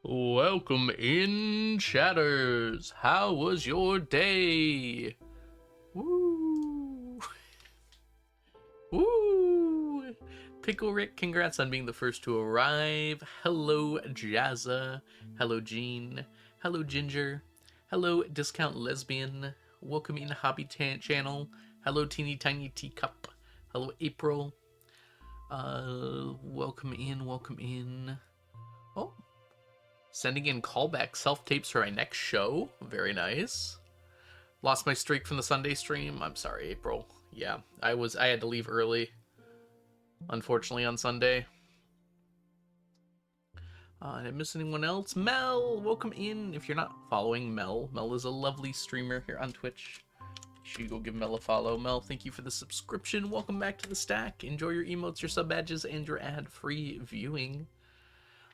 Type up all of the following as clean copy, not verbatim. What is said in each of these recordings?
Welcome in, chatters. How was your day? Woo! Woo! Pickle Rick, congrats on being the first to arrive. Hello, Jazza. Hello, Jean. Hello, Ginger. Hello, Discount Lesbian. Welcome in, Hobby Channel. Hello, Teeny Tiny Teacup. Hello, April. Welcome in, welcome in. Oh, sending in callback self-tapes for my next show. Very nice. Lost my streak from the Sunday stream. I'm sorry, April. Yeah, I had to leave early, unfortunately, on Sunday. Did I miss anyone else? Mel, welcome in. If you're not following Mel is a lovely streamer here on Twitch. Make sure you go give Mel a follow. Mel, thank you for the subscription. Welcome back to the stack. Enjoy your emotes, your sub badges, and your ad-free viewing.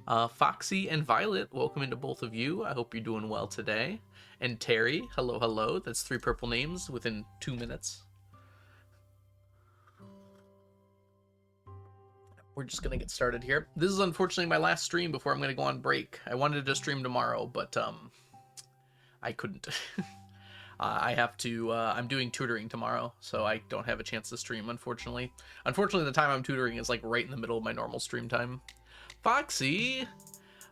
Foxy and Violet, welcome into both of you. I hope you're doing well today. And Terry, hello, hello. That's 3 purple names within 2 minutes. We're just gonna get started here. This is unfortunately my last stream before I'm gonna go on break. I wanted to stream tomorrow, but I couldn't. I have to. I'm doing tutoring tomorrow, so I don't have a chance to stream. Unfortunately, the time I'm tutoring is like right in the middle of my normal stream time. Foxy,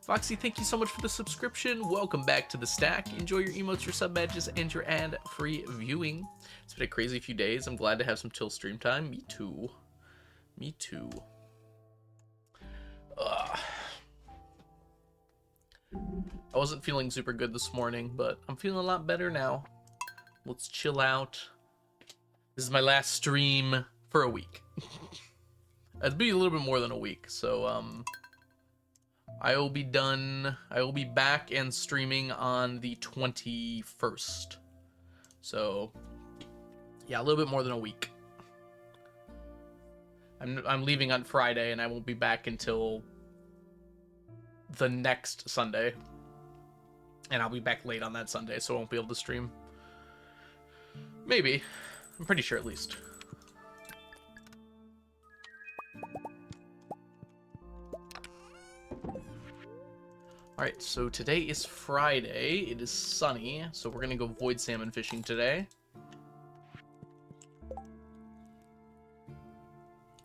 thank you so much for the subscription. Welcome back to the stack. Enjoy your emotes, your sub badges, and your ad-free viewing. It's been a crazy few days. I'm glad to have some chill stream time. Me too. Me too. Ugh. I wasn't feeling super good this morning, but I'm feeling a lot better now. Let's chill out. This is my last stream for a week. It'd be a little bit more than a week, so I will be done. I will be back and streaming on the 21st. So yeah, a little bit more than a week. I'm leaving on Friday, and I won't be back until the next Sunday. And I'll be back late on that Sunday, so I won't be able to stream. Maybe. I'm pretty sure, at least. Alright, so today is Friday. It is sunny, so we're gonna go void salmon fishing today.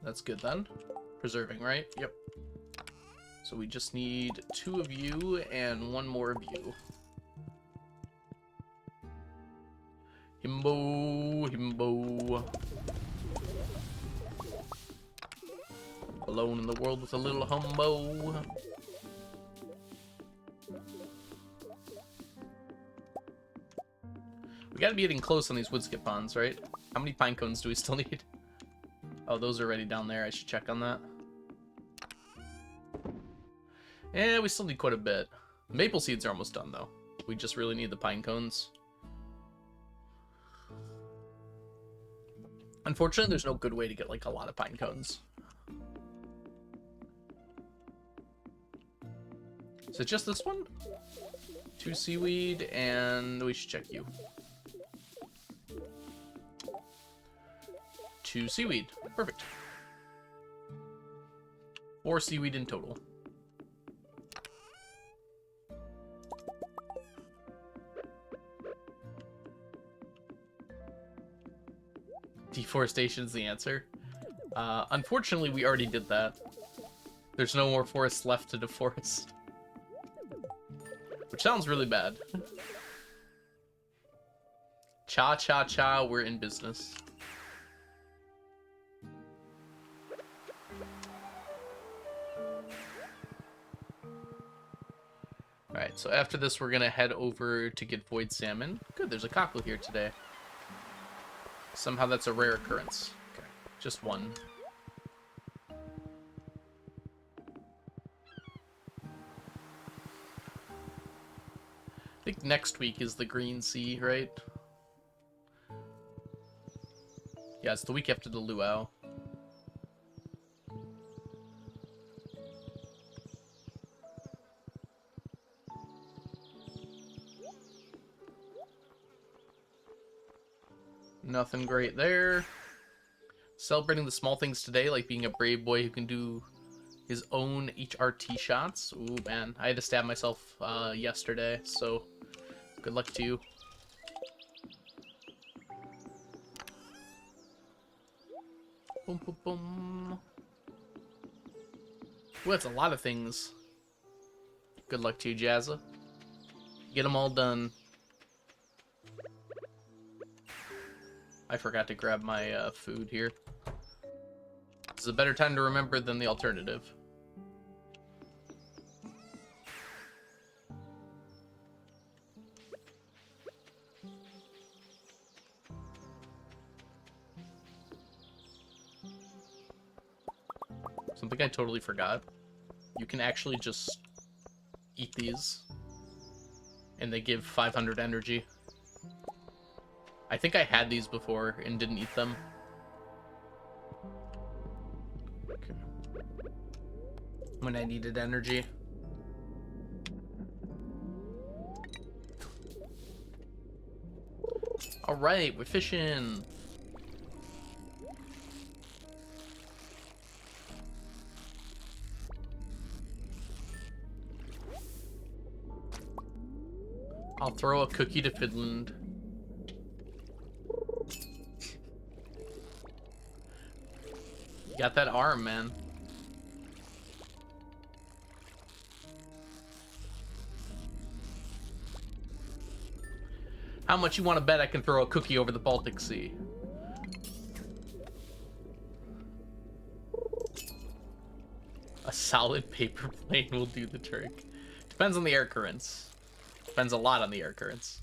That's good then. Preserving, right? Yep. So we just need 2 of you and 1 more of you. Himbo, himbo. Alone in the world with a little humbo. We gotta be getting close on these woodskip ponds, right? How many pine cones do we still need? Oh, those are already down there. I should check on that. Yeah, we still need quite a bit. Maple seeds are almost done, though. We just really need the pine cones. Unfortunately, there's no good way to get, like, a lot of pine cones. Is it just this one? 2 seaweed, and we should check you. 2 seaweed. Perfect. 4 seaweed in total. Deforestation is the answer. Unfortunately, we already did that. There's no more forests left to deforest. Which sounds really bad. Cha-cha-cha, we're in business. Alright, so after this, we're gonna head over to get void salmon. Good, there's a cockle here today. Somehow that's a rare occurrence. Okay, just 1. I think next week is the Green Sea, right? Yeah, it's the week after the luau. Nothing great there. Celebrating the small things today, like being a brave boy who can do His own HRT shots. Ooh, man. I had to stab myself yesterday, so good luck to you. Boom, boom, boom. Ooh, that's a lot of things. Good luck to you, Jazza. Get them all done. I forgot to grab my food here. This is a better time to remember than the alternative. Something I totally forgot. You can actually just eat these, and they give 500 energy. I think I had these before and didn't eat them. Okay. When I needed energy. All right, we're fishing. I'll throw a cookie to Finland. You got that arm, man. How much you want to bet I can throw a cookie over the Baltic Sea? A solid paper plane will do the trick. Depends on the air currents. Depends a lot on the air currents.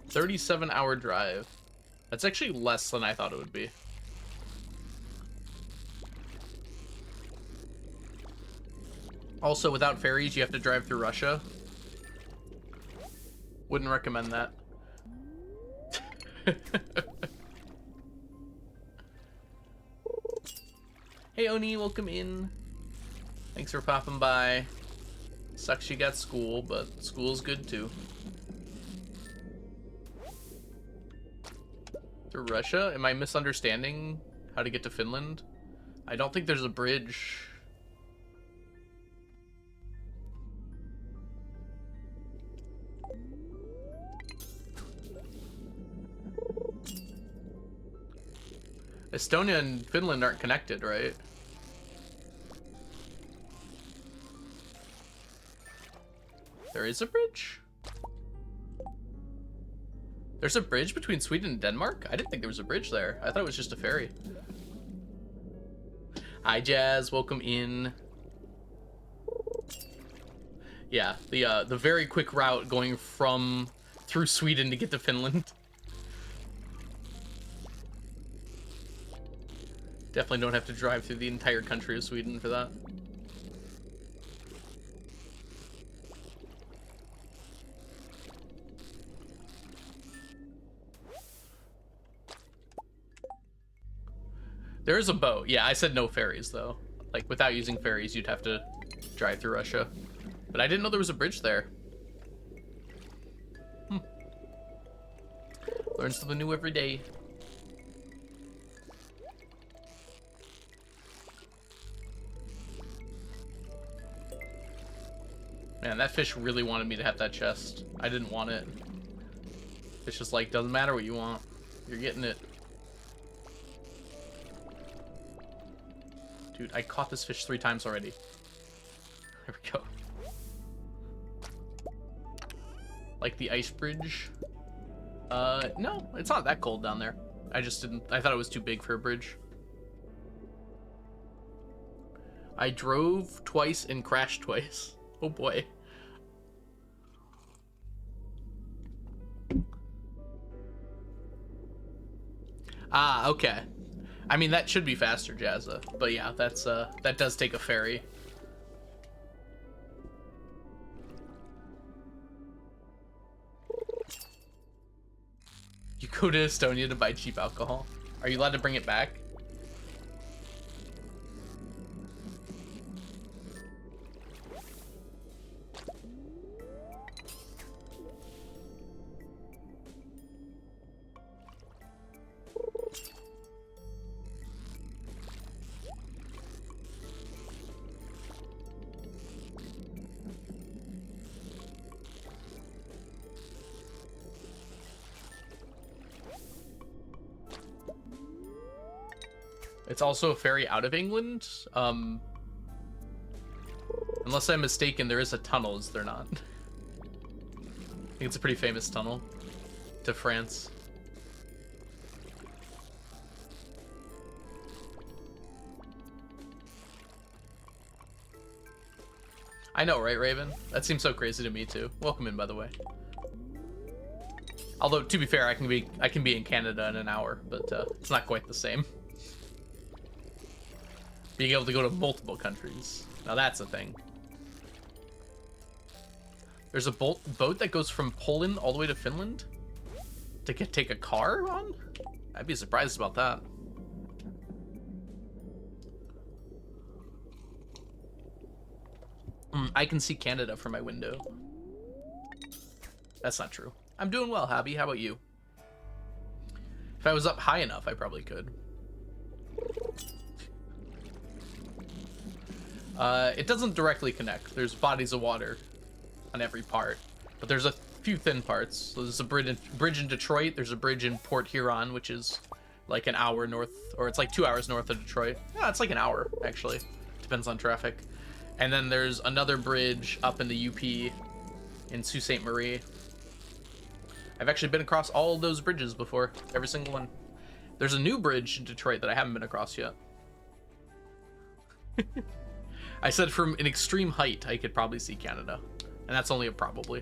$37-hour drive. That's actually less than I thought it would be. Also, without ferries, you have to drive through Russia. Wouldn't recommend that. Hey, Oni, welcome in. Thanks for popping by. Sucks you got school, but school's good too. Through Russia? Am I misunderstanding how to get to Finland? I don't think there's a bridge. Estonia and Finland aren't connected, right? There is a bridge? There's a bridge between Sweden and Denmark? I didn't think there was a bridge there. I thought it was just a ferry. Hi, Jazz. Welcome in. Yeah, the very quick route going through Sweden to get to Finland. Definitely don't have to drive through the entire country of Sweden for that. There is a boat. Yeah, I said no ferries, though. Like, without using ferries, you'd have to drive through Russia. But I didn't know there was a bridge there. Learn something new every day. Man, that fish really wanted me to have that chest. I didn't want it. Fish is like, doesn't matter what you want. You're getting it. Dude, I caught this fish 3 times already. There we go. Like the ice bridge? No, it's not that cold down there. I thought it was too big for a bridge. I drove twice and crashed twice. Oh boy. Ah, okay. I mean, that should be faster, Jazza. But yeah, that does take a ferry. You go to Estonia to buy cheap alcohol. Are you allowed to bring it back? It's also a ferry out of England. Unless I'm mistaken, there is a tunnel, is there not? I think it's a pretty famous tunnel to France. I know, right, Raven? That seems so crazy to me too. Welcome in, by the way. Although, to be fair, I can be in Canada in an hour, but it's not quite the same. Being able to go to multiple countries. Now that's a thing. There's a boat that goes from Poland all the way to Finland to take a car on? I'd be surprised about that. I can see Canada from my window. That's not true. I'm doing well, Habby. How about you? If I was up high enough, I probably could. It doesn't directly connect. There's bodies of water on every part, but there's a few thin parts. So there's a bridge in Detroit. There's a bridge in Port Huron, which is like an hour north, or it's like 2 hours north of Detroit. Yeah, it's like an hour, actually. Depends on traffic. And then there's another bridge up in the UP in Sault Ste. Marie. I've actually been across all of those bridges before, every single one. There's a new bridge in Detroit that I haven't been across yet. I said from an extreme height, I could probably see Canada. And that's only a probably.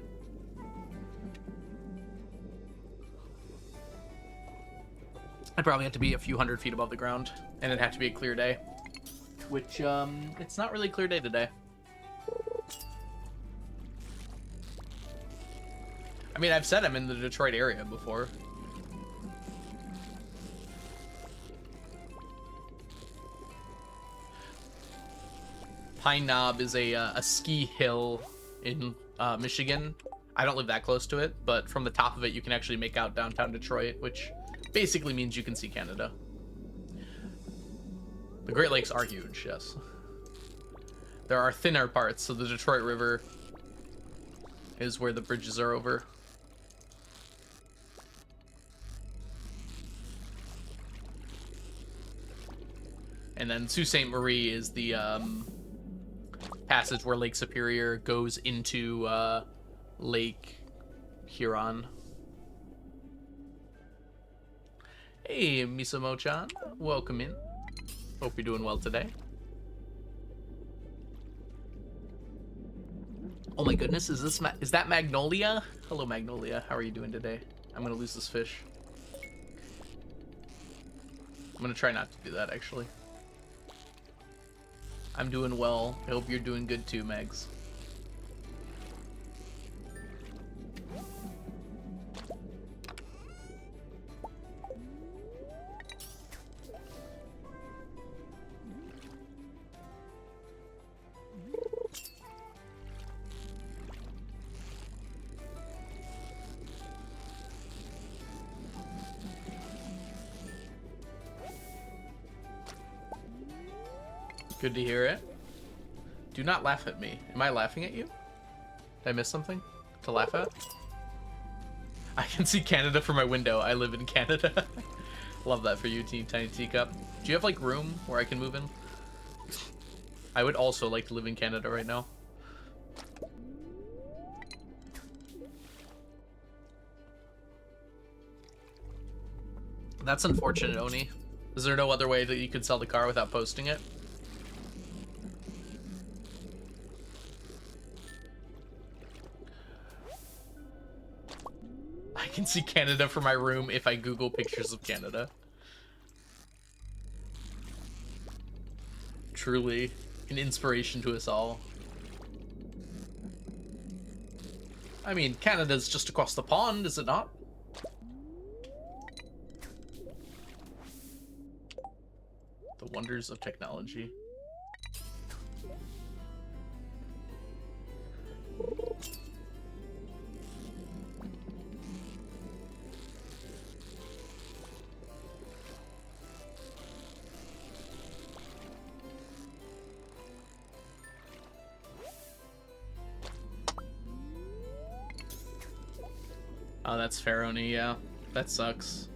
I'd probably have to be a few hundred feet above the ground, and it'd have to be a clear day. Which, it's not really a clear day today. I mean, I've said I'm in the Detroit area before. Pine Knob is a ski hill in Michigan. I don't live that close to it, but from the top of it, you can actually make out downtown Detroit, which basically means you can see Canada. The Great Lakes are huge, yes. There are thinner parts, so the Detroit River is where the bridges are over. And then Sault Ste. Marie is the passage where Lake Superior goes into Lake Huron. Hey, Misamo-chan. Welcome in. Hope you're doing well today. Oh my goodness, is that Magnolia? Hello, Magnolia. How are you doing today? I'm gonna lose this fish. I'm gonna try not to do that, actually. I'm doing well. I hope you're doing good too, Megs. Good to hear it. Do not laugh at me. Am I laughing at you? Did I miss something to laugh at? I can see Canada from my window. I live in Canada. Love that for you, Tiny Teacup. Do you have like room where I can move in? I would also like to live in Canada right now. That's unfortunate, Oni. Is there no other way that you could sell the car without posting it? I can see Canada from my room if I Google pictures of Canada. Truly an inspiration to us all. I mean, Canada's just across the pond, is it not? The wonders of technology. Oh, that's Pharaoni, yeah. That sucks.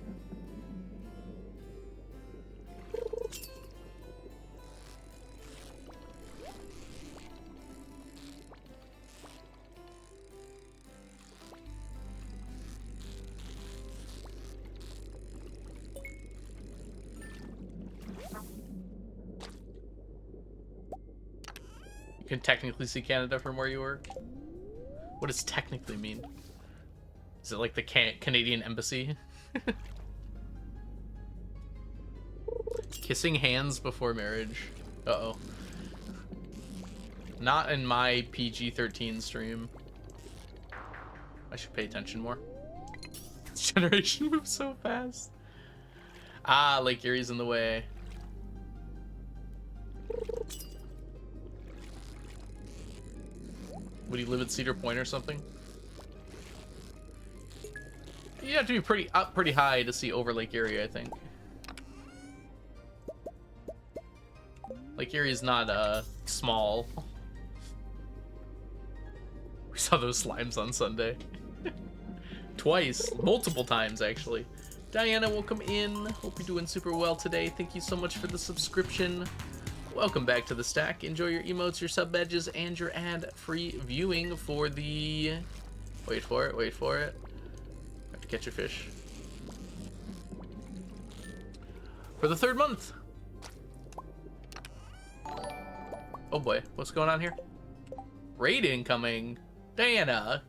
You can technically see Canada from where you work. What does technically mean? Is it like the Canadian embassy? Kissing hands before marriage. Uh-oh. Not in my PG-13 stream. I should pay attention more. This generation moves so fast. Ah, Lake Erie's in the way. Would he live at Cedar Point or something? You have to be pretty high to see over Lake Erie, I think. Lake Erie is not small. We saw those slimes on Sunday. Twice, multiple times actually. Diana, welcome in. Hope you're doing super well today. Thank you so much for the subscription. Welcome back to the stack. Enjoy your emotes, your sub badges, and your ad-free viewing for the... Wait for it, wait for it. I have to catch a fish. For the 3rd month. Oh boy, what's going on here? Raid incoming. Diana.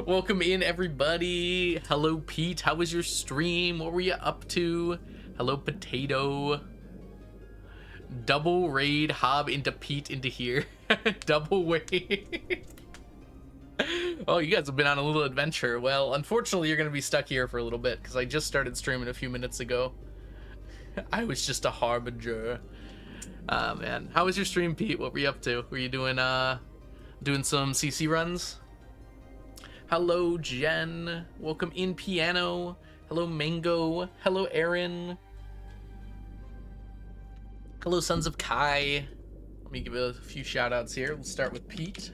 Welcome in, everybody. Hello, Pete. How was your stream? What were you up to? Hello, Potato. Double raid, Hob into Pete into here. Double raid. Oh, you guys have been on a little adventure. Well, unfortunately, you're going to be stuck here for a little bit because I just started streaming a few minutes ago. I was just a harbinger. Man. How was your stream, Pete? What were you up to? Were you doing some CC runs? Hello, Jen. Welcome in, Piano. Hello, Mango. Hello, Aaron. Hello, Sons of Kai. Let me give a few shout outs here. Let's start with Pete.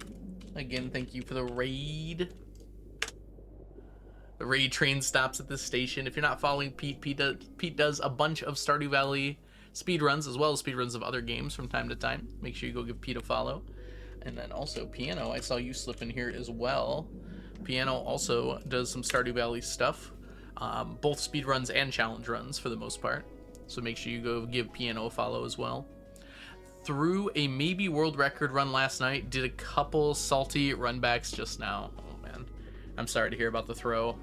Again, thank you for the raid. The raid train stops at this station. If you're not following Pete, Pete does a bunch of Stardew Valley speedruns as well as speedruns of other games from time to time. Make sure you go give Pete a follow. And then also Piano, I saw you slip in here as well. Piano also does some Stardew Valley stuff, both speedruns and challenge runs for the most part. So make sure you go give Piano a follow as well. Threw a maybe world record run last night. Did a couple salty runbacks just now. Oh man, I'm sorry to hear about the throw.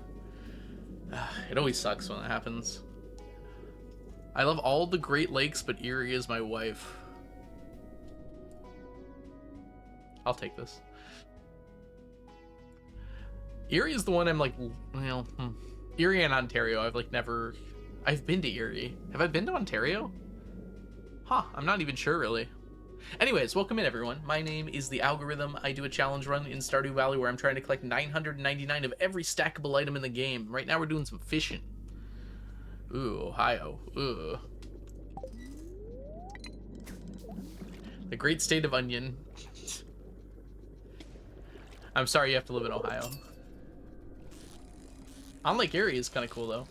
It always sucks when that happens. I love all the Great Lakes, but Erie is my wife. I'll take this. Erie is the one I'm like, well, Erie and Ontario. I've been to Erie. Have I been to Ontario? Huh, I'm not even sure really. Anyways, welcome in everyone. My name is The Algorithm. I do a challenge run in Stardew Valley where I'm trying to collect 999 of every stackable item in the game. Right now we're doing some fishing. Ooh, Ohio. Ooh. The great state of Onion. I'm sorry you have to live in Ohio. On Lake Erie is kind of cool though.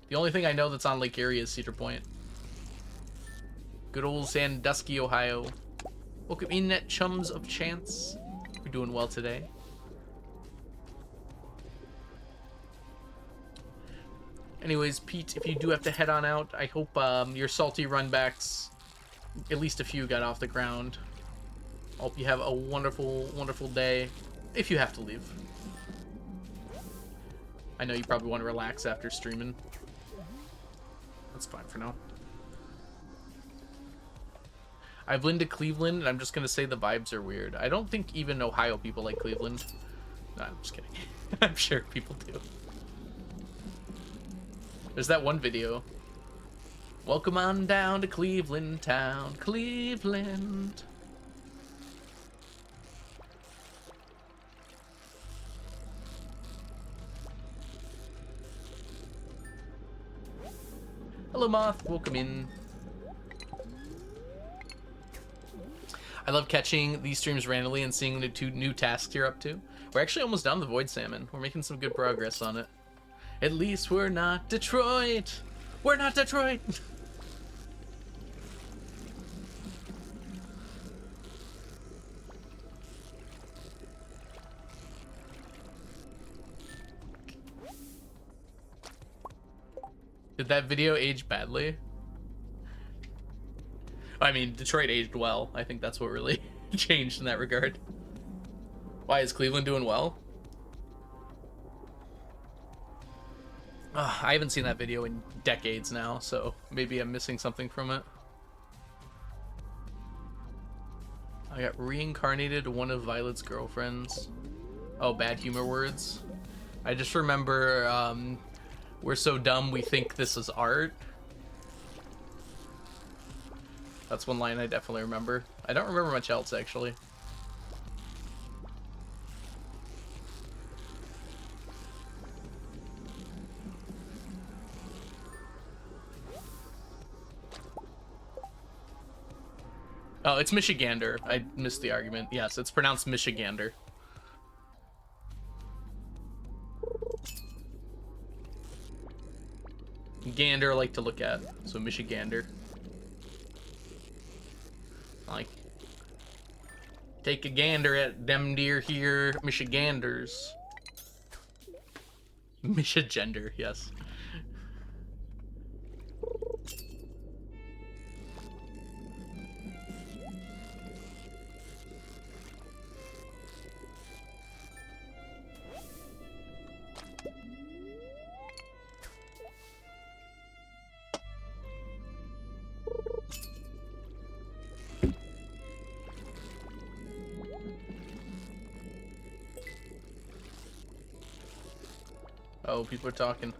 The only thing I know that's on Lake Erie is Cedar Point. Good old Sandusky, Ohio. Welcome in, chums of chance. We're doing well today. Anyways, Pete, if you do have to head on out, I hope your salty runbacks, at least a few, got off the ground. I hope you have a wonderful, wonderful day, if you have to leave. I know you probably want to relax after streaming. That's fine for now. I've been to Cleveland, and I'm just going to say the vibes are weird. I don't think even Ohio people like Cleveland. No, I'm just kidding. I'm sure people do. There's that one video. Welcome on down to Cleveland town, Cleveland. Hello, Moth. Welcome in. I love catching these streams randomly and seeing the 2 new tasks you're up to. We're actually almost done the Void Salmon. We're making some good progress on it. At least we're not Detroit. We're not Detroit. Did that video age badly? I mean, Detroit aged well. I think that's what really changed in that regard. Why is Cleveland doing well? I haven't seen that video in decades now, so maybe I'm missing something from it. I got reincarnated one of Violet's girlfriends. Oh, bad humor words. I just remember, we're so dumb we think this is art. That's one line I definitely remember. I don't remember much else, actually. Oh, it's Michigander. I missed the argument. Yes, it's pronounced Michigander. Gander like to look at, so Michigander. Like, take a gander at them deer here, Michiganders. Michigender, yes. Oh, people are talking.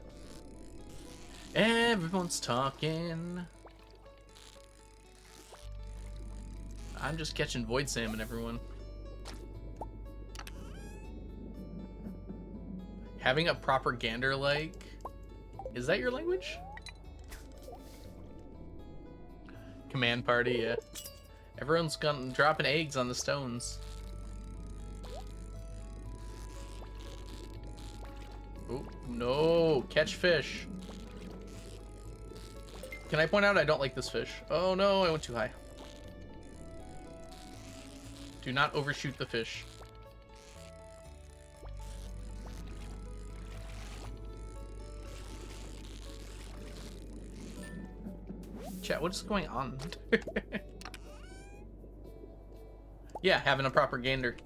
Everyone's talking. I'm just catching void salmon, everyone. Having a proper gander like. Is that your language? Command party, yeah. Everyone's dropping eggs on the stones. Oh, no. Catch fish. Can I point out I don't like this fish? Oh, no. I went too high. Do not overshoot the fish. Chat, what is going on? Yeah, having a proper gander.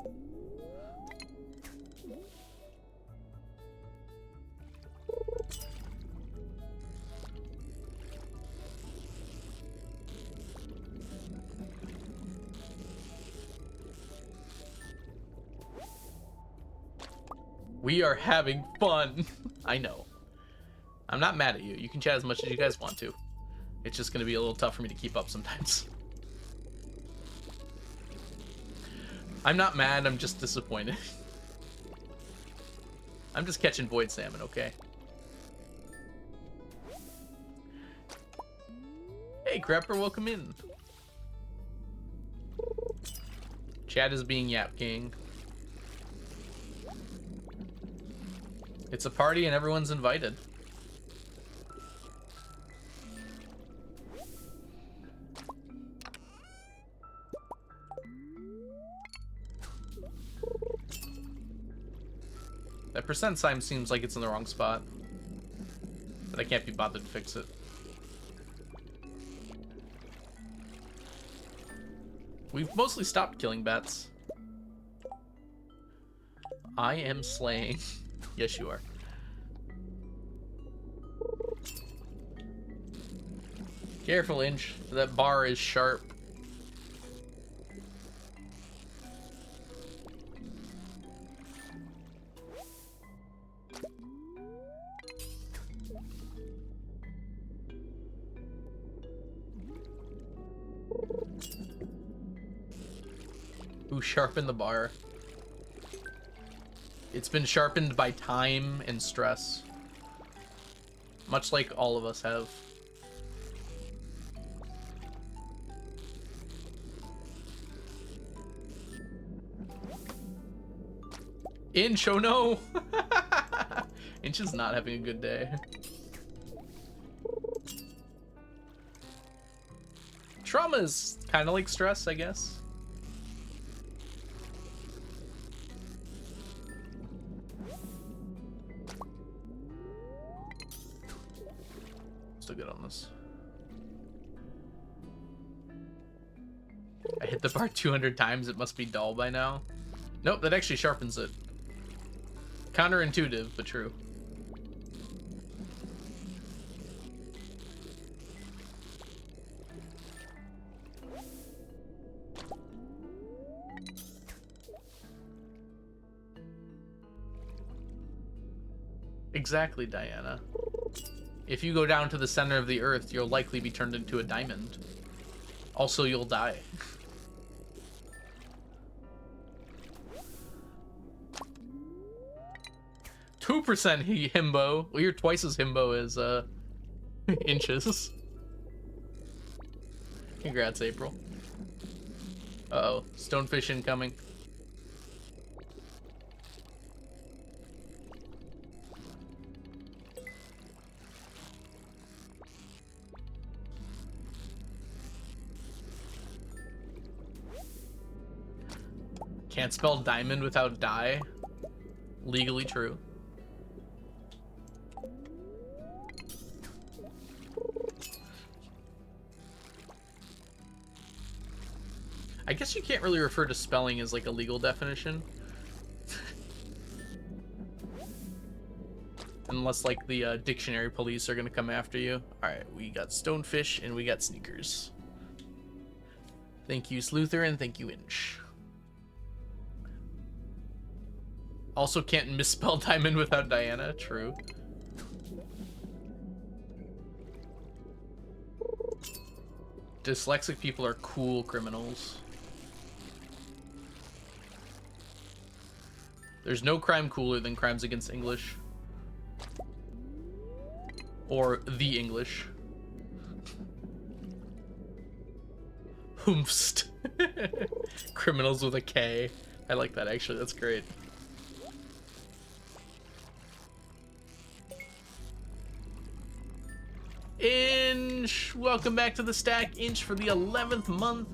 We are having fun. I know. I'm not mad at you. You can chat as much as you guys want to. It's just going to be a little tough for me to keep up sometimes. I'm not mad. I'm just disappointed. I'm just catching void salmon, okay? Hey, Crapper, welcome in. Chat is being Yap King. It's a party and everyone's invited. That percent sign seems like it's in the wrong spot. But I can't be bothered to fix it. We've mostly stopped killing bats. I am slaying. Yes, you are. Careful, Inch. That bar is sharp. Who sharpened the bar? It's been sharpened by time and stress. Much like all of us have. Inch, oh no! Inch is not having a good day. Trauma is kind of like stress, I guess. Still good on this. Hit the bar 200 times, it must be dull by now. Nope, that actually sharpens it. Counterintuitive, but true. Exactly, Diana. If you go down to the center of the earth, you'll likely be turned into a diamond. Also, you'll die. 2% himbo. Well, you're twice as himbo as inches. Congrats, April. Uh-oh. Stonefish incoming. Can't spell diamond without die. Legally true. I guess you can't really refer to spelling as like a legal definition. Unless like the dictionary police are gonna come after you. Alright, we got stonefish and we got sneakers. Thank you, Sleuther, and thank you, Inch. Also can't misspell diamond without Diana, true. Dyslexic people are cool criminals. There's no crime cooler than crimes against English. Or the English. Hoomst. Criminals with a K. I like that actually, that's great. Inch! Welcome back to the stack, Inch, for the 11th month.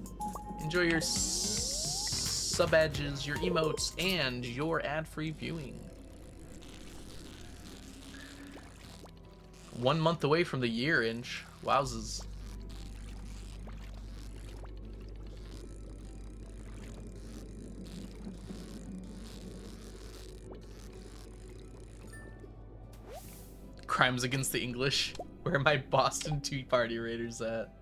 Enjoy your sub badges, your emotes, and your ad-free viewing. 1 month away from the year, Inch. Wowzers. Crimes against the English. Where are my Boston Tea Party Raiders at?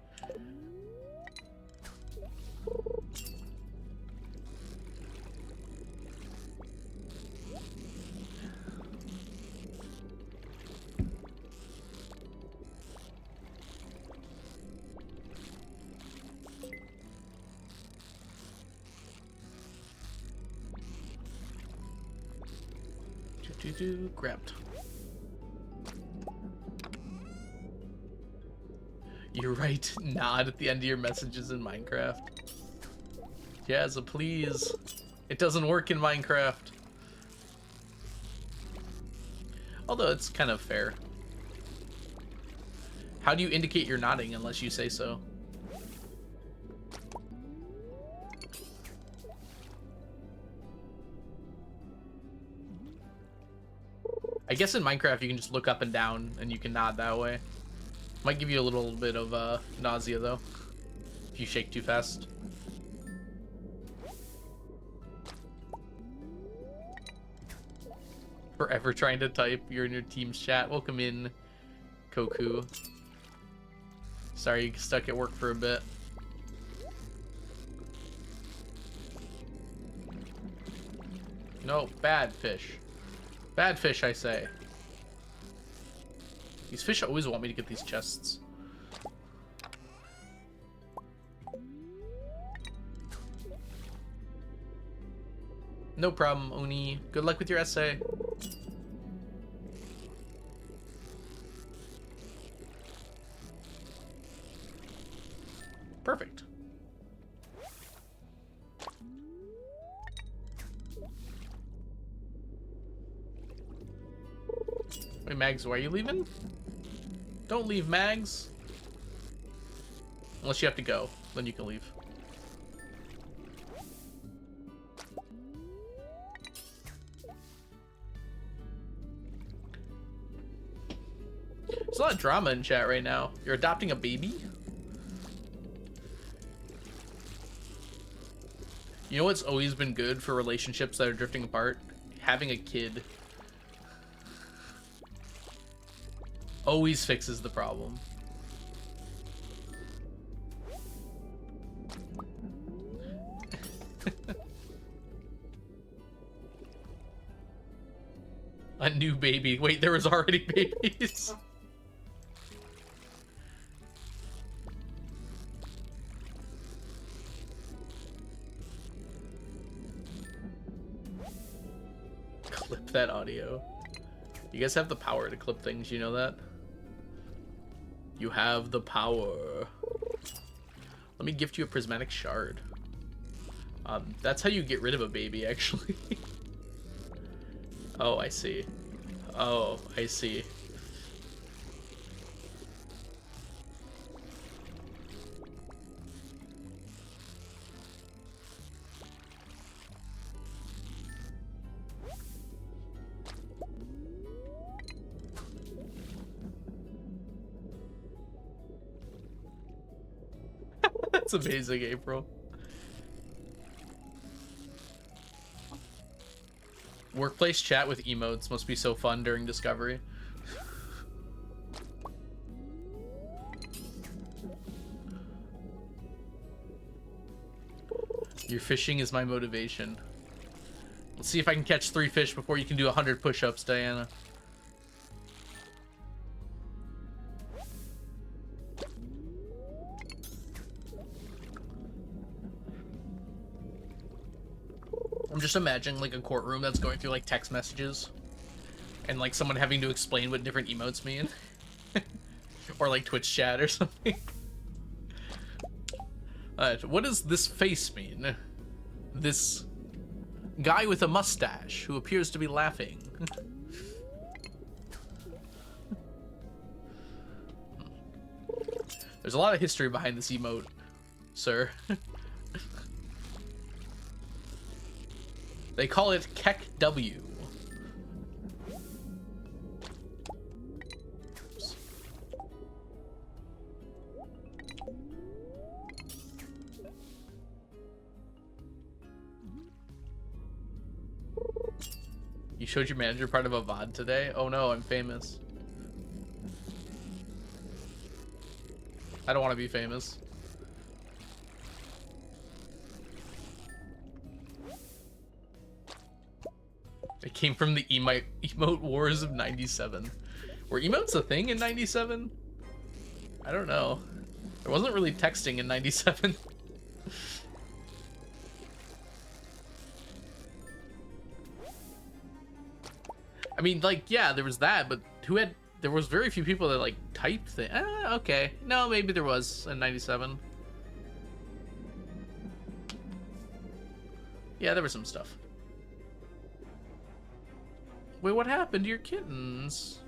Grabbed. You're right. Nod at the end of your messages in Minecraft. Yeah, so please. It doesn't work in Minecraft. Although it's kind of fair. How do you indicate you're nodding unless you say so? I guess in Minecraft you can just look up and down and you can nod that way. Might give you a little bit of nausea though, if you shake too fast. Forever trying to type, you're in your team's chat. Welcome in, Koku. Sorry you stuck at work for a bit. No, bad fish. Bad fish, I say. These fish always want me to get these chests. No problem, Oni. Good luck with your essay. Perfect. Wait, Mags, why are you leaving? Don't leave, Mags. Unless you have to go, then you can leave. There's a lot of drama in chat right now. You're adopting a baby? You know what's always been good for relationships that are drifting apart? Having a kid. Always fixes the problem. A new baby. Wait, there was already babies. Clip that audio. You guys have the power to clip things, you know that? You have the power. Let me gift you a prismatic shard. That's how you get rid of a baby, actually. Oh, I see. Oh, I see. That's amazing, April. Workplace chat with emotes must be so fun during discovery. Your fishing is my motivation. Let's see if I can catch 3 fish before you can do 100 push-ups, Diana. I'm just imagining like a courtroom that's going through like text messages and like someone having to explain what different emotes mean. Or like Twitch chat or something. What does this face mean? This guy with a mustache who appears to be laughing. There's a lot of history behind this emote, sir. They call it Keck W. You showed your manager part of a VOD today? Oh no, I'm famous. I don't want to be famous. It came from the emote wars of 97. Were emotes a thing in 97? I don't know. There wasn't really texting in 97. I mean, like, yeah, there was that, but there was very few people that, like, typed things. Okay. No, maybe there was in 97. Yeah, there was some stuff. Wait, what happened to your kittens?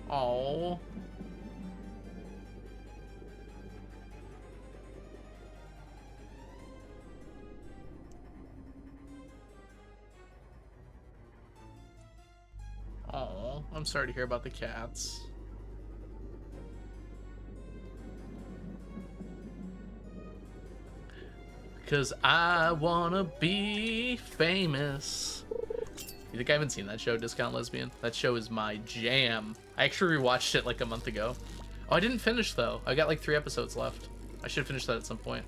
Oh. Oh, I'm sorry to hear about the cats. Because I wanna be famous. You think I haven't seen that show, Discount Lesbian? That show is my jam. I actually rewatched it like a month ago. Oh, I didn't finish though. I got like 3 episodes left. I should finish that at some point.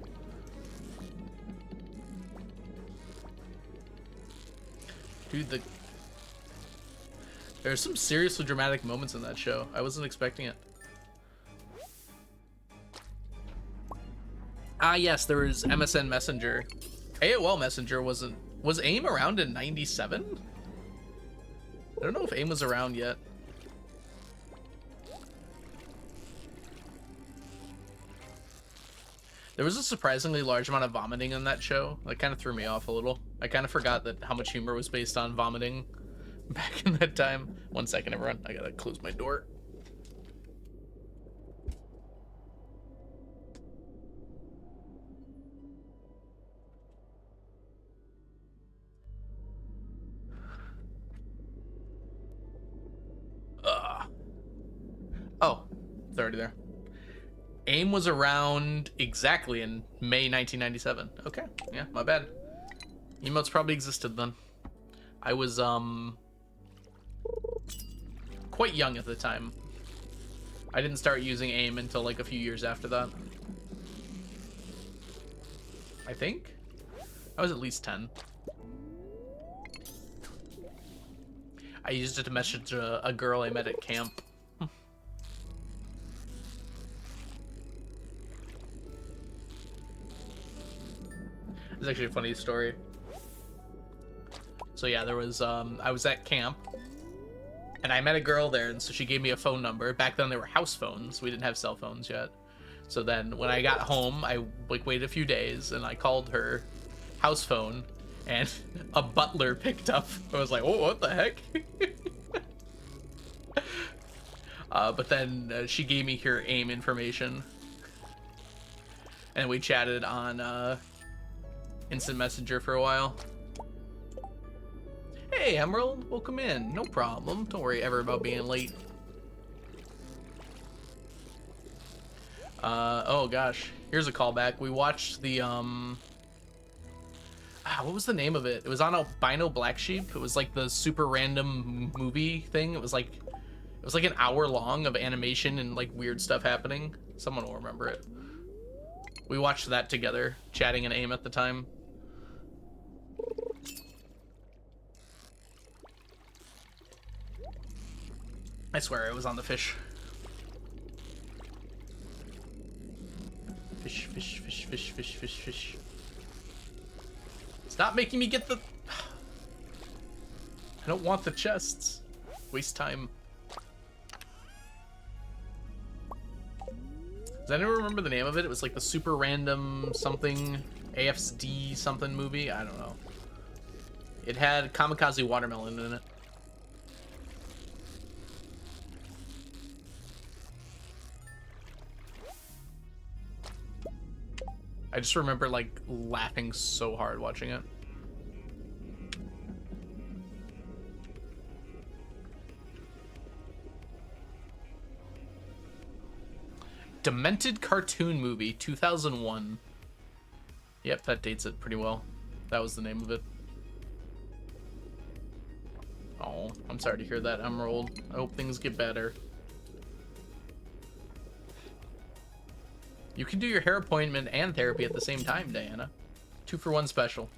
Dude, there's some seriously dramatic moments in that show. I wasn't expecting it. Ah, yes, there was MSN Messenger. AOL Messenger was AIM around in 97? I don't know if AIM was around yet. There was a surprisingly large amount of vomiting in that show. That kind of threw me off a little. I kind of forgot that how much humor was based on vomiting back in that time. 1 second, everyone. I gotta close my door. Ugh. It's already there. AIM was around exactly in May 1997. Okay, yeah, my bad. Emotes probably existed then. I was quite young at the time. I didn't start using AIM until like a few years after that. I think I was at least 10. I used it to message a girl I met at camp. It's actually a funny story. So yeah, there was I was at camp and I met a girl there, and so she gave me a phone number. Back then there were house phones. We didn't have cell phones yet. So then when I got home, I like waited a few days and I called her house phone and a butler picked up. I was like, "Oh, what the heck?" But then she gave me her AIM information and we chatted on Instant Messenger for a while. Hey, Emerald, welcome in. No problem. Don't worry ever about being late. Oh gosh. Here's a callback. We watched the, what was the name of it? It was on Albino Black Sheep. It was like the super random movie thing. It was like an hour long of animation and like weird stuff happening. Someone will remember it. We watched that together, chatting in AIM at the time. I swear it was on the fish. Fish, fish, fish, fish, fish, fish, fish. Stop making me get the... I don't want the chests. Waste time. Does anyone remember the name of it? It was like the super random something, AFSD something movie. I don't know. It had Kamikaze Watermelon in it. I just remember like laughing so hard watching it. Demented Cartoon Movie 2001. Yep, that dates it pretty well. That was the name of it. Oh, I'm sorry to hear that, Emerald. I hope things get better. You can do your hair appointment and therapy at the same time, Diana. 2-for-1 special.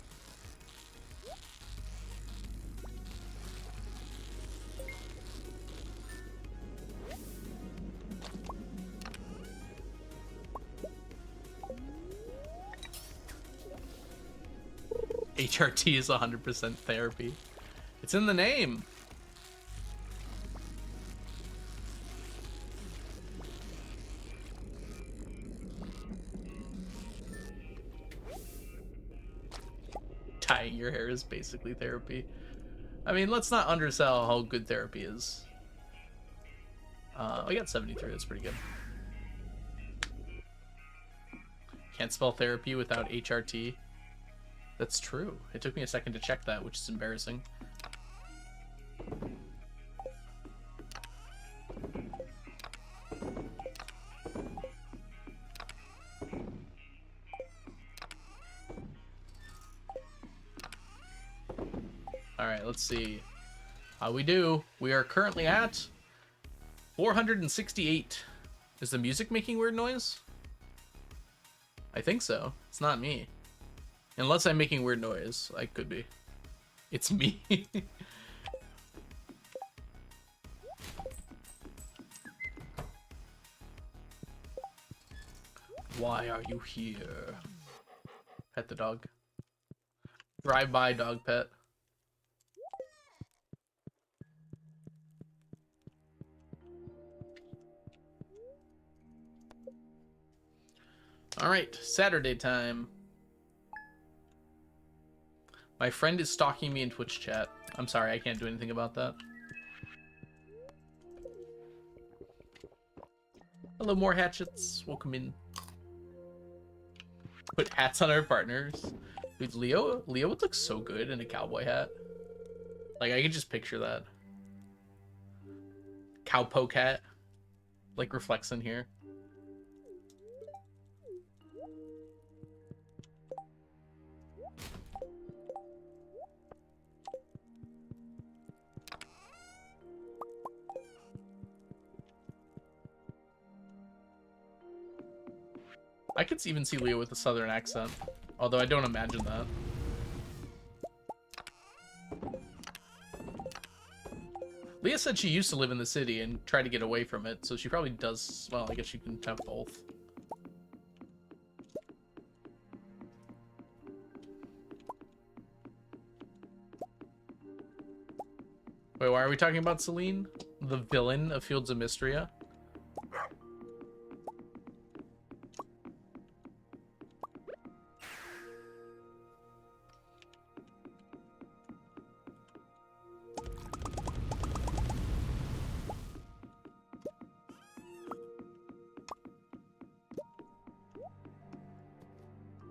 HRT is 100% therapy. It's in the name. Dyeing your hair is basically therapy. I mean, let's not undersell how good therapy is. I got 73, that's pretty good. Can't spell therapy without HRT. That's true. It took me a second to check that, which is embarrassing. Alright, let's see how we do. We are currently at 468. Is the music making weird noise? I think so. It's not me. Unless I'm making weird noise. I could be. It's me. Why are you here? Pet the dog. Drive-by dog pet. Alright, Saturday time. My friend is stalking me in Twitch chat. I'm sorry, I can't do anything about that. Hello, more hatchets. Welcome in. Put hats on our partners. Dude, Leo would look so good in a cowboy hat. Like, I could just picture that. Cowpoke hat. like reflects in here. I could even see Leah with a southern accent, although I don't imagine that. Leah said she used to live in the city and try to get away from it, so she probably does. Well, I guess you can have both. Wait, why are we talking about Celine? The villain of Fields of Mystria?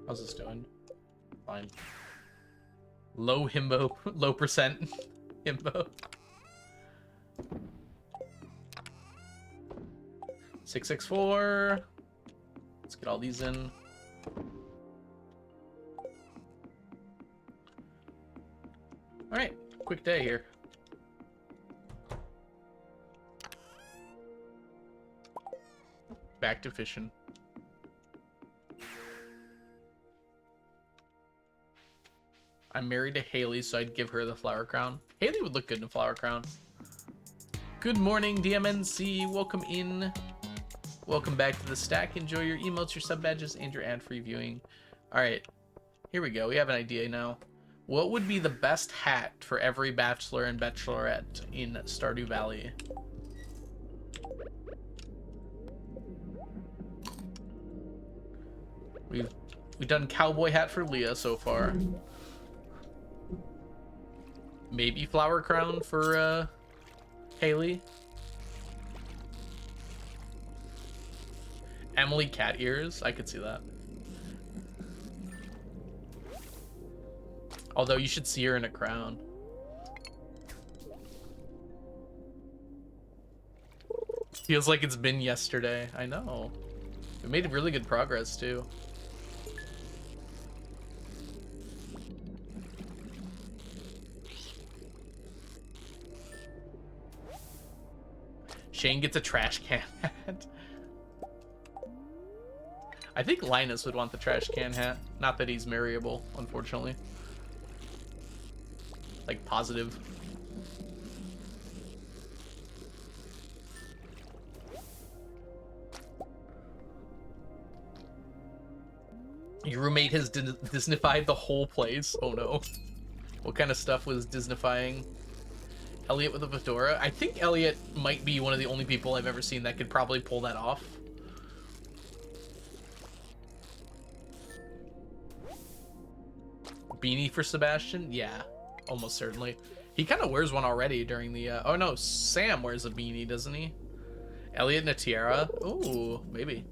How's this doing? Fine. Low himbo, low percent himbo. 664. Let's get all these in. All right, quick day here. Back to fishing. I'm married to Haley, so I'd give her the flower crown. Haley would look good in a flower crown. Good morning, DMNC. Welcome in. Welcome back to the stack. Enjoy your emotes, your sub badges, and your ad-free viewing. All right, here we go. We have an idea now. What would be the best hat for every bachelor and bachelorette in Stardew Valley? We've done cowboy hat for Leah so far. Maybe flower crown for Haley. Emily cat ears. I could see that. Although you should see her in a crown. Feels like it's been yesterday. I know. We made really good progress too. Shane gets a trash can hat. I think Linus would want the trash can hat. Not that he's marryable, unfortunately. Like, positive. Your roommate has Disneyfied the whole place. Oh no. What kind of stuff was Disneyfying? Elliot with a fedora? I think Elliot might be one of the only people I've ever seen that could probably pull that off. Beanie for Sebastian? Yeah, almost certainly. He kind of wears one already during the... oh no, Sam wears a beanie, doesn't he? Elliot and a tiara? Ooh, maybe.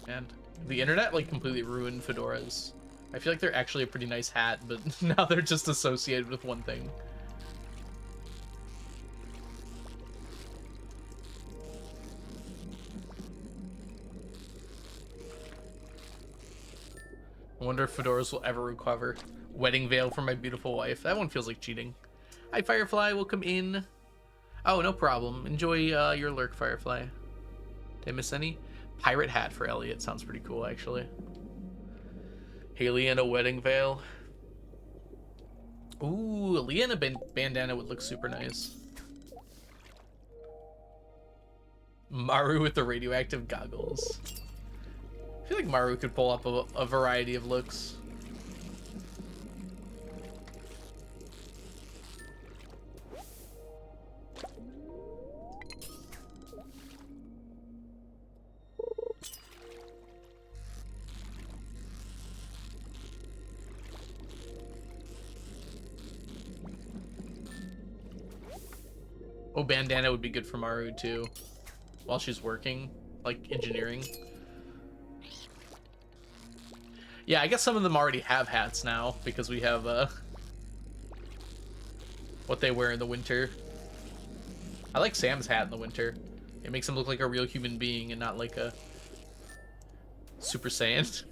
And the internet, like, completely ruined fedoras. I feel like they're actually a pretty nice hat, but now they're just associated with one thing. I wonder if fedoras will ever recover. Wedding veil for my beautiful wife. That one feels like cheating. Hi, Firefly. Welcome in. Oh, no problem. Enjoy your lurk, Firefly. Did I miss any? Pirate hat for Elliot. Sounds pretty cool, actually. Haley in a wedding veil. Ooh, Leah in a bandana would look super nice. Maru with the radioactive goggles. I feel like Maru could pull up a variety of looks. Oh, bandana would be good for Maru too, while she's working, like engineering. Yeah, I guess some of them already have hats now because we have what what they wear in the winter. I like Sam's hat in the winter. It makes him look like a real human being and not like a Super Saiyan.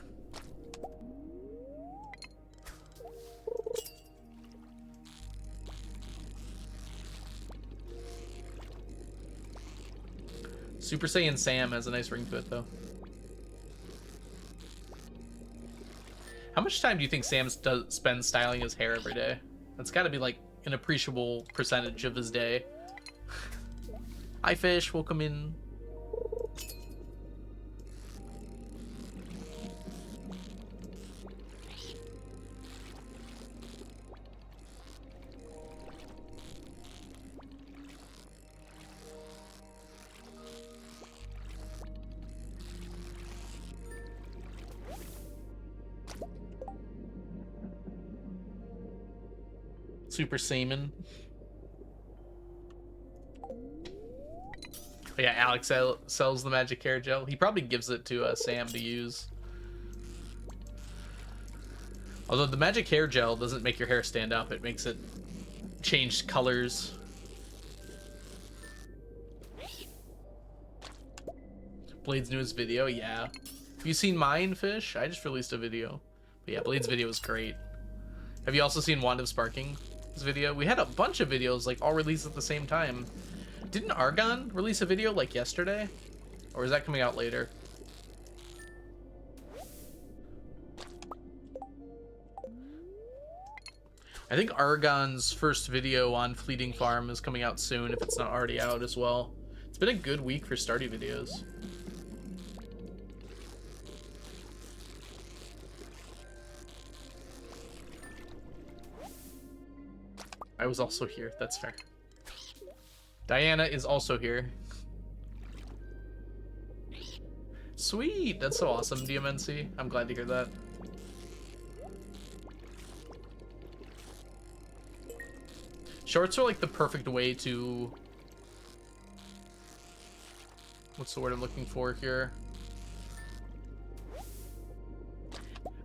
Super Saiyan Sam has a nice ring to it, though. How much time do you think Sam spends styling his hair every day? That's got to be like an appreciable percentage of his day. Hi, fish. Welcome in. Super Saiyan. Oh, yeah, Alex sells the magic hair gel. He probably gives it to Sam to use. Although the magic hair gel doesn't make your hair stand up, it makes it change colors. Blade's newest video, yeah. Have you seen mine, Fish? I just released a video. But yeah, Blade's video is great. Have you also seen Wand of Sparking's video? We had a bunch of videos like all released at the same time. Didn't Argon release a video like yesterday? Or is that coming out later? I think Argon's first video on Fleeting Farm is coming out soon, if it's not already out as well. It's been a good week for Stardew videos. I was also here, that's fair. Diana is also here. Sweet, that's so awesome, DMNC. I'm glad to hear that. Shorts are like the perfect way to... What's the word I'm looking for here?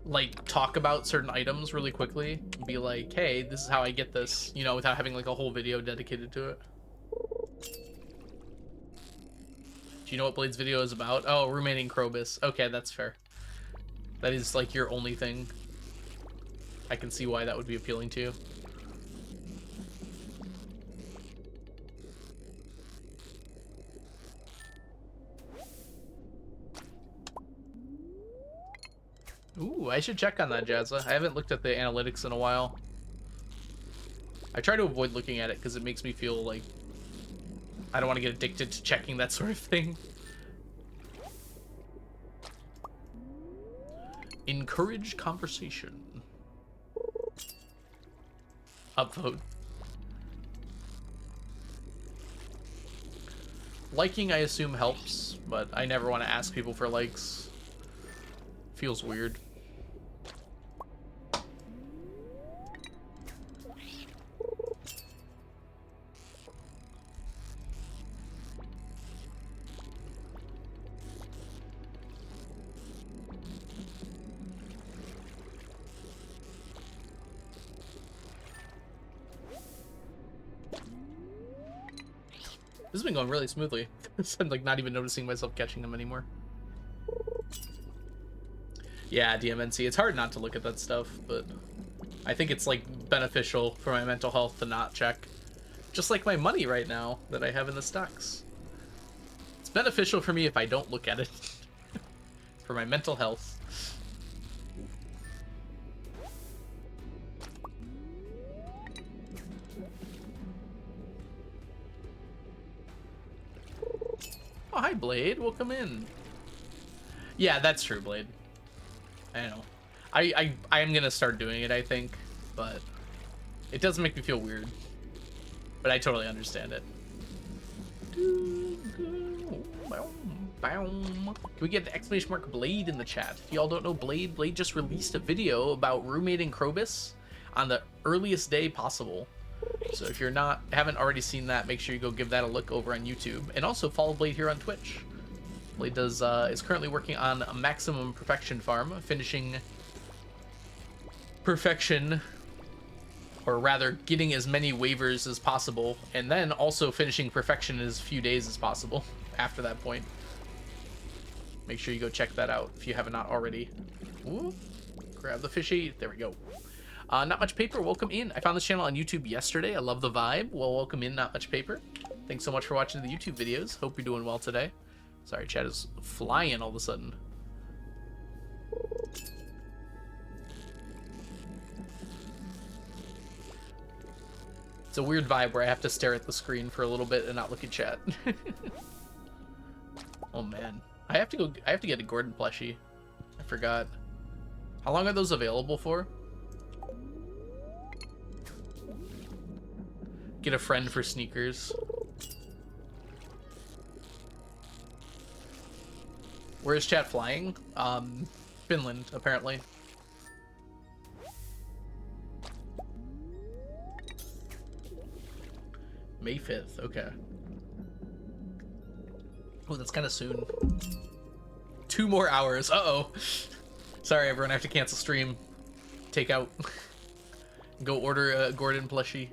Like, talk about certain items really quickly. Be like, hey, this is how I get this, you know, without having like a whole video dedicated to it. Do you know what Blade's video is about? Oh, ruminating Krobus. Okay, that's fair. That is like your only thing. I can see why that would be appealing to you. Ooh, I should check on that, Jazza. I haven't looked at the analytics in a while. I try to avoid looking at it because it makes me feel like I don't want to get addicted to checking that sort of thing. Encourage conversation. Upvote. Liking, I assume, helps, but I never want to ask people for likes. Feels weird. This has been going really smoothly. I'm like not even noticing myself catching them anymore. Yeah, DMNC. It's hard not to look at that stuff, but I think it's like beneficial for my mental health to not check. Just like my money right now that I have in the stocks. It's beneficial for me if I don't look at it. For my mental health. Oh, hi, Blade. Welcome in. Yeah, that's true, Blade. I know. I am gonna start doing it, I think, but it does make me feel weird. But I totally understand it. Can we get the exclamation mark Blade in the chat? If y'all don't know Blade, Blade just released a video about roommating Krobus on the earliest day possible. So if you're haven't already seen that, make sure you go give that a look over on YouTube. And also follow Blade here on Twitch. Blade is currently working on a Maximum Perfection farm, finishing Perfection or rather getting as many waivers as possible, and then also finishing perfection in as few days as possible after that point. Make sure you go check that out if you have not already. Ooh, grab the fishy. There we go. Not Much Paper, welcome in. I found this channel on YouTube yesterday. I love the vibe. Well, welcome in, Not Much Paper. Thanks so much for watching the YouTube videos. Hope you're doing well today. Sorry, chat is flying all of a sudden. It's a weird vibe where I have to stare at the screen for a little bit and not look at chat. Oh man, I have to get a Gordon plushie. I forgot. How long are those available for? Get a friend for sneakers. Where is chat flying? Finland, apparently. May 5th, okay. Oh, that's kind of soon. 2 more hours, uh-oh. Sorry, everyone, I have to cancel stream. Take out. Go order a Gordon plushie.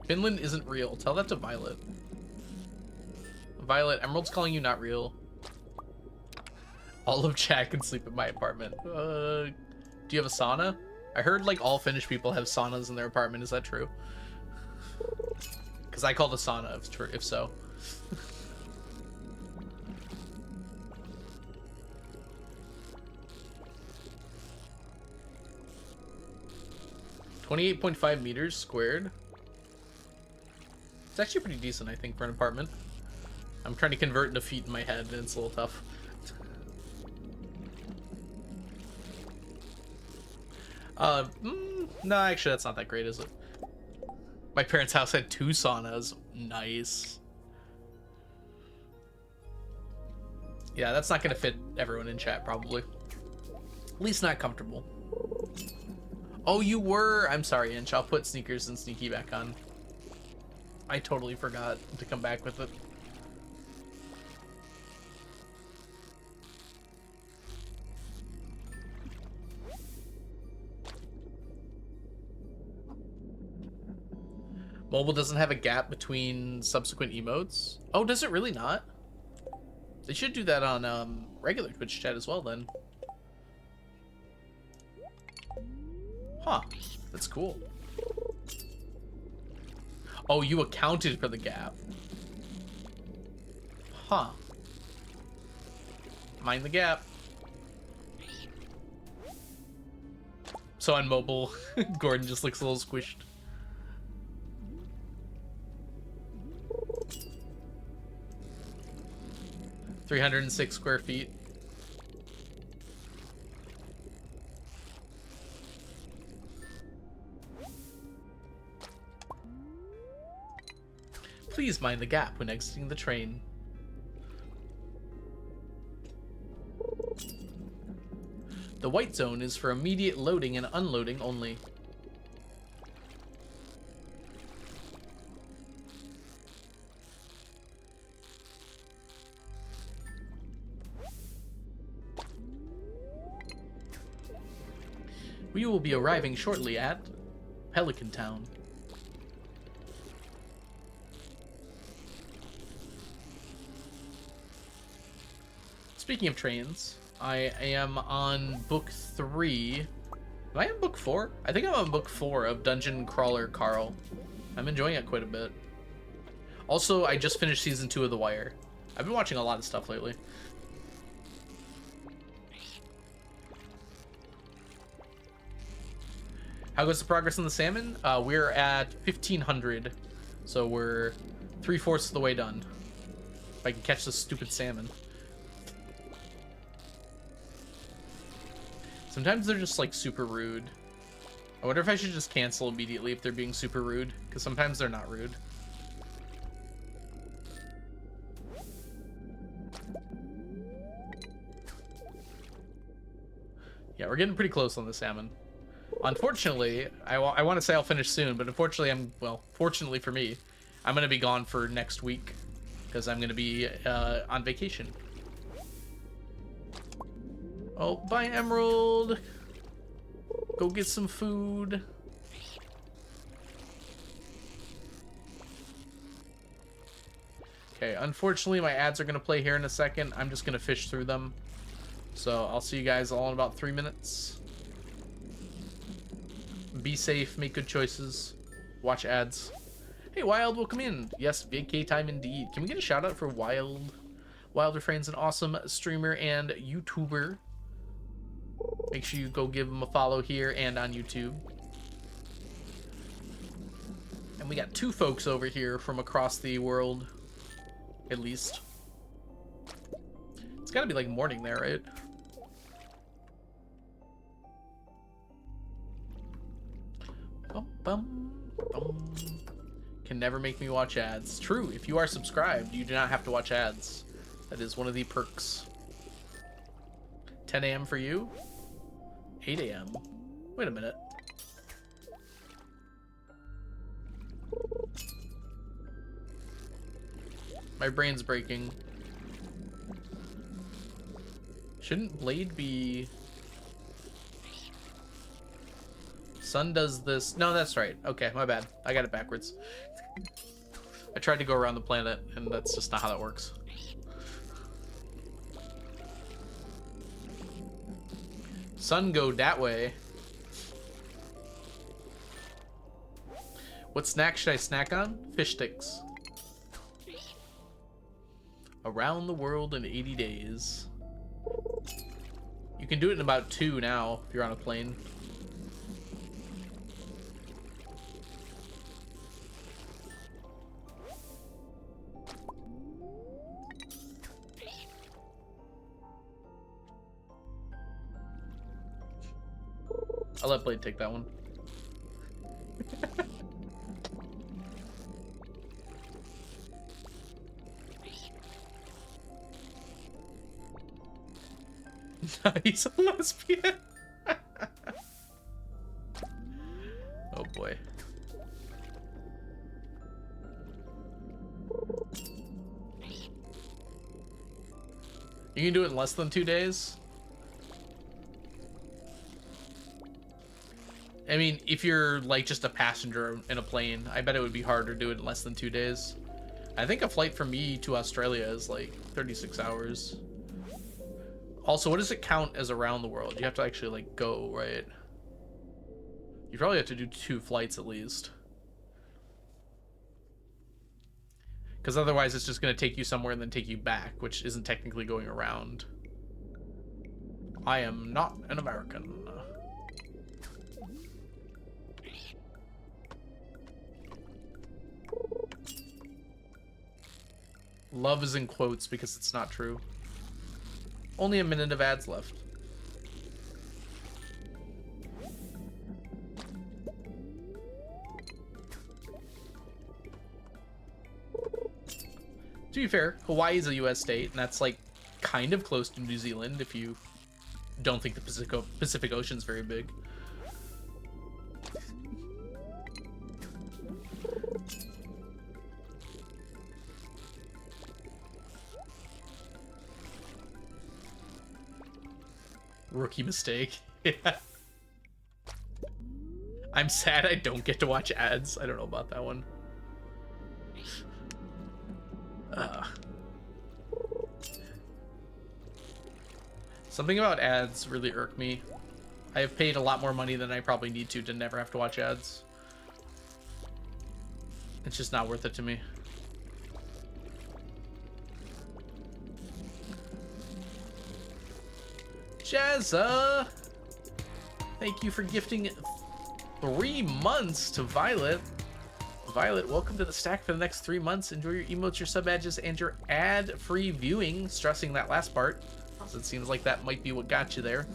Finland isn't real. Tell that to Violet. Violet, Emerald's calling you not real. All of chat can sleep in my apartment. Do you have a sauna? I heard like all Finnish people have saunas in their apartment. Is that true? Because I call the sauna if so. $28.5 meters squared. It's actually pretty decent, I think, for an apartment. I'm trying to convert into feet in my head, and it's a little tough. No, actually, that's not that great, is it? My parents' house had 2 saunas. Nice. Yeah, that's not gonna fit everyone in chat, probably. At least not comfortable. Oh, you were? I'm sorry, Inch. I'll put sneakers and sneaky back on. I totally forgot to come back with it. Mobile doesn't have a gap between subsequent emotes. Oh, does it really not? They should do that on regular Twitch chat as well then. Huh, that's cool. Oh, you accounted for the gap. Huh. Mind the gap. So on mobile, Gordon just looks a little squished. $306 square feet. Please mind the gap when exiting the train. The white zone is for immediate loading and unloading only. We will be arriving shortly at Pelican Town. Speaking of trains, I am on book 3. Am I on book 4? I think I'm on book 4 of Dungeon Crawler Carl. I'm enjoying it quite a bit. Also, I just finished season 2 of The Wire. I've been watching a lot of stuff lately. How goes the progress on the salmon? We're at 1,500, so we're 3/4 of the way done. If I can catch this stupid salmon. Sometimes they're just like super rude. I wonder if I should just cancel immediately if they're being super rude, because sometimes they're not rude. Yeah, we're getting pretty close on the salmon. Unfortunately, I want to say I'll finish soon, but unfortunately fortunately for me, I'm going to be gone for next week because I'm going to be on vacation. Oh, bye, Emerald. Go get some food. Okay, unfortunately my ads are going to play here in a second. I'm just going to fish through them. So I'll see you guys all in about 3 minutes. Be safe, make good choices, watch ads. Hey Wild, welcome in. Yes, Vacay time indeed. Can we get a shout out for Wild? Wild Refrain's an awesome streamer and YouTuber. Make sure you go give him a follow here and on YouTube. And we got 2 folks over here from across the world, at least. It's gotta be like morning there, right? Bum, bum, bum. Can never make me watch ads. True, if you are subscribed, you do not have to watch ads. That is one of the perks. 10 a.m. for you? 8 a.m. Wait a minute. My brain's breaking. Shouldn't Blade be... Sun does this... No, that's right. Okay, my bad. I got it backwards. I tried to go around the planet, and that's just not how that works. Sun go that way. What snack should I snack on? Fish sticks. Around the world in 80 days. You can do it in about 2 now if you're on a plane. I'll let Blade take that one. He's a lesbian. Oh boy. You can do it in less than 2 days? I mean, if you're like just a passenger in a plane, I bet it would be hard to do it in less than 2 days. I think a flight from me to Australia is like 36 hours. Also, what does it count as around the world? You have to actually like go, right? You probably have to do 2 flights at least. Because otherwise it's just going to take you somewhere and then take you back, which isn't technically going around. I am not an American. Love is in quotes because it's not true. Only a minute of ads left. To be fair, Hawaii is a US state, and that's like kind of close to New Zealand if you don't think the Pacific Ocean's very big. Rookie mistake. Yeah. I'm sad I don't get to watch ads. I don't know about that one. Something about ads really irk me. I have paid a lot more money than I probably need to never have to watch ads. It's just not worth it to me. Jazza! Thank you for gifting 3 months to Violet. Violet, welcome to the stack for the next 3 months. Enjoy your emotes, your sub badges, and your ad-free viewing. Stressing that last part, so it seems like that might be what got you there.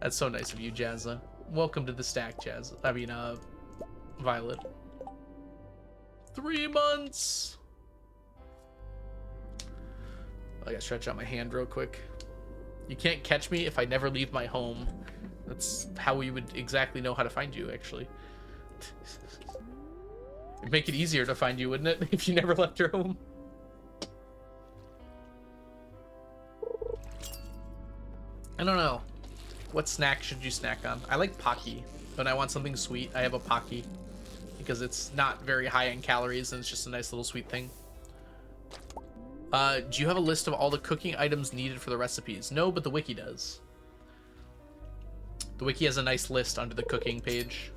That's so nice of you, Jazza. Welcome to the stack, Jazza. I mean, Violet. 3 months! I gotta stretch out my hand real quick. You can't catch me if I never leave my home. That's how we would exactly know how to find you, actually. It'd make it easier to find you, wouldn't it? If you never left your home. I don't know. What snack should you snack on? I like Pocky. When I want something sweet, I have a Pocky. Because it's not very high in calories and it's just a nice little sweet thing. Do you have a list of all the cooking items needed for the recipes? No, but the wiki does. The wiki has a nice list under the cooking page.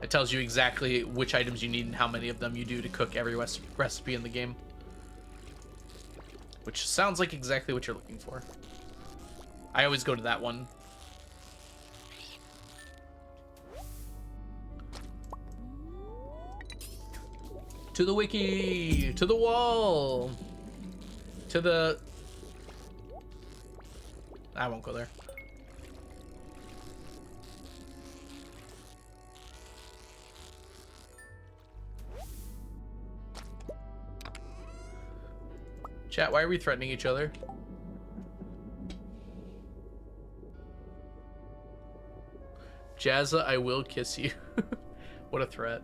It tells you exactly which items you need and how many of them you do to cook every recipe in the game. Which sounds like exactly what you're looking for. I always go to that one. To the wiki! To the wall! To the... I won't go there. Chat, why are we threatening each other? Jazza, I will kiss you. What a threat.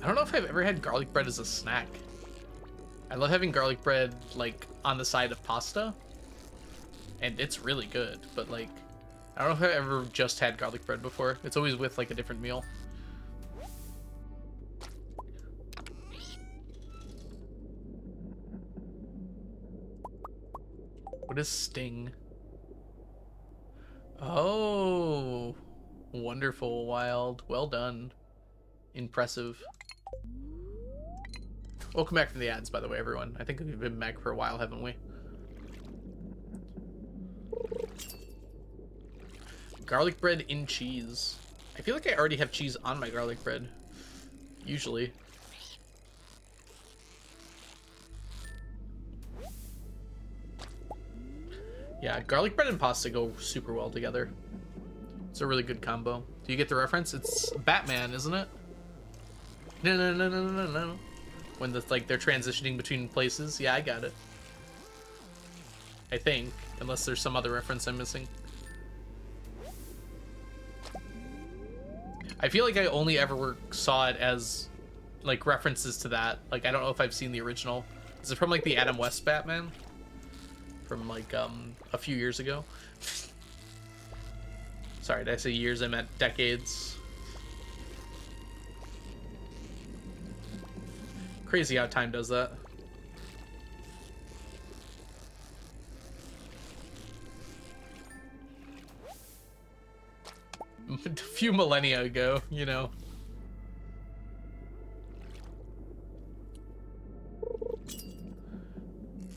I don't know if I've ever had garlic bread as a snack. I love having garlic bread, like, on the side of pasta. And it's really good, but, like, I don't know if I've ever just had garlic bread before. It's always with, like, a different meal. What is Sting? Oh, wonderful, Wild. Well done. Impressive. Welcome back from the ads, by the way, everyone. I think we've been back for a while, haven't we? Garlic bread in cheese. I feel like I already have cheese on my garlic bread. Usually. Yeah, garlic bread and pasta go super well together. It's a really good combo. Do you get the reference? It's Batman, isn't it? No, no, no, no, no, no. When the, like, they're transitioning between places. Yeah, I got it. I think. Unless there's some other reference I'm missing. I feel like I only ever saw it as, like, references to that. Like, I don't know if I've seen the original. Is it from, like, the Adam West Batman? From, like, a few years ago? Sorry, did I say years? I meant decades. Crazy how time does that. A few millennia ago, you know.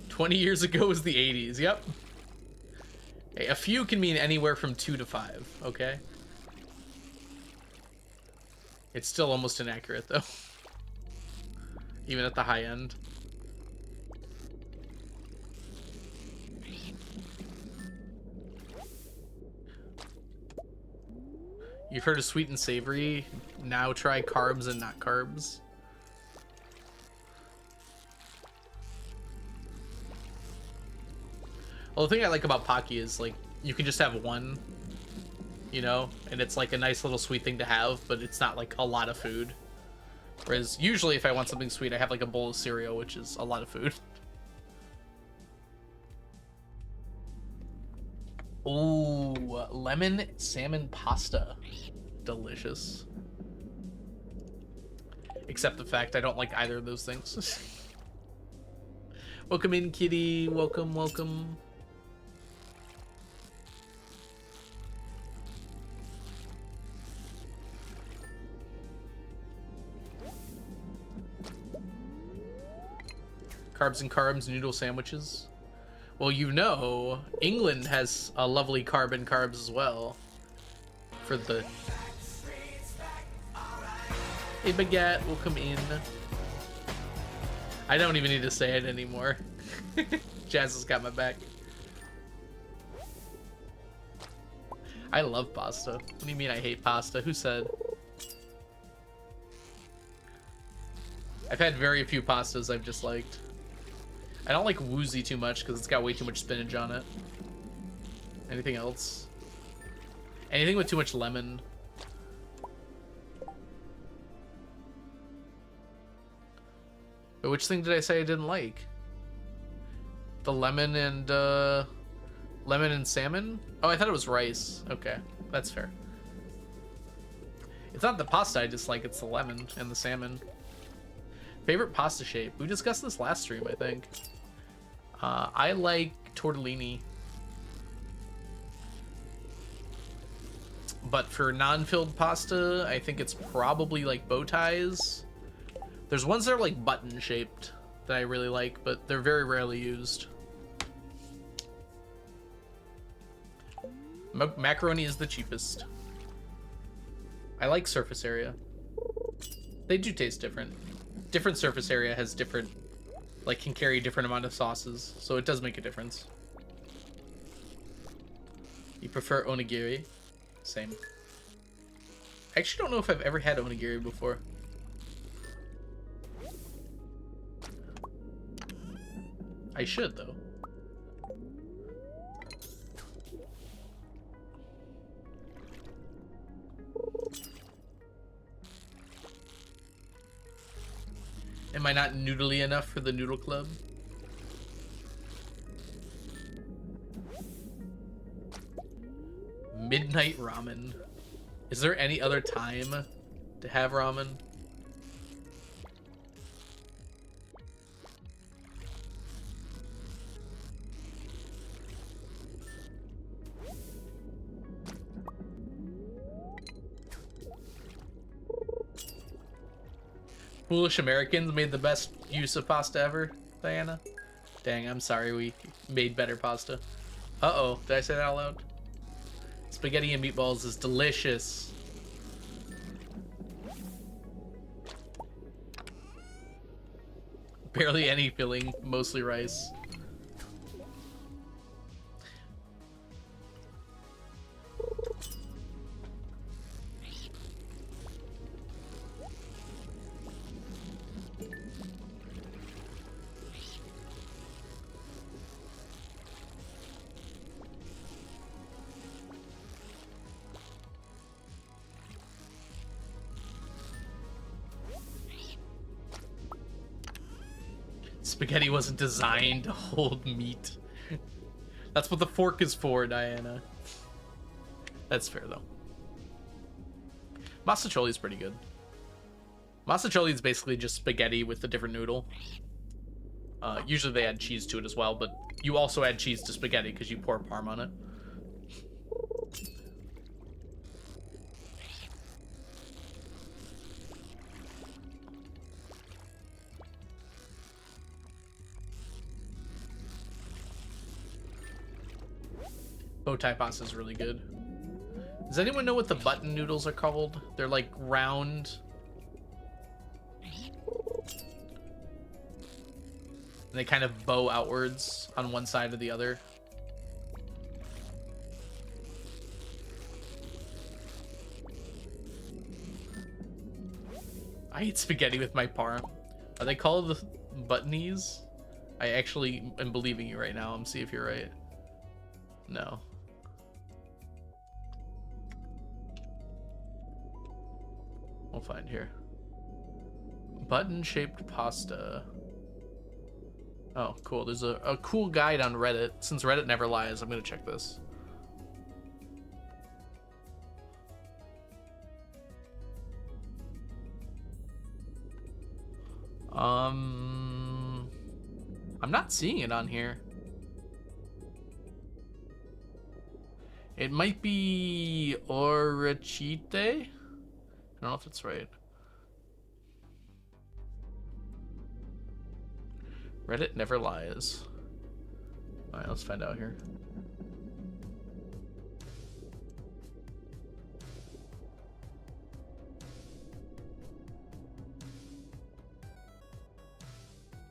"20 years ago was the 80s. Yep. Hey, a few can mean anywhere from 2 to 5, okay? It's still almost inaccurate, though. Even at the high end. You've heard of sweet and savory. Now try carbs and not carbs. Well, the thing I like about Pocky is, like, you can just have one, you know, and it's like a nice little sweet thing to have, but it's not like a lot of food. Whereas usually if I want something sweet, I have like a bowl of cereal, which is a lot of food. Ooh, lemon salmon pasta. Delicious. Except the fact I don't like either of those things. Welcome in, kitty. Welcome, welcome. Carbs and carbs, noodle sandwiches. Well, you know, England has a lovely carb and carbs as well. For the... Hey, baguette, welcome in. I don't even need to say it anymore. Jazz has got my back. I love pasta. What do you mean I hate pasta? Who said? I've had very few pastas I've disliked. I don't like woozy too much because it's got way too much spinach on it. Anything else? Anything with too much lemon. But which thing did I say I didn't like? The lemon and salmon? Oh, I thought it was rice. Okay, that's fair. It's not the pasta I dislike, it's the lemon and the salmon. Favorite pasta shape? We discussed this last stream, I think. I like tortellini. But for non-filled pasta, I think it's probably like bow ties. There's ones that are like button shaped that I really like, but they're very rarely used. Macaroni is the cheapest. I like surface area. They do taste different. Different surface area has different, like, can carry a different amount of sauces, so it does make a difference. You prefer onigiri? Same. I actually don't know if I've ever had onigiri before. I should, though. Am I not noodly enough for the noodle club? Midnight ramen. Is there any other time to have ramen? Foolish Americans made the best use of pasta ever, Diana. Dang, I'm sorry we made better pasta. Uh-oh, did I say that out loud? Spaghetti and meatballs is delicious. Barely any filling, mostly rice. Spaghetti wasn't designed to hold meat. That's what the fork is for, Diana. That's fair, though. Masticholi is pretty good. Masticholi is basically just spaghetti with a different noodle. Usually they add cheese to it as well, but you also add cheese to spaghetti because you pour parm on it. Bow tie pasta is really good. Does anyone know what the button noodles are called? They're like round. And they kind of bow outwards on one side or the other. I eat spaghetti with my parm. Are they called buttonies? I actually am believing you right now. I'm see if you're right. No. We'll find here. Button-shaped pasta. Oh, cool. There's a cool guide on Reddit. Since Reddit never lies, I'm gonna check this. I'm not seeing it on here. It might be Orachite? I don't know if it's right. Reddit never lies. Alright, let's find out here.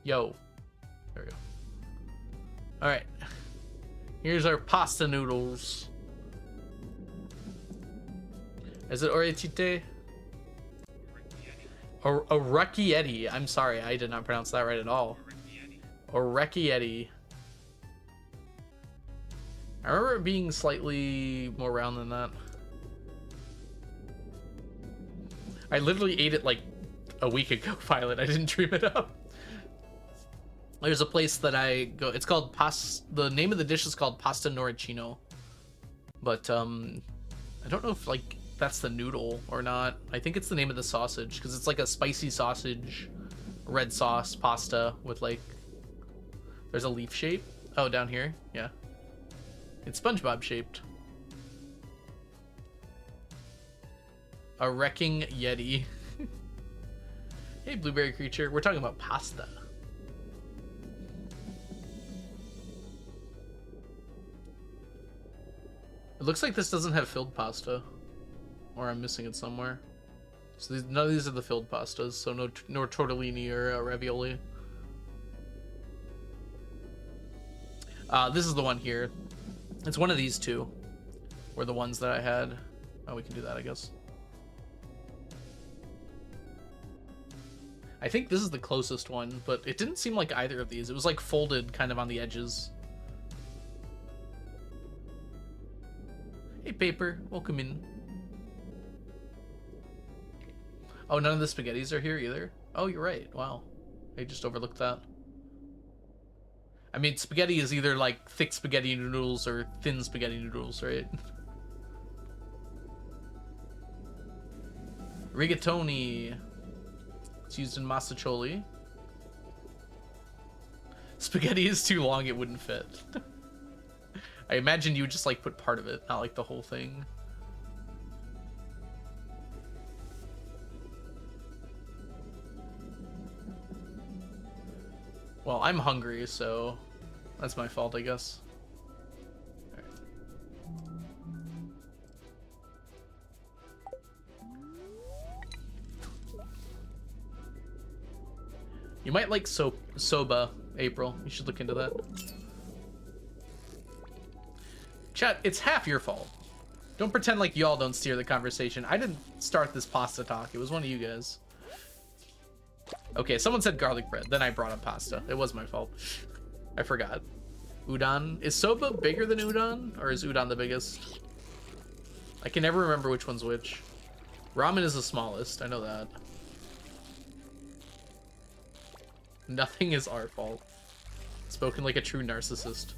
Yo. There we go. Alright. Here's our pasta noodles. Is it Orachite? Orecchietti. I'm sorry, I did not pronounce that right at all. Orecchietti. I remember it being slightly more round than that. I literally ate it like a week ago, Violet. I didn't dream it up. There's a place that I go. It's called The name of the dish is called pasta noricino, but I don't know if like that's the noodle or not. I think it's the name of the sausage because it's like a spicy sausage, red sauce pasta with like. There's a leaf shape. Oh, down here, yeah. It's SpongeBob shaped. A wrecking Yeti. Hey, blueberry creature. We're talking about pasta. It looks like this doesn't have filled pasta, or I'm missing it somewhere. So none of these are the filled pastas. So no tortellini or ravioli. This is the one here. It's one of these two. Were the ones that I had. Oh, we can do that, I guess. I think this is the closest one, but it didn't seem like either of these. It was like folded kind of on the edges. Hey, Paper. Welcome in. Oh, none of the spaghettis are here either? Oh, you're right. Wow. I just overlooked that. I mean, spaghetti is either like thick spaghetti noodles or thin spaghetti noodles, right? Rigatoni. It's used in massacholi. Spaghetti is too long, it wouldn't fit. I imagine you would just like put part of it, not like the whole thing. Well, I'm hungry, so that's my fault, I guess. Right. You might like soba, April. You should look into that. Chat, it's half your fault. Don't pretend like y'all don't steer the conversation. I didn't start this pasta talk. It was one of you guys. Okay, someone said garlic bread. Then I brought up pasta. It was my fault. I forgot. Udon. Is soba bigger than udon? Or is udon the biggest? I can never remember which one's which. Ramen is the smallest. I know that. Nothing is our fault. Spoken like a true narcissist.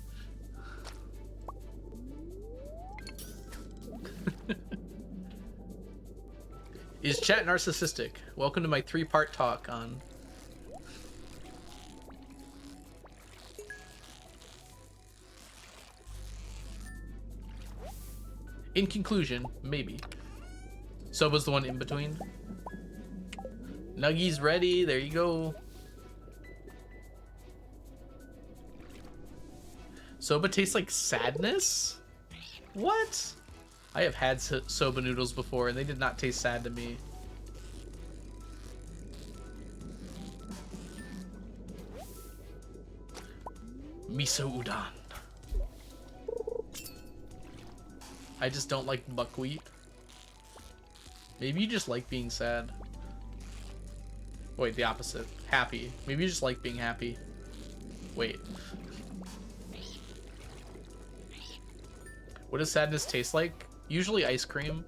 Is chat narcissistic? Welcome to my 3-part talk on... In conclusion, maybe. Soba's the one in between. Nuggies ready, there you go. Soba tastes like sadness? What? I have had soba noodles before, and they did not taste sad to me. Miso udon. I just don't like buckwheat. Maybe you just like being sad. Wait, the opposite. Happy. Maybe you just like being happy. Wait. What does sadness taste like? Usually ice cream.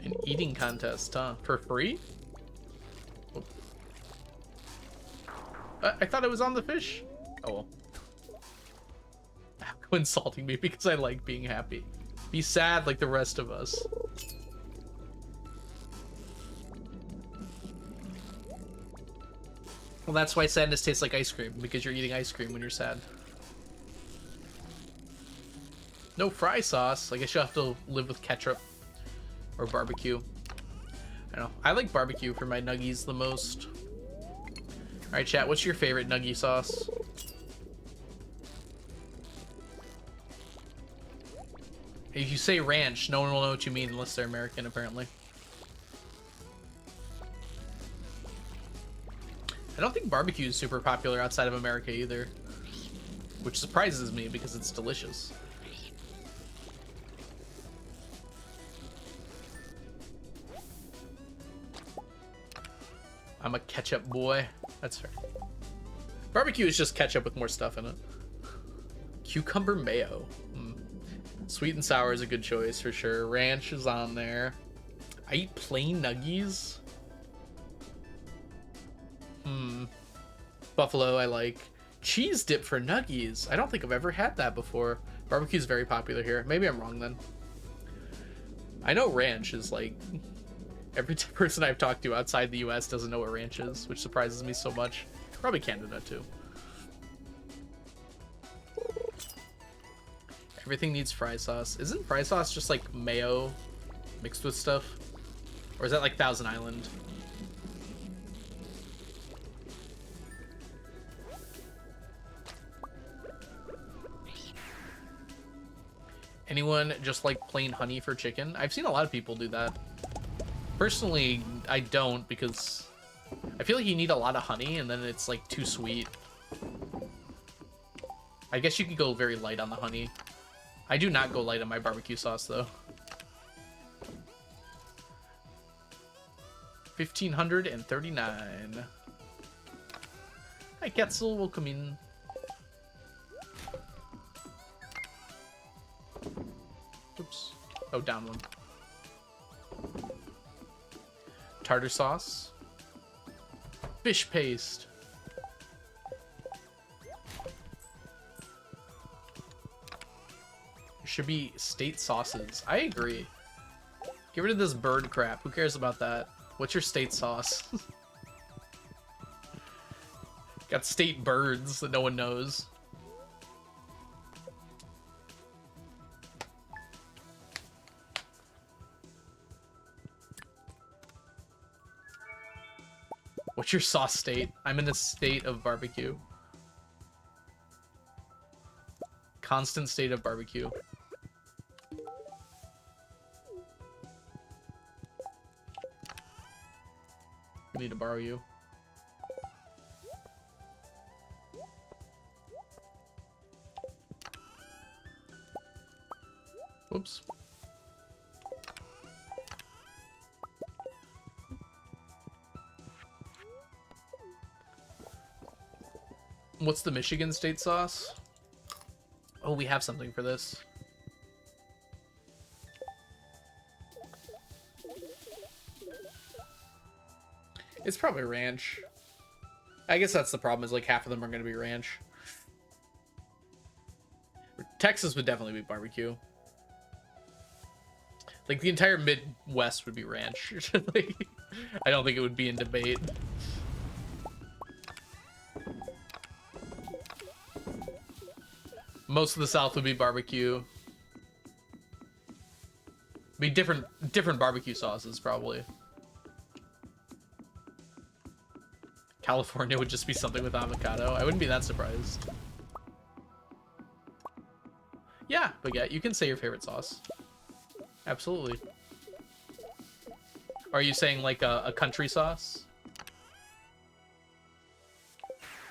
An eating contest, huh? For free? I thought it was on the fish. Oh well. Go insulting me because I like being happy. Be sad like the rest of us. Well, that's why sadness tastes like ice cream, because you're eating ice cream when you're sad. No fry sauce. I guess you'll have to live with ketchup or barbecue. I don't know. I like barbecue for my nuggies the most. Alright, chat, what's your favorite nuggie sauce? If you say ranch, no one will know what you mean unless they're American, apparently. I don't think barbecue is super popular outside of America either, which surprises me because it's delicious. I'm a ketchup boy. That's fair. Barbecue is just ketchup with more stuff in it. Cucumber mayo. Mm. Sweet and sour is a good choice for sure. Ranch is on there. I eat plain nuggies. Buffalo I like. Cheese dip for nuggies. I don't think I've ever had that before. Barbecue's very popular here. Maybe I'm wrong then. I know ranch is like... Every person I've talked to outside the US doesn't know what ranch is, which surprises me so much. Probably Canada too. Everything needs fry sauce. Isn't fry sauce just like mayo mixed with stuff? Or is that like Thousand Island? Anyone just like plain honey for chicken? I've seen a lot of people do that. Personally, I don't, because I feel like you need a lot of honey and then it's like too sweet. I guess you could go very light on the honey. I do not go light on my barbecue sauce though. 1539. Hi Quetzal, welcome in. Oops. Oh, down one. Tartar sauce. Fish paste. There should be state sauces. I agree. Get rid of this bird crap. Who cares about that? What's your state sauce? Got state birds that no one knows. What's your sauce state? I'm in a state of barbecue. Constant state of barbecue. I need to borrow you. Whoops. What's the Michigan state sauce? Oh, we have something for this. It's probably ranch. I guess that's the problem, is like half of them are going to be ranch. Texas would definitely be barbecue. Like the entire Midwest would be ranch. Like, I don't think it would be in debate. Most of the South would be barbecue. Be different barbecue sauces probably. California would just be something with avocado. I wouldn't be that surprised. Yeah, Baguette, you can say your favorite sauce. Absolutely. Are you saying like a country sauce?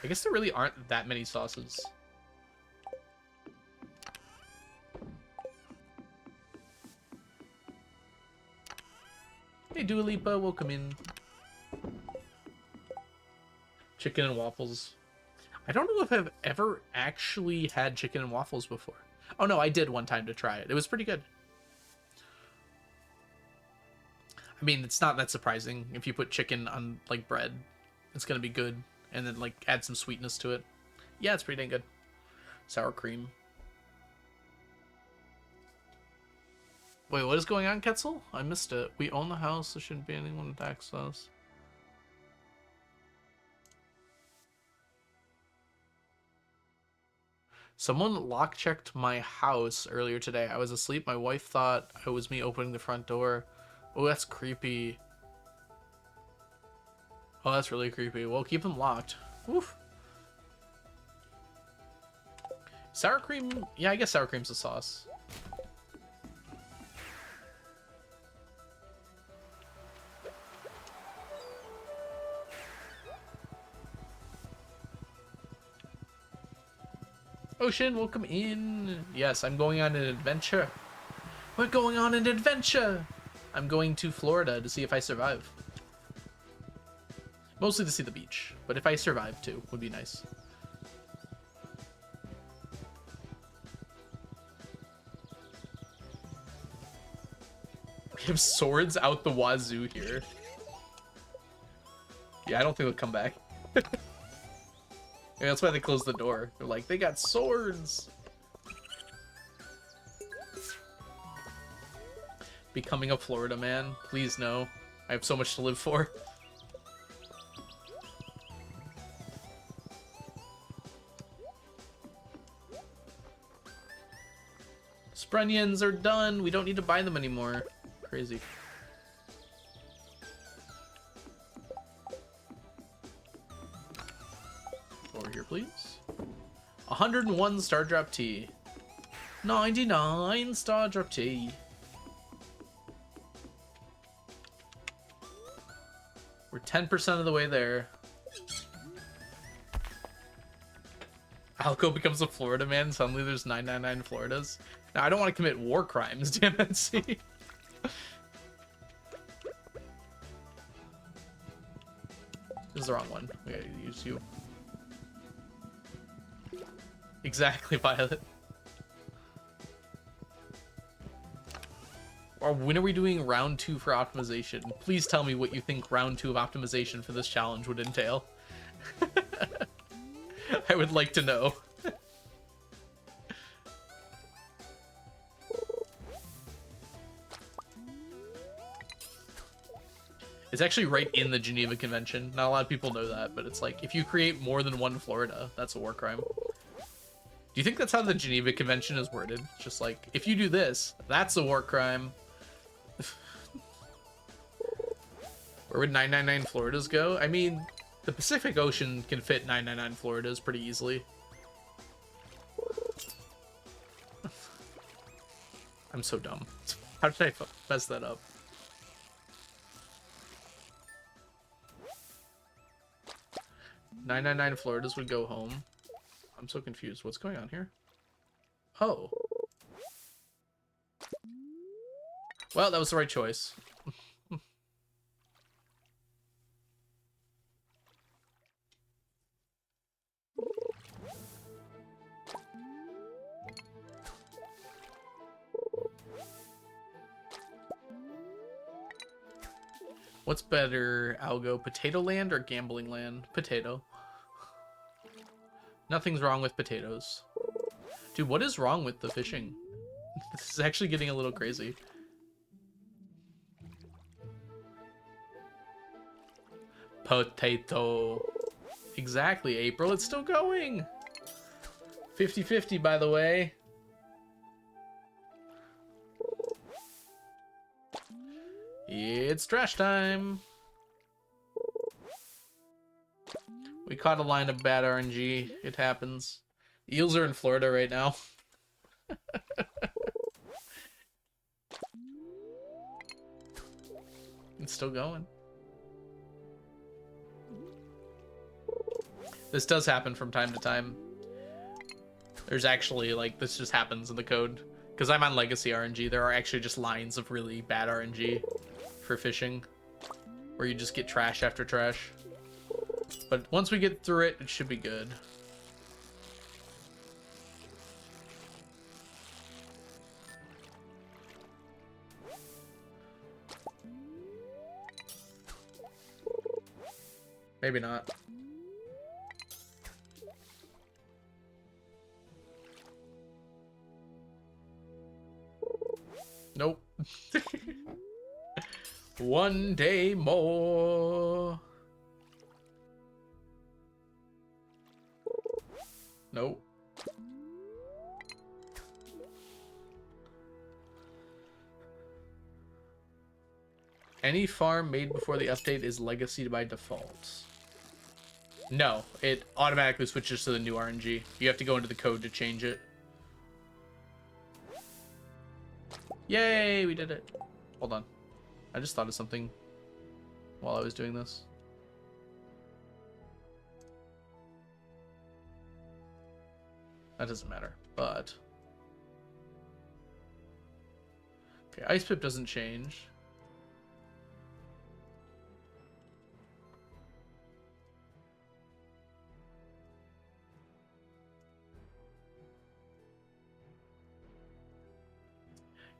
I guess there really aren't that many sauces. Hey, Dua Lipa, welcome in. Chicken and waffles. I don't know if I've ever actually had chicken and waffles before. Oh no, I did one time to try it. It was pretty good. I mean, it's not that surprising. If you put chicken on like bread, it's gonna be good. And then like add some sweetness to it. Yeah, it's pretty dang good. Sour cream. Wait, what is going on, Quetzal? I missed it. We own the house. There shouldn't be anyone to tax us. Someone lock-checked my house earlier today. I was asleep. My wife thought it was me opening the front door. Oh, that's creepy. Oh, that's really creepy. Well, keep them locked. Woof. Sour cream? Yeah, I guess sour cream's a sauce. Ocean, welcome in. Yes, I'm going on an adventure. We're going on an adventure. I'm going to Florida to see if I survive. Mostly to see the beach, but if I survive too, would be nice. We have swords out the wazoo here. Yeah, I don't think they'll come back. Yeah, that's why they closed the door. They're like, they got swords. Becoming a Florida man? Please no. I have so much to live for. Sprunions are done. We don't need to buy them anymore. Crazy. Over here, please. 101 star drop tea. 99 star drop tea. We're 10% of the way there. Alco becomes a Florida man. Suddenly there's 999 Floridas. Now, I don't want to commit war crimes, damn it, see? This is the wrong one. We gotta use you. Exactly, Violet. Or when are we doing round 2 for optimization? Please tell me what you think round 2 of optimization for this challenge would entail. I would like to know. It's actually right in the Geneva Convention. Not a lot of people know that, but it's like, if you create more than one Florida, that's a war crime. Do you think that's how the Geneva Convention is worded? It's just like, if you do this, that's a war crime. Where would 999 Floridas go? I mean, the Pacific Ocean can fit 999 Floridas pretty easily. I'm so dumb. How did I mess that up? $999 Floridas would go home. I'm so confused. What's going on here? Oh. Well, that was the right choice. What's better, Algo? Potato land or gambling land? Potato. Nothing's wrong with potatoes. Dude, what is wrong with the fishing? This is actually getting a little crazy. Potato. Exactly, April. It's still going. 50-50, by the way. It's trash time. We caught a line of bad RNG. It happens. Eels are in Florida right now. It's still going. This does happen from time to time. There's actually, like, this just happens in the code. Because I'm on Legacy RNG, there are actually just lines of really bad RNG for fishing. Where you just get trash after trash. But once we get through it, it should be good. Maybe not. Nope. One day more. Nope. Any farm made before the update is legacy by default. No, it automatically switches to the new RNG. You have to go into the code to change it. Yay, we did it. Hold on. I just thought of something while I was doing this. That doesn't matter, but... Okay, Ice Pip doesn't change.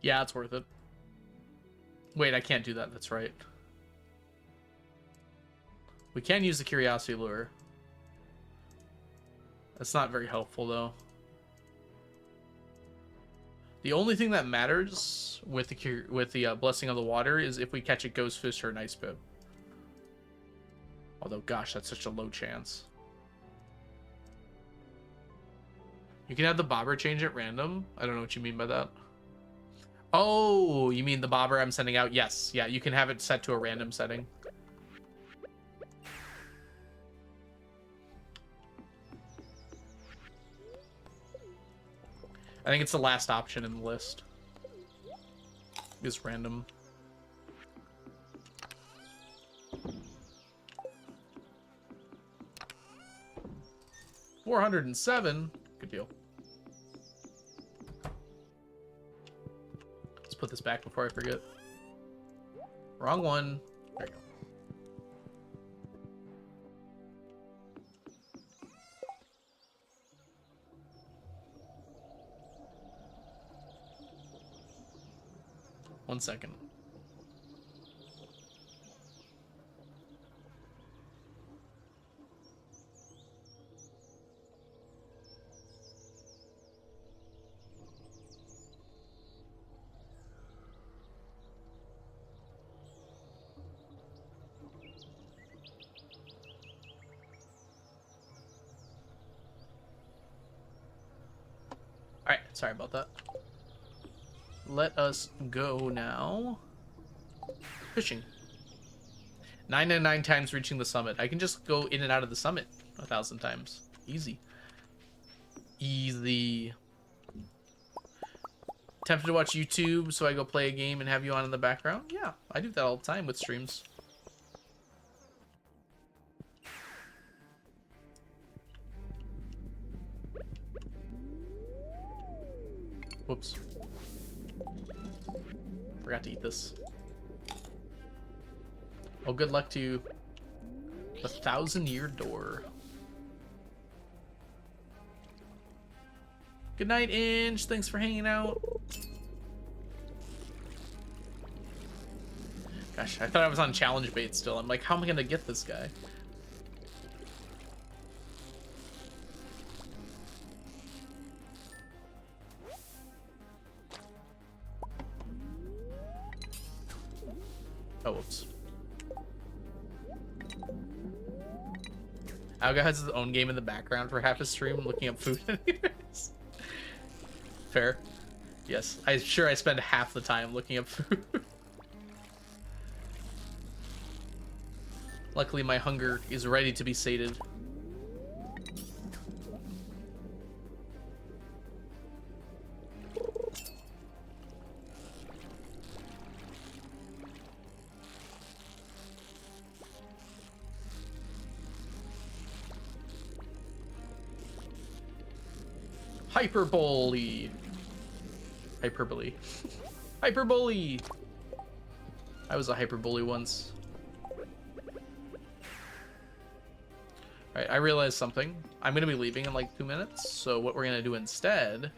Yeah, it's worth it. Wait, I can't do that. That's right. We can use the curiosity lure. That's not very helpful, though. The only thing that matters with the blessing of the water is if we catch a ghost fish or an ice pip. Although, gosh, that's such a low chance. You can have the bobber change at random. I don't know what you mean by that. Oh, you mean the bobber I'm sending out? Yes. Yeah, you can have it set to a random setting. I think it's the last option in the list. Is random. $407. Good deal. Let's put this back before I forget. Wrong one. There you go. One second. Alright, sorry about that. Let us go now. Fishing. 999 times reaching the summit. I can just go in and out of the summit 1,000 times. Easy. Easy. Tempted to watch YouTube, so I go play a game and have you on in the background? Yeah, I do that all the time with streams. Whoops. Forgot to eat this. Oh, good luck to you. The 1,000-year door. Good night, Inch. Thanks for hanging out. Gosh, I thought I was on challenge bait still. I'm like, how am I gonna get this guy? Oh, whoops. Alga has his own game in the background for half his stream looking up food. Fair. Yes, I'm sure I spend half the time looking up food. Luckily, my hunger is ready to be sated. Hyperbole. Hyperbole. Hyperbole. I was a hyperbole once. Alright, I realized something. I'm going to be leaving in like 2 minutes, so what we're going to do instead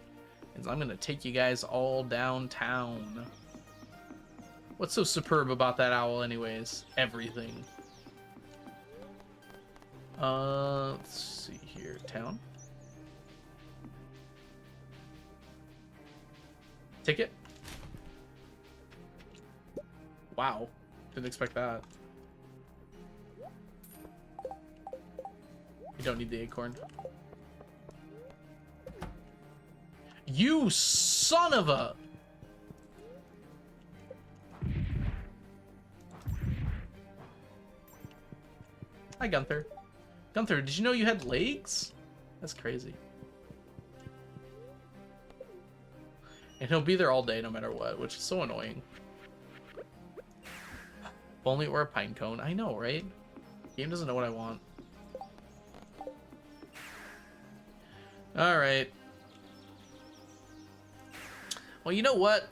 is I'm going to take you guys all downtown. What's so superb about that owl anyways? Everything. Let's see here. Town. Ticket? Wow. Didn't expect that. You don't need the acorn. You son of a... Hi, Gunther. Gunther, did you know you had legs? That's crazy. And he'll be there all day no matter what, which is so annoying. If only it were a pine cone. I know, right? Game doesn't know what I want. Alright. Well, you know what?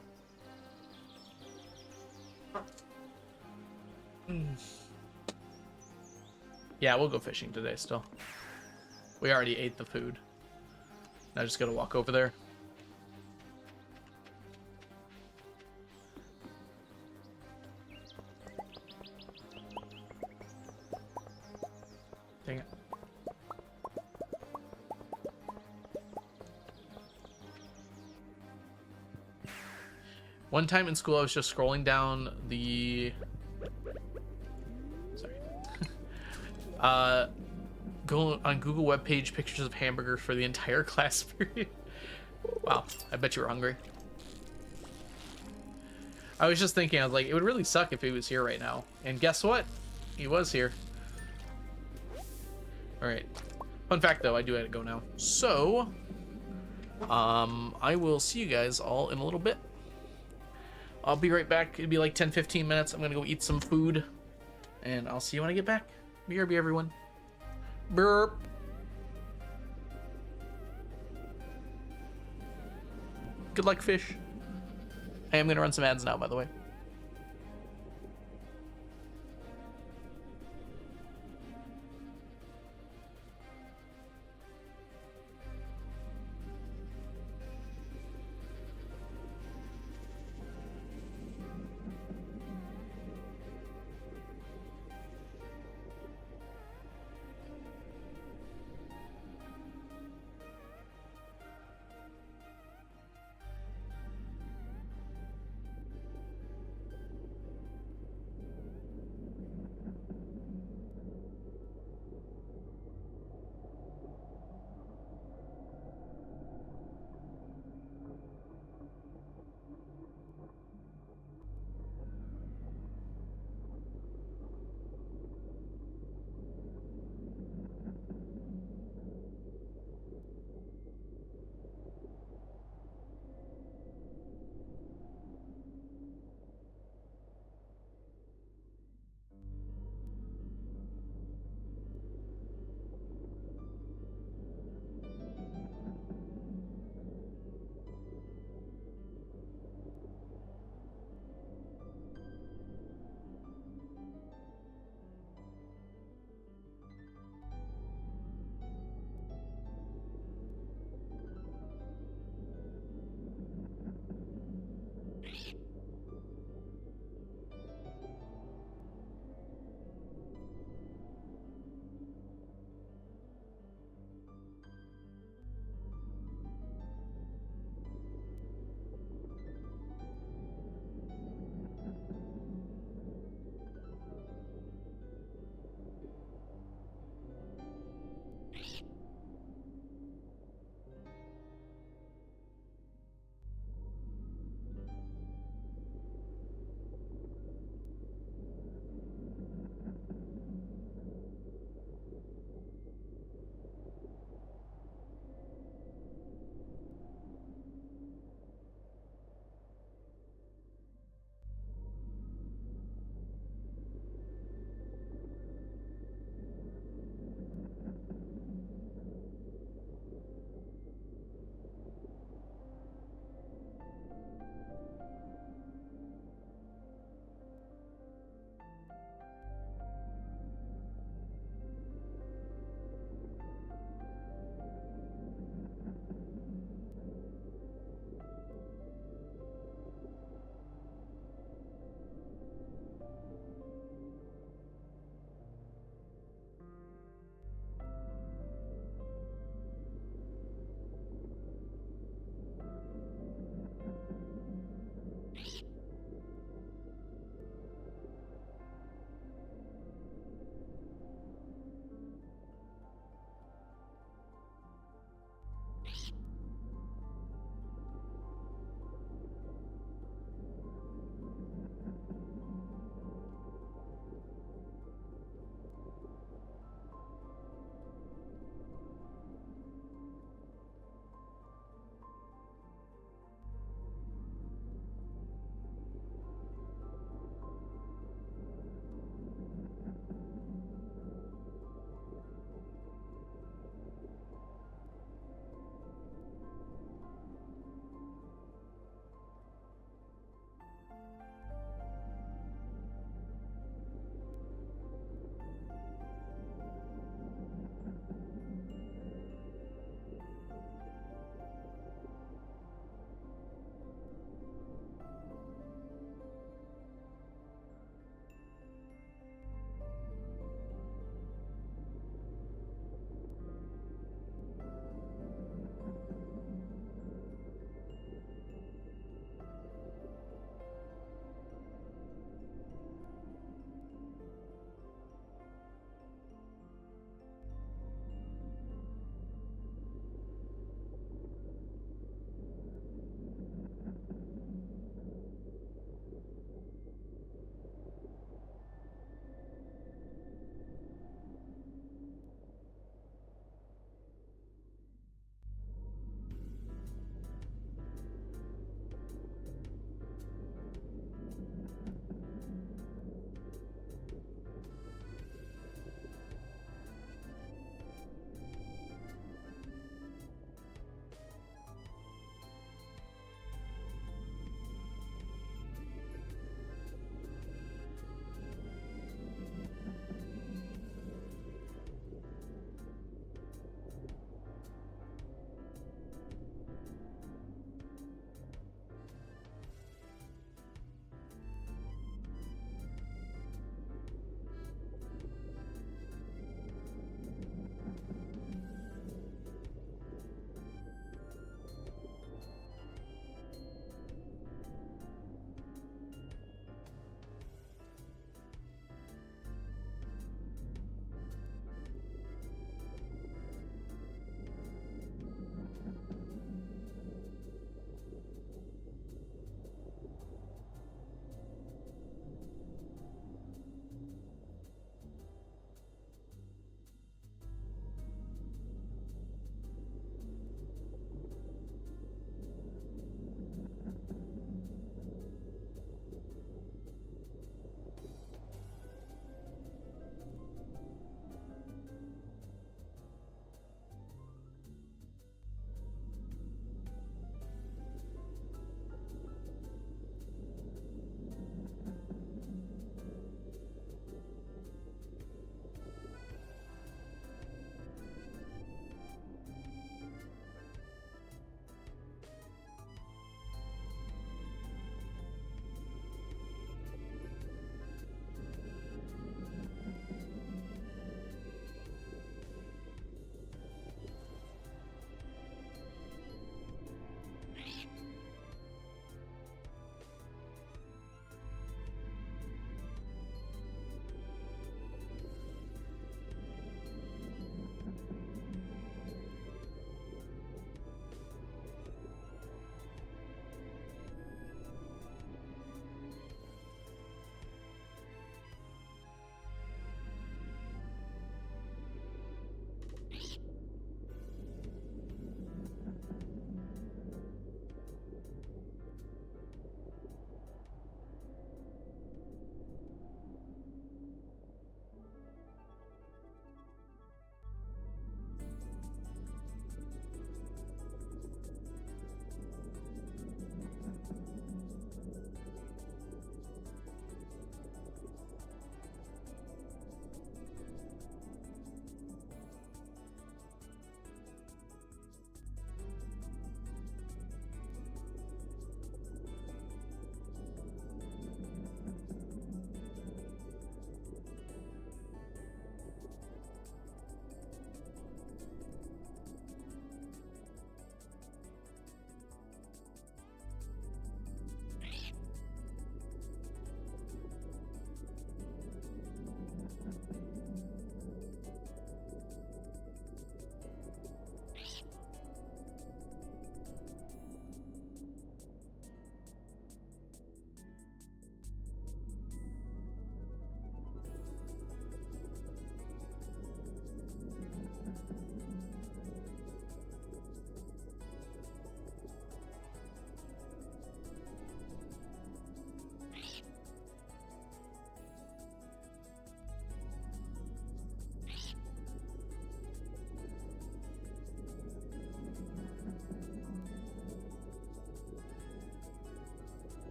Yeah, we'll go fishing today still. We already ate the food. Now I just gotta walk over there. Dang it. One time in school, I was just scrolling down the... Sorry. Go on Google webpage, pictures of hamburgers for the entire class period. Wow, I bet you were hungry. I was just thinking, I was like, it would really suck if he was here right now. And guess what? He was here. Alright. Fun fact, though, I do have to go now. So, I will see you guys all in a little bit. I'll be right back. It'll be like 10-15 minutes. I'm gonna go eat some food. And I'll see you when I get back. BRB, everyone. Burp. Good luck, fish. I am going to run some ads now, by the way.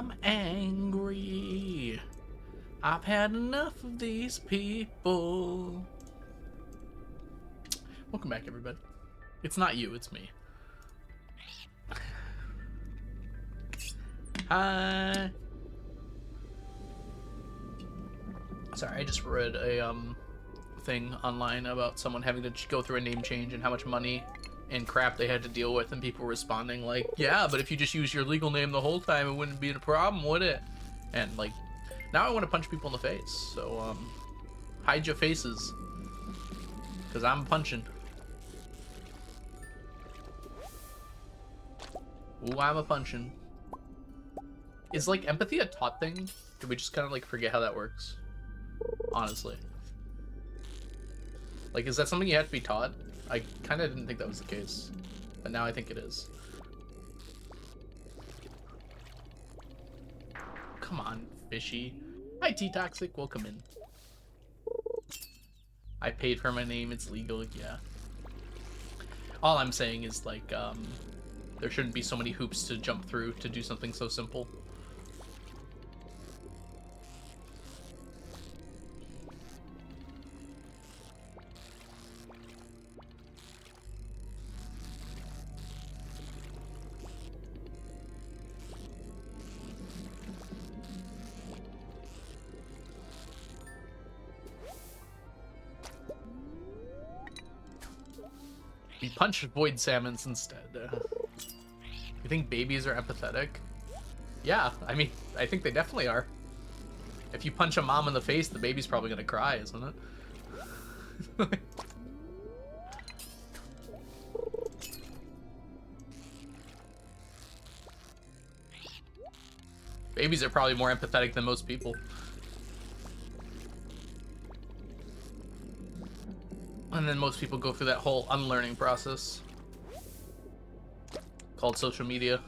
I'm angry. I've had enough of these people. Welcome back, everybody. It's not you, it's me. Hi. Sorry, I just read a thing online about someone having to go through a name change and how much money and crap they had to deal with, and people responding like, yeah, but if you just use your legal name the whole time, it wouldn't be a problem, would it? And like, now I want to punch people in the face, so hide your faces, because I'm punching. Ooh, I'm a punching. Is like empathy a taught thing? Did we just kind of like forget how that works? Honestly. Like, is that something you have to be taught? I kind of didn't think that was the case, but now I think it is. Come on, fishy. Hi, T-Toxic, welcome in. I paid for my name, it's legal, yeah. All I'm saying is, like, there shouldn't be so many hoops to jump through to do something so simple. We punch void salmons instead. You think babies are empathetic? Yeah, I mean, I think they definitely are. If you punch a mom in the face, the baby's probably gonna cry, isn't it? Babies are probably more empathetic than most people. And then most people go through that whole unlearning process called social media.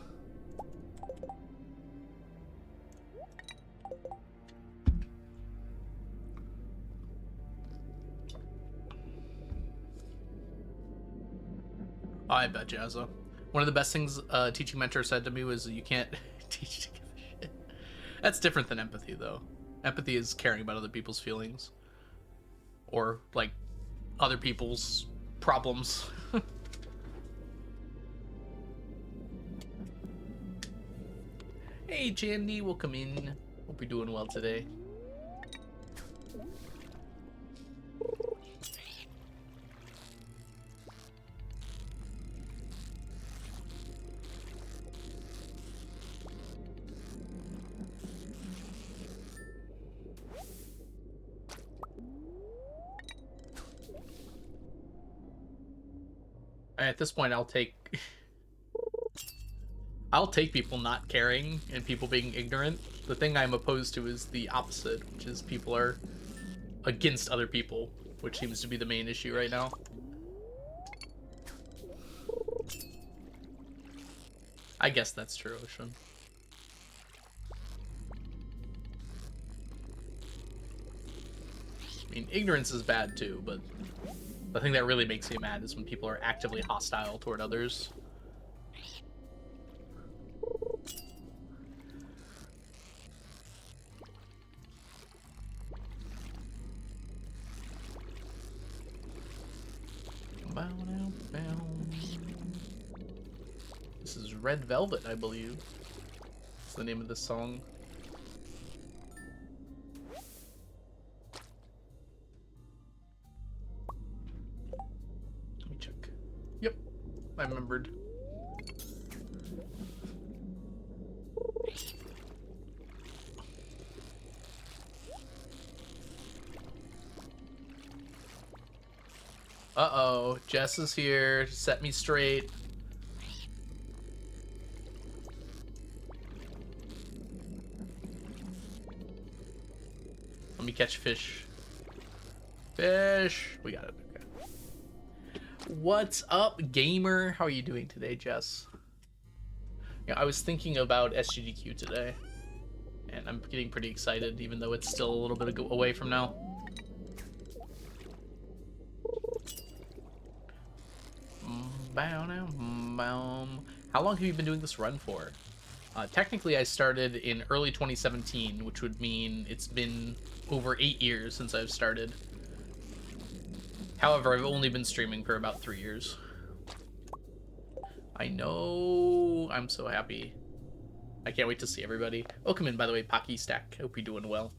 Oh, I bet Jazza. One of the best things a teaching mentor said to me was, you can't teach to give a shit. That's different than empathy, though. Empathy is caring about other people's feelings. Or, like, other people's problems. Hey, Jandy, welcome in. Hope you're doing well today. At this point, I'll take people not caring and people being ignorant. The thing I'm opposed to is the opposite, which is people are against other people, which seems to be the main issue right now. I guess that's true, Ocean. I mean, ignorance is bad too, but the thing that really makes me mad is when people are actively hostile toward others. This is Red Velvet, I believe. That's the name of this song. Let me check. Yep, I remembered. Uh-oh, Jess is here to set me straight. Let me catch fish. Fish! We got it. Okay. What's up, gamer? How are you doing today, Jess? Yeah, I was thinking about SGDQ today, and I'm getting pretty excited, even though it's still a little bit away from now. How long have you been doing this run for? Technically, I started in early 2017, which would mean it's been over 8 years since I've started. However, I've only been streaming for about 3 years. I know. I'm so happy. I can't wait to see everybody. Welcome in, by the way, Pocky Stack. Hope you're doing well.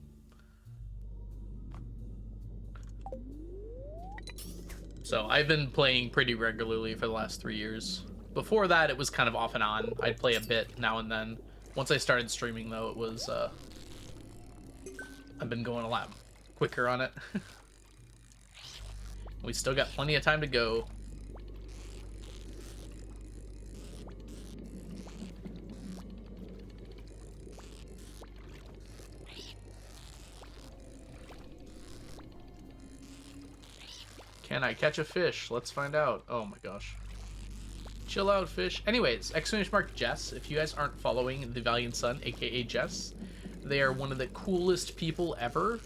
So I've been playing pretty regularly for the last 3 years. Before that, it was kind of off and on. I'd play a bit now and then. Once I started streaming, though, it was, I've been going a lot quicker on it. We still got plenty of time to go. Can I catch a fish? Let's find out. Oh my gosh. Chill out, fish. Anyways, exclamation mark Jess. If you guys aren't following the Valiant Son, aka Jess, they are one of the coolest people ever.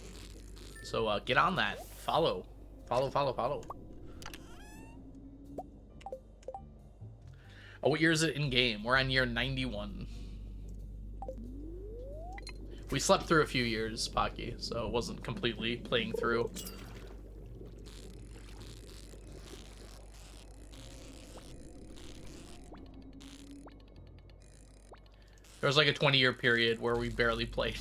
So get on that. Follow. Follow. Oh, what year is it in game? We're on year 91. We slept through a few years, Pocky, so it wasn't completely playing through. There was like a 20-year period where we barely played.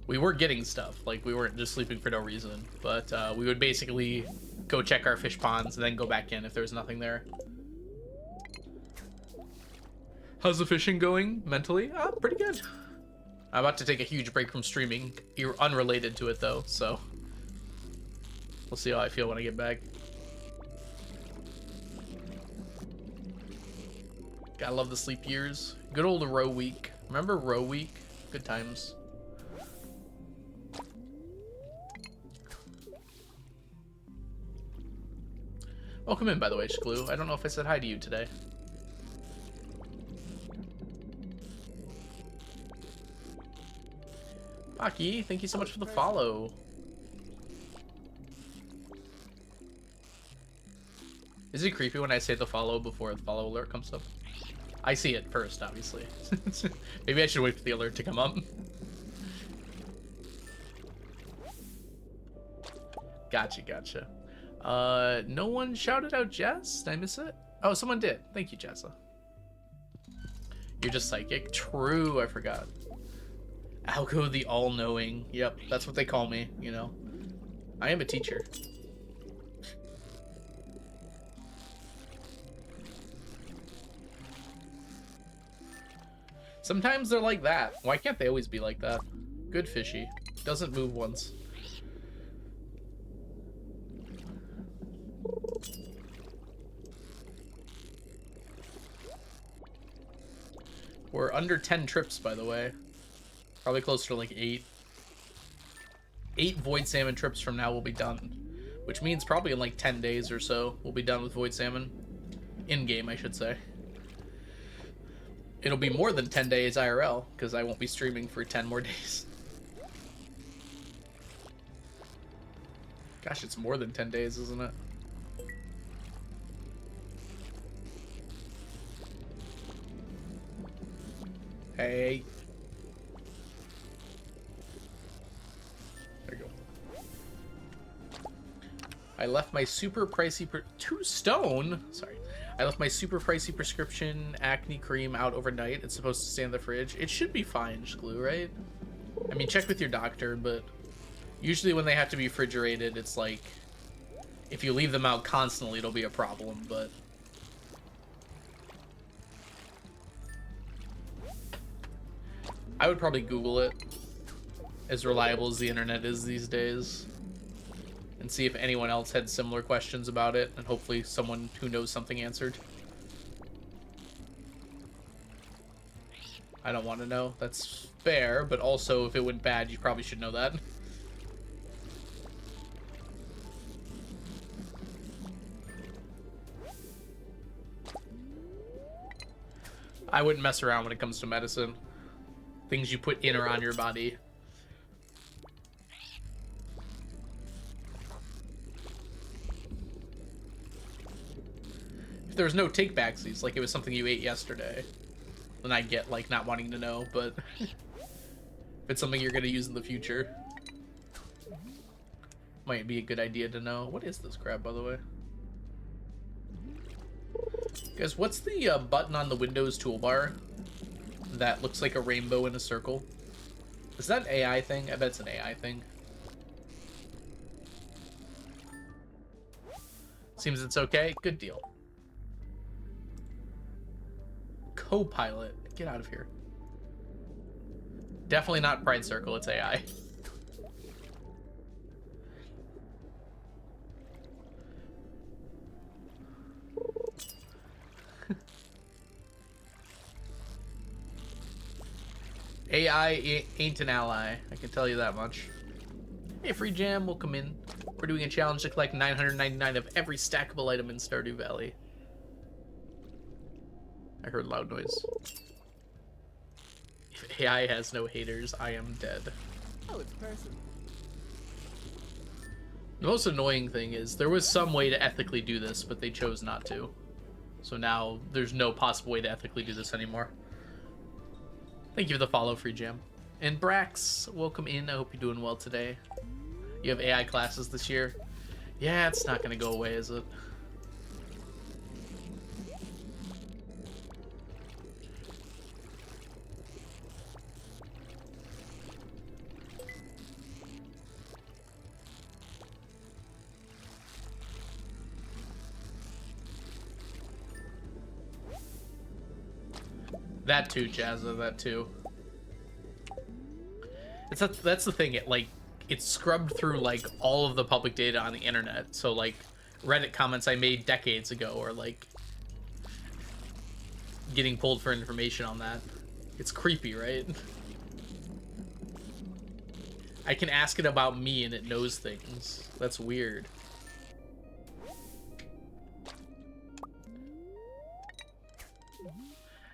We were getting stuff, like we weren't just sleeping for no reason, but we would basically go check our fish ponds and then go back in if there was nothing there. How's the fishing going mentally? Pretty good. I'm about to take a huge break from streaming. You're unrelated to it though, so we'll see how I feel when I get back. Gotta love the sleep years. Good old row week. Remember row week? Good times. Welcome in, by the way, Shglue. I don't know if I said hi to you today. Pocky, thank you so much for the follow. Is it creepy when I say the follow before the follow alert comes up? I see it first, obviously. Maybe I should wait for the alert to come up. Gotcha. No one shouted out Jess? Did I miss it? Oh, someone did. Thank you, Jessa. You're just psychic? True, I forgot. Alco the all-knowing. Yep, that's what they call me, you know. I am a teacher. Sometimes they're like that. Why can't they always be like that? Good fishy. Doesn't move once. We're under 10 trips, by the way. Probably closer to like 8. 8 void salmon trips from now will be done. Which means probably in like 10 days or so we'll be done with void salmon. In-game, I should say. It'll be more than 10 days IRL, because I won't be streaming for 10 more days. Gosh, it's more than 10 days, isn't it? Hey. There you go. I left my super pricey... 2 stone? Sorry. I left my super pricey prescription acne cream out overnight. It's supposed to stay in the fridge. It should be fine, Shglue, right? I mean, check with your doctor, but usually when they have to be refrigerated, it's like, if you leave them out constantly, it'll be a problem, but... I would probably Google it, as reliable as the internet is these days, and see if anyone else had similar questions about it, and hopefully someone who knows something answered. I don't want to know. That's fair, but also if it went bad, you probably should know that. I wouldn't mess around when it comes to medicine. Things you put in or on your body. If there was no take-backsies, like it was something you ate yesterday, then I get like not wanting to know, but if it's something you're gonna use in the future, might be a good idea to know. What is this crap, by the way? Guys, what's the button on the Windows toolbar that looks like a rainbow in a circle? Is that an AI thing? I bet it's an AI thing. Seems it's okay. Good deal. Co-pilot. Get out of here. Definitely not Pride Circle. It's AI. AI ain't an ally. I can tell you that much. Hey, Free Jam, welcome in. We're doing a challenge to collect 999 of every stackable item in Stardew Valley. I heard loud noise. If AI has no haters, I am dead. Oh, it's personal. The most annoying thing is there was some way to ethically do this, but they chose not to. So now there's no possible way to ethically do this anymore. Thank you for the follow, Free Jam. And Brax, welcome in. I hope you're doing well today. You have AI classes this year? Yeah, it's not going to go away, is it? That too, Jazza, that too. That's the thing, it's scrubbed through like all of the public data on the internet. So like Reddit comments I made decades ago are like getting pulled for information on that. It's creepy, right? I can ask it about me and it knows things. That's weird.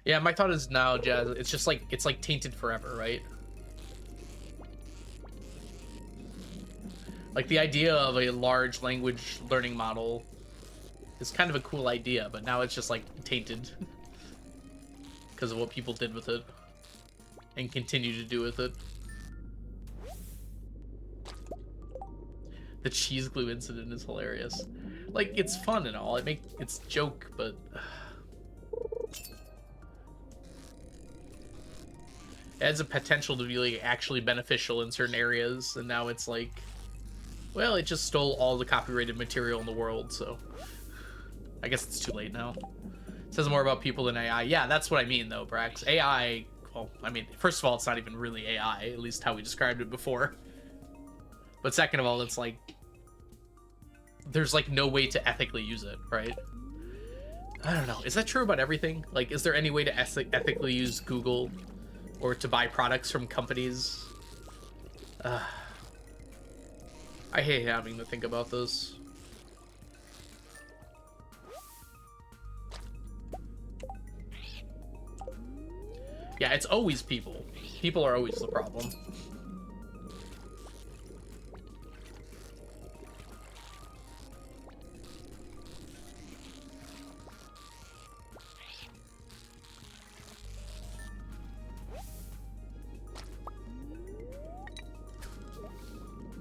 Yeah, my thought is now, Jazz, it's just like, it's like tainted forever, right? Like the idea of a large language learning model is kind of a cool idea, but now it's just like tainted because of what people did with it and continue to do with it. The cheese glue incident is hilarious. Like, it's fun and all. It's joke, but it has a potential to be like actually beneficial in certain areas, and now it's like, well, it just stole all the copyrighted material in the world, so I guess it's too late now. It says more about people than AI. Yeah, that's what I mean, though, Brax. AI, well, I mean, first of all, it's not even really AI, at least how we described it before. But second of all, it's like, there's like no way to ethically use it, right? I don't know. Is that true about everything? Like, is there any way to ethically use Google or to buy products from companies? I hate having to think about this. Yeah, it's always people. People are always the problem.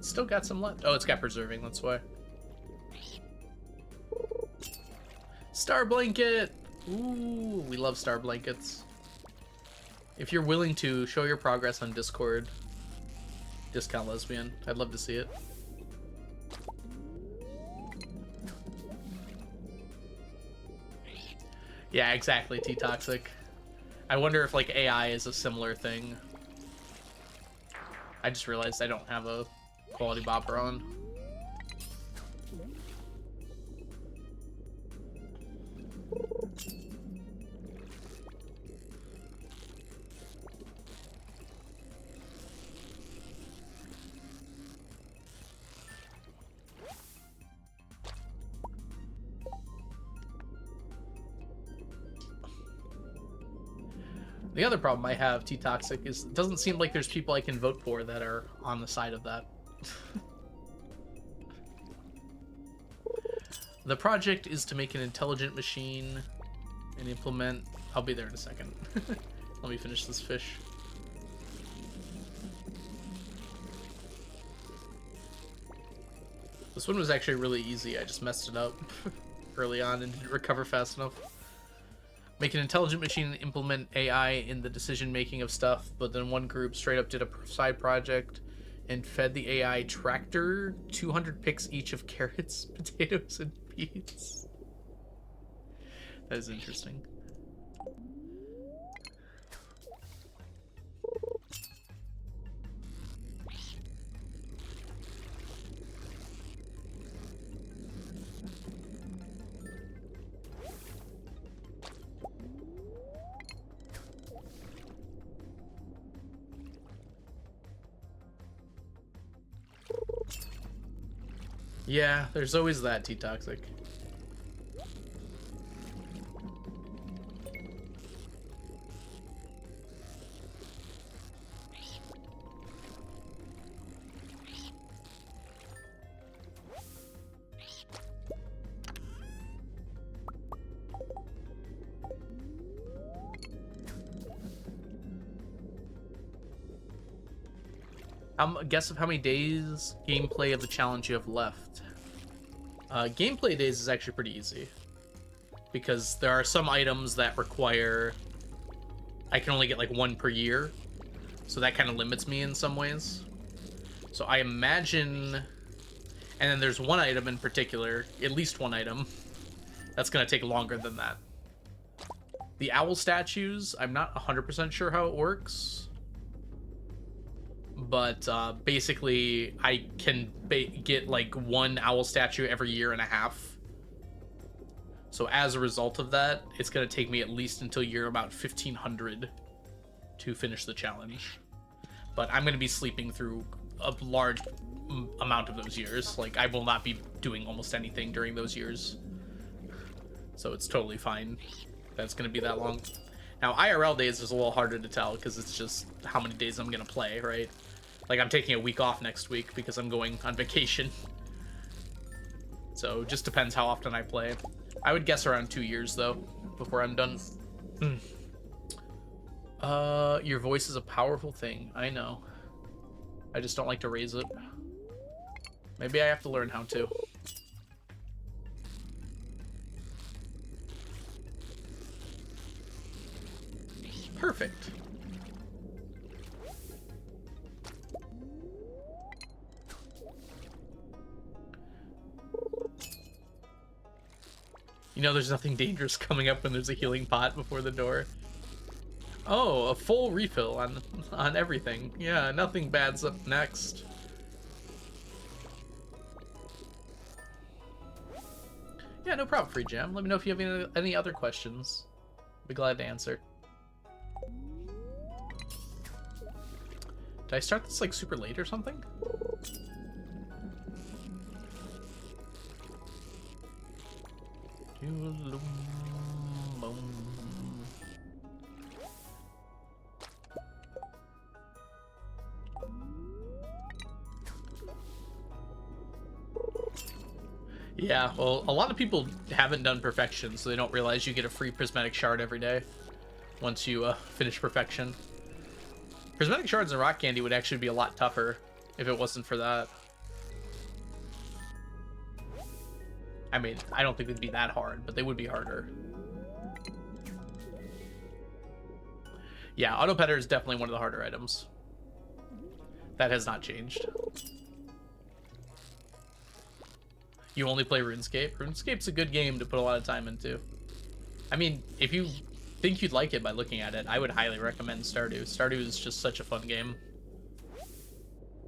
Still got some left. Oh, it's got preserving, that's why. Star blanket! Ooh, we love star blankets. If you're willing to, show your progress on Discord. Discount lesbian. I'd love to see it. Yeah, exactly, T-Toxic. I wonder if, like, AI is a similar thing. I just realized I don't have a quality bopper on. The other problem I have, T-Toxic, is it doesn't seem like there's people I can vote for that are on the side of that. The project is to make an intelligent machine and implement... I'll be there in a second. Let me finish this fish. This one was actually really easy. I just messed it up early on and didn't recover fast enough. Make an intelligent machine and implement AI in the decision-making of stuff, but then one group straight up did a side project and fed the AI tractor 200 picks each of carrots, potatoes, and beets. That is interesting. Yeah, there's always that, T-Toxic. Guess of how many days gameplay of the challenge you have left. Gameplay days is actually pretty easy, because there are some items that require I can only get like one per year, so that kind of limits me in some ways. So I imagine, and then there's one item in particular, at least one item, that's going to take longer than that. The owl statues, I'm not 100% sure how it works, but basically I can get like one owl statue every year and a half. So as a result of that, it's going to take me at least until year about 1500 to finish the challenge. But I'm going to be sleeping through a large amount of those years. Like, I will not be doing almost anything during those years. So it's totally fine that it's going to be that long. Now, IRL days is a little harder to tell because it's just how many days I'm going to play, right? Like, I'm taking a week off next week because I'm going on vacation. So it just depends how often I play. I would guess around 2 years, though, before I'm done. Your voice is a powerful thing. I know. I just don't like to raise it. Maybe I have to learn how to. Perfect. You know there's nothing dangerous coming up when there's a healing pot before the door. Oh, a full refill on everything. Yeah, nothing bad's up next. Yeah, no problem, Free Jam. Let me know if you have any other questions. Be glad to answer. Did I start this like super late or something? Yeah, well, a lot of people haven't done Perfection, so they don't realize you get a free Prismatic Shard every day once you finish Perfection. Prismatic Shards and Rock Candy would actually be a lot tougher if it wasn't for that. I mean, I don't think they'd be that hard, but they would be harder. Yeah, Auto Petter is definitely one of the harder items. That has not changed. You only play RuneScape? RuneScape's a good game to put a lot of time into. I mean, if you think you'd like it by looking at it, I would highly recommend Stardew. Stardew is just such a fun game.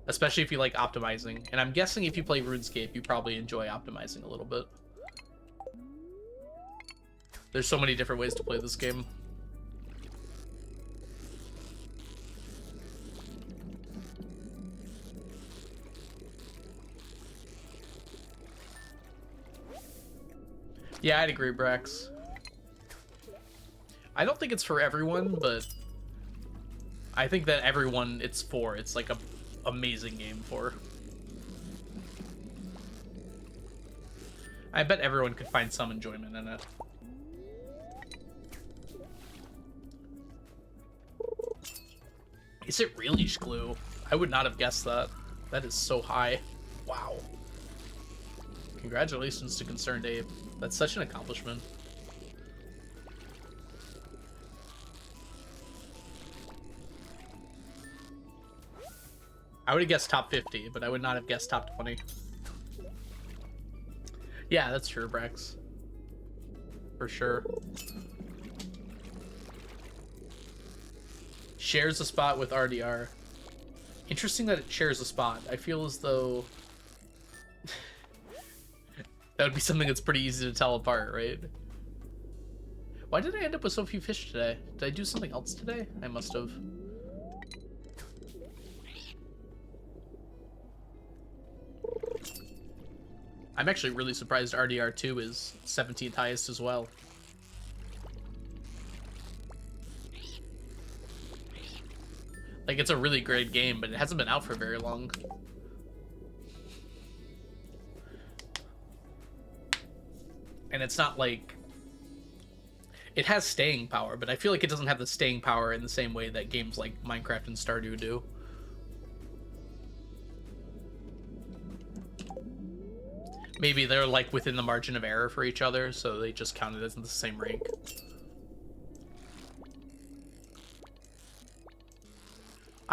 Especially if you like optimizing. And I'm guessing if you play RuneScape, you probably enjoy optimizing a little bit. There's so many different ways to play this game. Yeah, I'd agree, Brax. I don't think it's for everyone, but I think that everyone it's for. It's like a amazing game for. I bet everyone could find some enjoyment in it. Is it really glue? I would not have guessed that. That is so high. Wow. Congratulations to Concerned Ape. That's such an accomplishment. I would have guessed top 50, but I would not have guessed top 20. Yeah, that's true, Brex. For sure. Shares a spot with RDR. Interesting that it shares a spot. I feel as though that would be something that's pretty easy to tell apart, right? Why did I end up with so few fish today? Did I do something else today? I must have. I'm actually really surprised RDR2 is 17th highest as well. Like, it's a really great game, but it hasn't been out for very long. And it's not like... It has staying power, but I feel like it doesn't have the staying power in the same way that games like Minecraft and Stardew do. Maybe they're like within the margin of error for each other, so they just count it as in the same rank.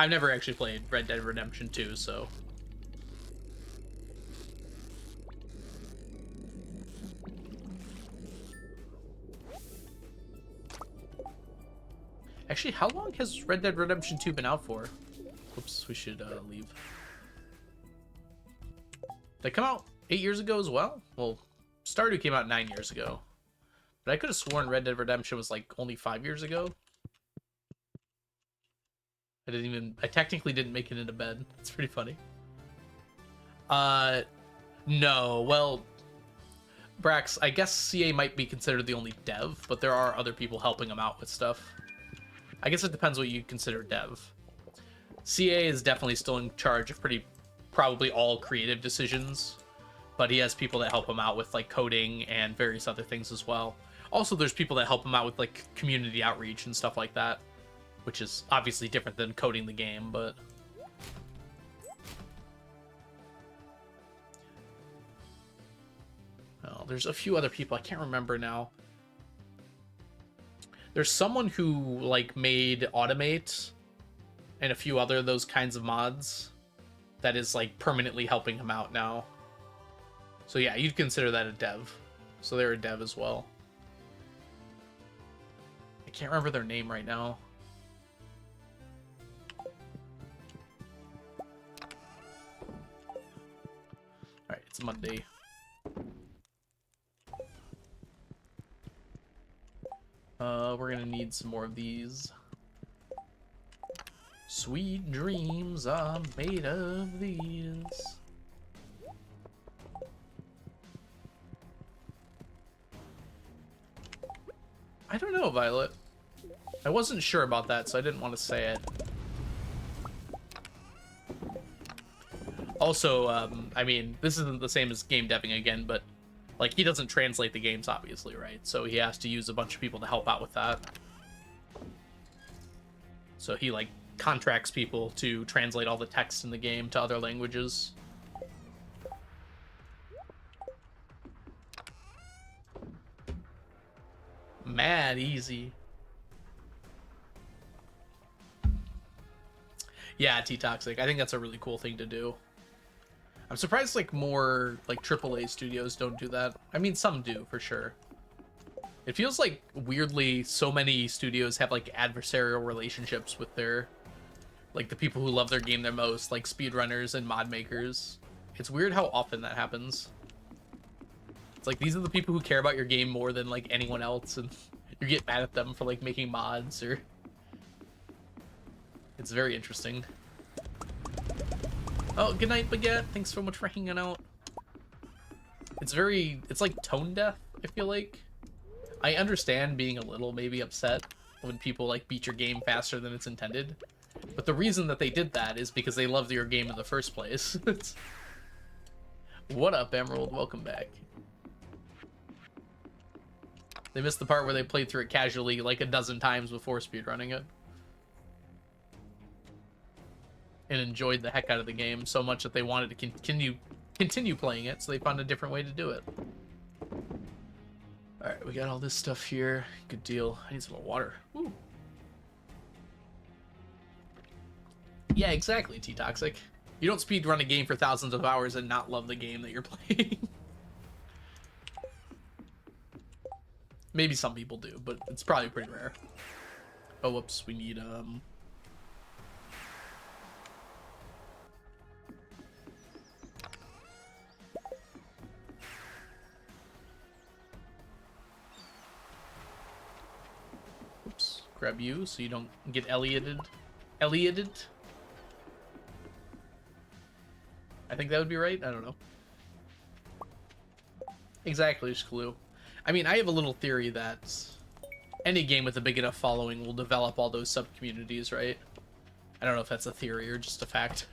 I've never actually played Red Dead Redemption 2, so... Actually, how long has Red Dead Redemption 2 been out for? Oops, we should leave. Did it come out 8 years ago as well? Well, Stardew came out 9 years ago. But I could have sworn Red Dead Redemption was like only 5 years ago. I technically didn't make it into bed. It's pretty funny. No, well, Brax, I guess CA might be considered the only dev, but there are other people helping him out with stuff. I guess it depends what you consider dev. CA is definitely still in charge of probably all creative decisions, but he has people that help him out with like coding and various other things as well. Also, there's people that help him out with like community outreach and stuff like that, which is obviously different than coding the game, but... Oh, there's a few other people. I can't remember now. There's someone who, like, made Automate and a few other of those kinds of mods that is, like, permanently helping him out now. So yeah, you'd consider that a dev. So they're a dev as well. I can't remember their name right now. Alright, it's Monday. We're gonna need some more of these. Sweet dreams are made of these. I don't know, Violet. I wasn't sure about that, so I didn't want to say it. Also, I mean, this isn't the same as game deving again, but like, he doesn't translate the games, obviously, right? So he has to use a bunch of people to help out with that. So he, like, contracts people to translate all the text in the game to other languages. Mad easy. Yeah, T-Toxic. I think that's a really cool thing to do. I'm surprised, like, more, like, AAA studios don't do that. I mean, some do, for sure. It feels like, weirdly, so many studios have, like, adversarial relationships with their, like, the people who love their game the most, like speedrunners and mod makers. It's weird how often that happens. It's like, these are the people who care about your game more than, like, anyone else, and you get mad at them for, like, making mods, or... It's very interesting. Oh, good night, Baguette. Thanks so much for hanging out. It's like tone deaf, I feel like. I understand being a little maybe upset when people like beat your game faster than it's intended. But the reason that they did that is because they loved your game in the first place. What up, Emerald? Welcome back. They missed the part where they played through it casually like a dozen times before speedrunning it. and enjoyed the heck out of the game so much that they wanted to continue playing it, so they found a different way to do it. All right, we got all this stuff here. Good deal. I need some more water. Woo. Yeah, exactly, T-Toxic. You don't speedrun a game for thousands of hours and not love the game that you're playing. Maybe some people do, but it's probably pretty rare. Oh, whoops, we need, oops, grab you so you don't get Ellioted. Ellioted? I think that would be right. I don't know. Exactly, Shkloo. I mean, I have a little theory that any game with a big enough following will develop all those sub-communities, right? I don't know if that's a theory or just a fact.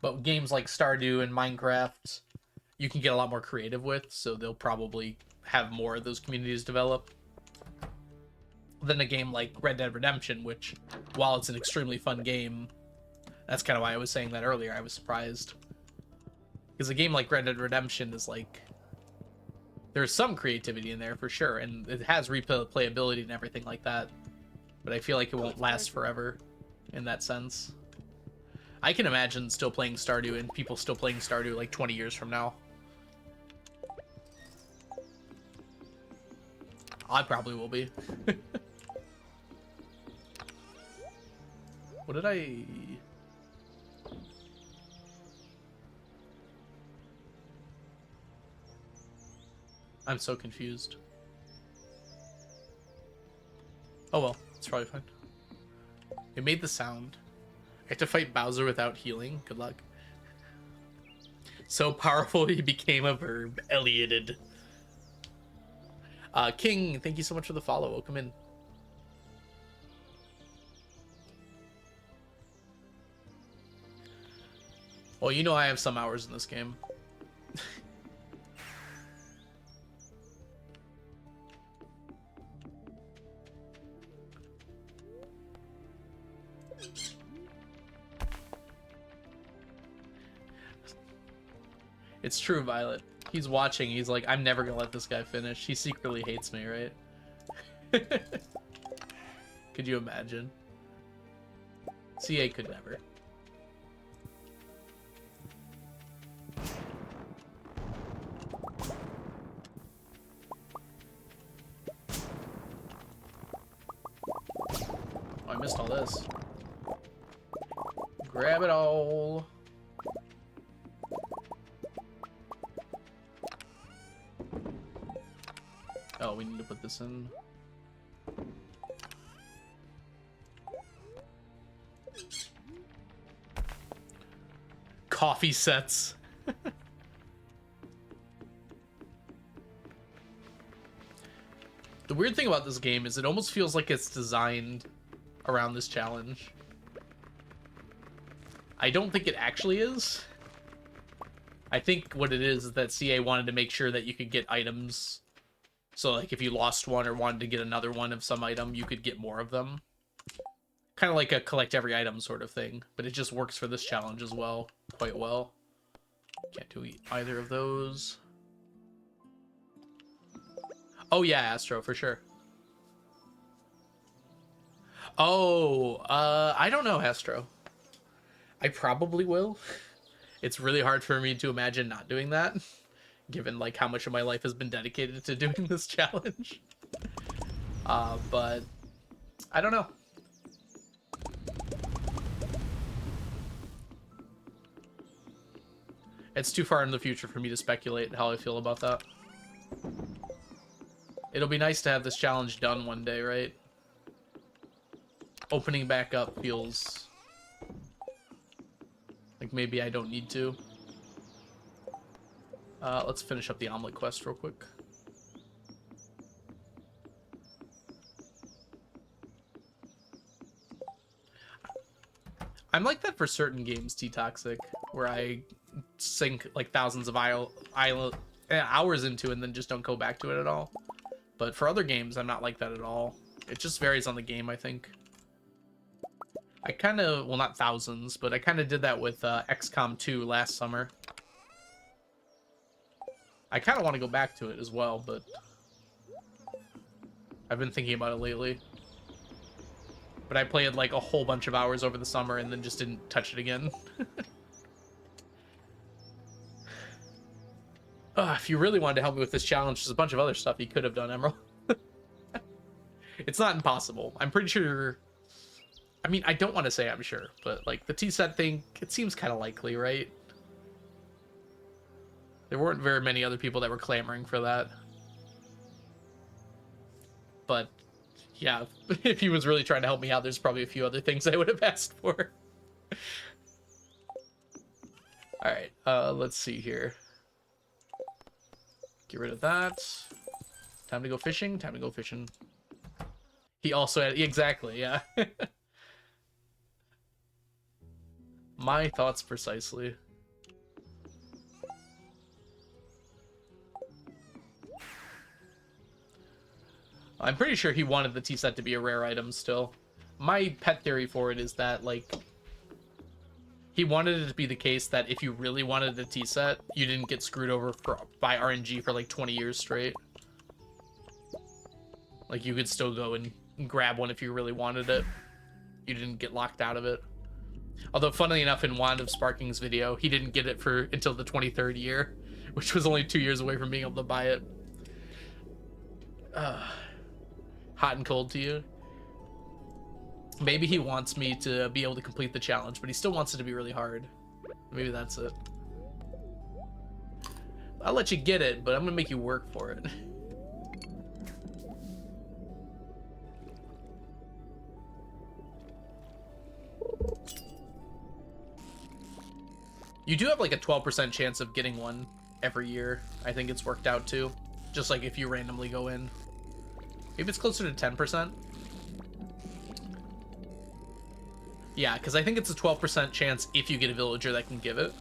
But games like Stardew and Minecraft, you can get a lot more creative with, so they'll probably have more of those communities develop than a game like Red Dead Redemption, which, while it's an extremely fun game, that's kind of why I was saying that earlier. I was surprised. Because a game like Red Dead Redemption is like, there's some creativity in there for sure, and it has replayability and everything like that, but I feel like it won't last forever in that sense. I can imagine still playing Stardew and people still playing Stardew like 20 years from now. I probably will be. What did I... I'm so confused. Oh well, it's probably fine. It made the sound. I have to fight Bowser without healing. Good luck. So powerful he became a verb. Ellioted. King, thank you so much for the follow. Welcome in. Well, you know I have some hours in this game. It's true, Violet. He's watching. He's like, I'm never gonna let this guy finish. He secretly hates me, right? Could you imagine? CA could never. Oh, I missed all this. Grab it all. Oh, we need to put this in. Coffee sets. The weird thing about this game is it almost feels like it's designed around this challenge. I don't think it actually is. I think what it is that CA wanted to make sure that you could get items. So, like, if you lost one or wanted to get another one of some item, you could get more of them. Kind of like a collect every item sort of thing. But it just works for this challenge as well. Quite well. Can't do either of those. Oh, yeah, Astro, for sure. Oh, I don't know, Astro. I probably will. It's really hard for me to imagine not doing that, given like how much of my life has been dedicated to doing this challenge. But I don't know. It's too far in the future for me to speculate how I feel about that. It'll be nice to have this challenge done one day, right? Opening back up feels like maybe I don't need to. Let's finish up the omelet quest real quick. I'm like that for certain games, T-Toxic, where I sink like thousands of hours into and then just don't go back to it at all. But for other games, I'm not like that at all. It just varies on the game, I think. I kind of, well, not thousands, but I kind of did that with XCOM 2 last summer. I kind of want to go back to it as well, but I've been thinking about it lately. But I played like a whole bunch of hours over the summer and then just didn't touch it again. If you really wanted to help me with this challenge, there's a bunch of other stuff you could have done, Emerald. It's not impossible. I'm pretty sure... I mean, I don't want to say I'm sure, but like the tea set thing, it seems kind of likely, right? There weren't very many other people that were clamoring for that. But yeah, if he was really trying to help me out, there's probably a few other things I would have asked for. All right, let's see here. Get rid of that. Time to go fishing. Time to go fishing. He also had... Exactly, yeah. My thoughts precisely. I'm pretty sure he wanted the tea set to be a rare item still. My pet theory for it is that, like... He wanted it to be the case that if you really wanted a tea set, you didn't get screwed over by RNG for like 20 years straight. Like, you could still go and grab one if you really wanted it. You didn't get locked out of it. Although, funnily enough, in Wand of Sparking's video, he didn't get it for until the 23rd year, which was only 2 years away from being able to buy it. Hot and cold to you? Maybe he wants me to be able to complete the challenge, but he still wants it to be really hard. Maybe that's it. I'll let you get it, but I'm gonna make you work for it. You do have like a 12% chance of getting one every year. I think it's worked out too. Just like if you randomly go in. Maybe it's closer to 10%. Yeah, because I think it's a 12% chance if you get a villager that can give it.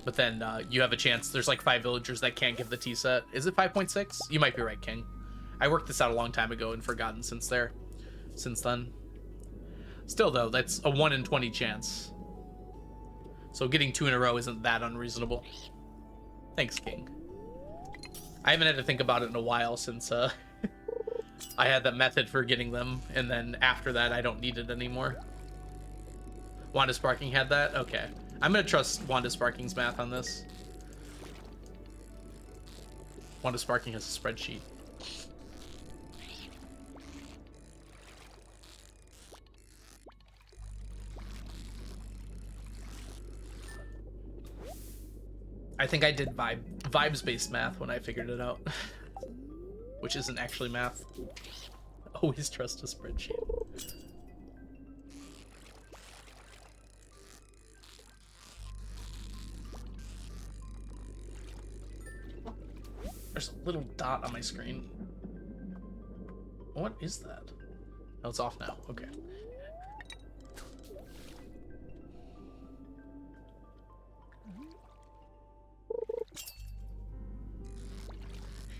But then you have a chance. There's like 5 villagers that can't give the tea set. Is it 5.6? You might be right, King. I worked this out a long time ago and forgotten since then. Still, though, that's a 1 in 20 chance. So getting 2 in a row isn't that unreasonable. Thanks, King. I haven't had to think about it in a while since I had that method for getting them, and then after that, I don't need it anymore. Wanda Sparking had that? Okay. I'm gonna trust Wanda Sparking's math on this. Wanda Sparking has a spreadsheet. I think I did vibes-based math when I figured it out. Which isn't actually math. Always trust a spreadsheet. There's a little dot on my screen. What is that? Oh, it's off now. Okay.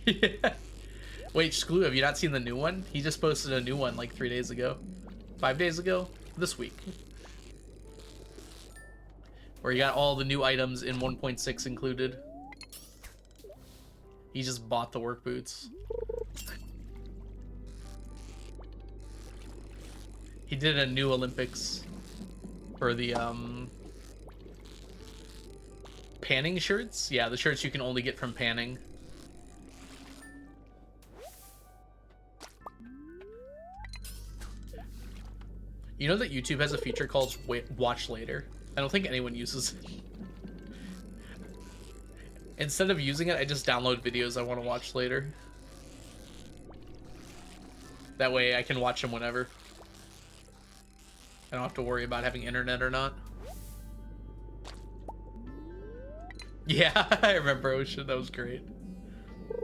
Yeah. Wait, Sklu, have you not seen the new one? He just posted a new one like 3 days ago. 5 days ago? This week. Where you got all the new items in 1.6 included. He just bought the work boots. He did a new Olympics for the panning shirts. Yeah, the shirts you can only get from panning. You know that YouTube has a feature called Watch Later? I don't think anyone uses it. Instead of using it, I just download videos I want to watch later. That way I can watch them whenever. I don't have to worry about having internet or not. Yeah, I remember Ocean. That was great.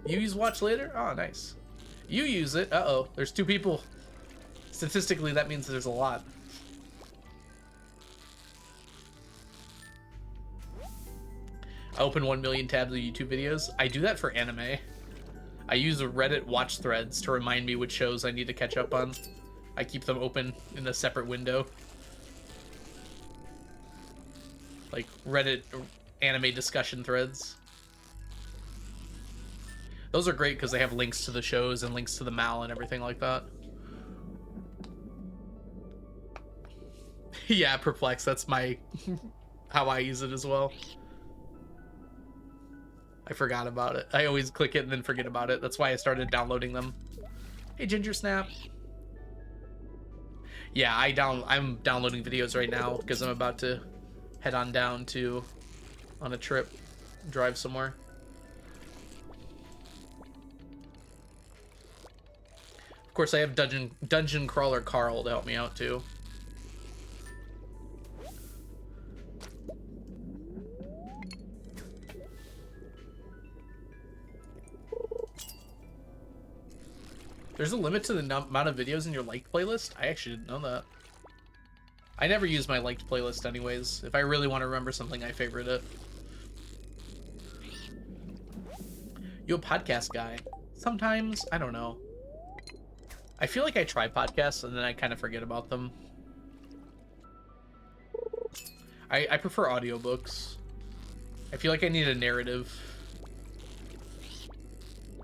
You use Watch Later? Oh, nice. You use it. Uh-oh. There's 2 people. Statistically, that means there's a lot. I open 1 million tabs of YouTube videos. I do that for anime. I use Reddit watch threads to remind me which shows I need to catch up on. I keep them open in a separate window. Like Reddit anime discussion threads. Those are great because they have links to the shows and links to the mal and everything like that. Yeah, Perplex, that's my how I use it as well. I forgot about it. I always click it and then forget about it. That's why I started downloading them. Hey, Ginger Snap. Yeah, I'm downloading videos right now because I'm about to head on down on a trip, drive somewhere. Of course, I have Dungeon Crawler Carl to help me out too. There's a limit to the amount of videos in your liked playlist? I actually didn't know that. I never use my liked playlist anyways. If I really want to remember something, I favorite it. You a podcast guy? Sometimes, I don't know. I feel like I try podcasts and then I kind of forget about them. I prefer audiobooks. I feel like I need a narrative.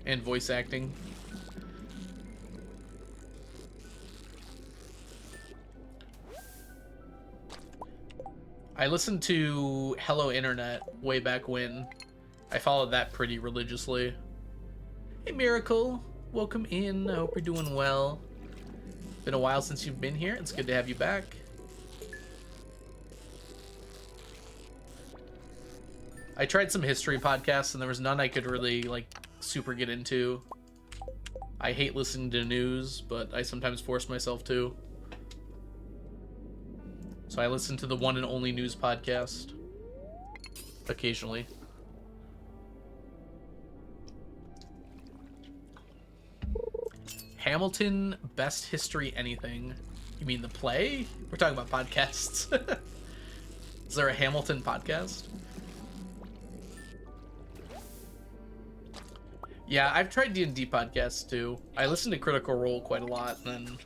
And voice acting. I listened to Hello Internet way back when. I followed that pretty religiously. Hey Miracle, welcome in. I hope you're doing well. Been a while since you've been here. It's good to have you back. I tried some history podcasts and there was none I could really like super get into. I hate listening to news, but I sometimes force myself to. So I listen to the one and only news podcast occasionally. Hamilton Best History Anything. You mean the play? We're talking about podcasts. Is there a Hamilton podcast? Yeah, I've tried D&D podcasts too. I listened to Critical Role quite a lot, and then